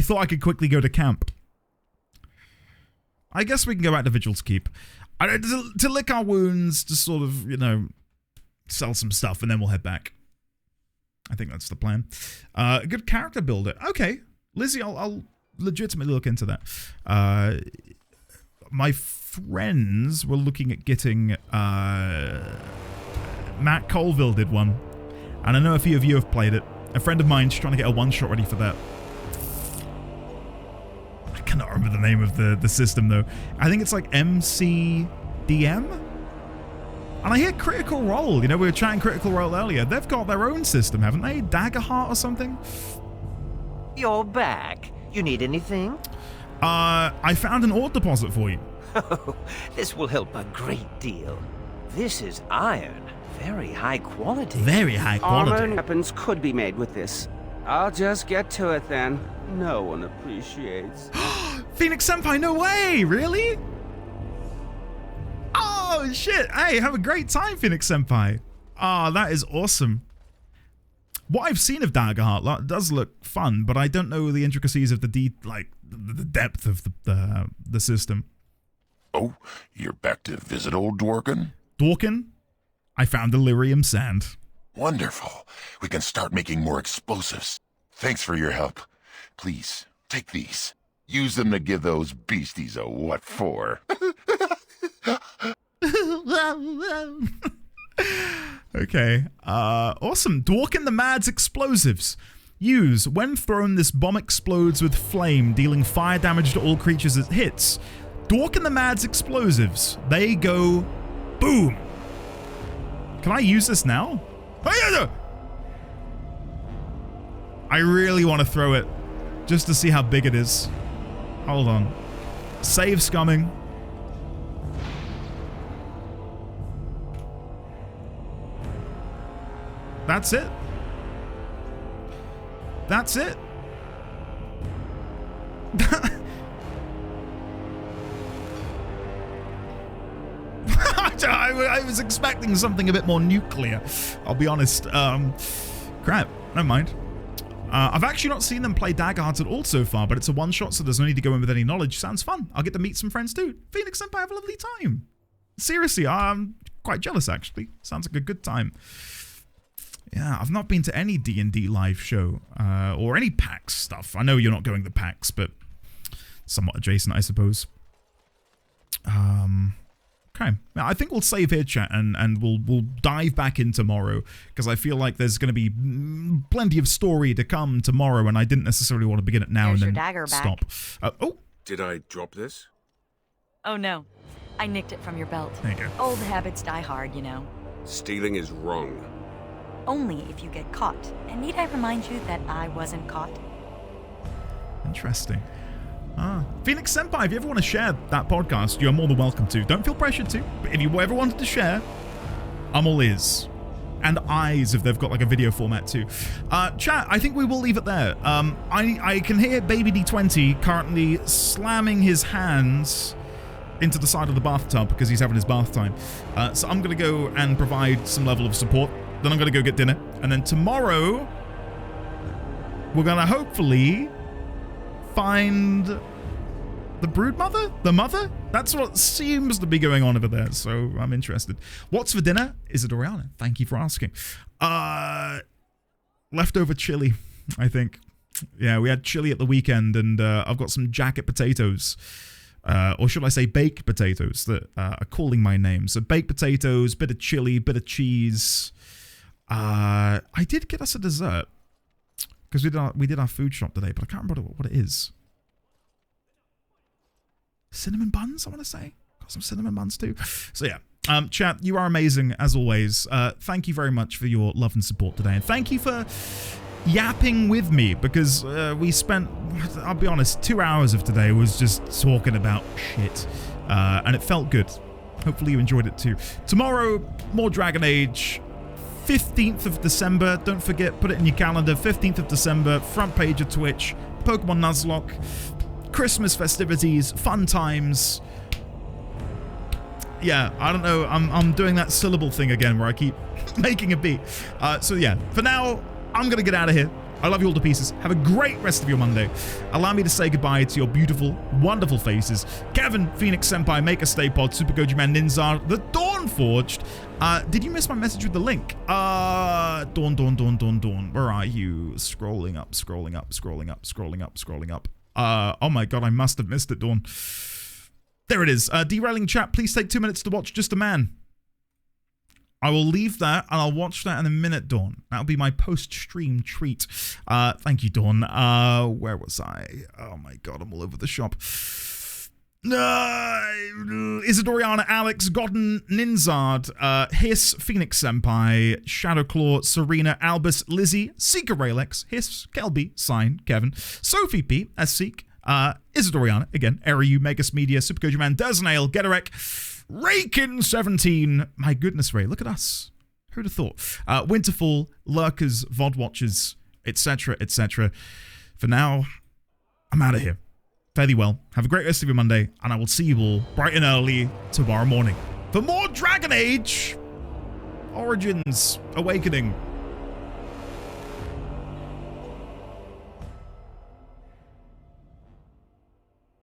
thought I could quickly go to camp. I guess we can go back to Vigil's Keep. To lick our wounds, to sort of, you know, sell some stuff, and then we'll head back. I think that's the plan. A good character builder. Okay. Lizzie, I'll legitimately look into that. My friends were looking at getting... Matt Colville did one. And I know a few of you have played it. A friend of mine's trying to get a one-shot ready for that. I cannot remember the name of the system, though. I think it's like MCDM? And I hear Critical Role. You know, we were chatting Critical Role earlier. They've got their own system, haven't they? Daggerheart or something? You're back. You need anything? I found an ore deposit for you. This will help a great deal. This is iron. Very high quality. Very high quality. Armor weapons could be made with this. I'll just get to it then. No one appreciates. Phoenix Senpai, no way! Really? Oh, shit. Hey, have a great time, Phoenix Senpai. Ah, that is awesome. What I've seen of Daggerheart does look fun, but I don't know the intricacies of the depth of the system. Oh, you're back to visit old Dworkin? Dworkin? I found Delirium Sand. Wonderful. We can start making more explosives. Thanks for your help. Please, take these. Use them to give those beasties a what for. Okay. Awesome. Dworkin the Mad's explosives. Use. When thrown, this bomb explodes with flame, dealing fire damage to all creatures it hits. Dork and the Mad's explosives. They go boom. Can I use this now? I really want to throw it just to see how big it is. Hold on. Save scumming. That's it. That's it. I was expecting something a bit more nuclear. I'll be honest. Crap. Never mind. I've actually not seen them play Daggerheart at all so far, but it's a one-shot, so there's no need to go in with any knowledge. Sounds fun. I'll get to meet some friends too. Phoenix Senpai, have a lovely time. Seriously, I'm quite jealous, actually. Sounds like a good time. Yeah, I've not been to any D&D live show or any PAX stuff. I know you're not going to PAX, but somewhat adjacent, I suppose. Okay, I think we'll save here, chat, and we'll dive back in tomorrow, because I feel like there's going to be plenty of story to come tomorrow, and I didn't necessarily want to begin it now There's and your then dagger stop. Oh! Did I drop this? Oh no, I nicked it from your belt. There you go. Old habits die hard, you know. Stealing is wrong. Only if you get caught. And need I remind you that I wasn't caught? Interesting. Phoenix Senpai, if you ever want to share that podcast, you're more than welcome to. Don't feel pressured to, but if you ever wanted to share, I'm all ears. And eyes if they've got like a video format too. Chat, I think we will leave it there. I can hear Baby D20 currently slamming his hands into the side of the bathtub because he's having his bath time. So I'm going to go and provide some level of support. Then I'm going to go get dinner. And then tomorrow, we're going to hopefully find the broodmother? The mother? That's what seems to be going on over there, so I'm interested. What's for dinner? Isidoriana, thank you for asking. Leftover chili, I think. Yeah, we had chili at the weekend, and I've got some jacket potatoes. Or should I say baked potatoes that are calling my name. So baked potatoes, bit of chili, bit of cheese. I did get us a dessert. Because we did our food shop today, but I can't remember what it is. Cinnamon buns, I want to say. Got some cinnamon buns too. So yeah, chat, you are amazing as always. Thank you very much for your love and support today, and thank you for yapping with me, because we spent, I'll be honest, 2 hours of today was just talking about shit, and it felt good. Hopefully you enjoyed it too. Tomorrow, more Dragon Age. 15th of December, don't forget, put it in your calendar, 15th of December, front page of Twitch, Pokemon Nuzlocke, Christmas festivities, fun times. Yeah, I don't know, I'm doing that syllable thing again where I keep making a beat. So yeah, for now, I'm gonna get out of here. I love you all to pieces. Have a great rest of your Monday. Allow me to say goodbye to your beautiful, wonderful faces. Kevin, Phoenix Senpai, Maker Stay Pod, Super Goji Man, Ninzar, The Dawn Forged. Did you miss my message with the link? Dawn. Where are you? Scrolling up. Oh my god, I must have missed it, Dawn. There it is. Derailing chat, please take 2 minutes to watch Just a Man. I will leave that and I'll watch that in a minute, Dawn. That'll be my post-stream treat. Thank you, Dawn. Where was I? Oh my god, I'm all over the shop. Isidoriana, Alex, Godden, Ninzard, Hiss, Phoenix Senpai, Shadowclaw, Serena, Albus, Lizzie, Seeker Ralex, Hiss, Kelby, Sign, Kevin, Sophie P, Seek, Isidoriana, again, Eriu, Megas Media, Super Goji Man, Desnail, Getarek, Raykin17. My goodness, Ray, look at us. Who'd have thought? Winterfall, Lurkers, VOD Watchers, etc., etc. For now, I'm out of here. Fairly well. Have a great rest of your Monday, and I will see you all bright and early tomorrow morning for more Dragon Age Origins Awakening.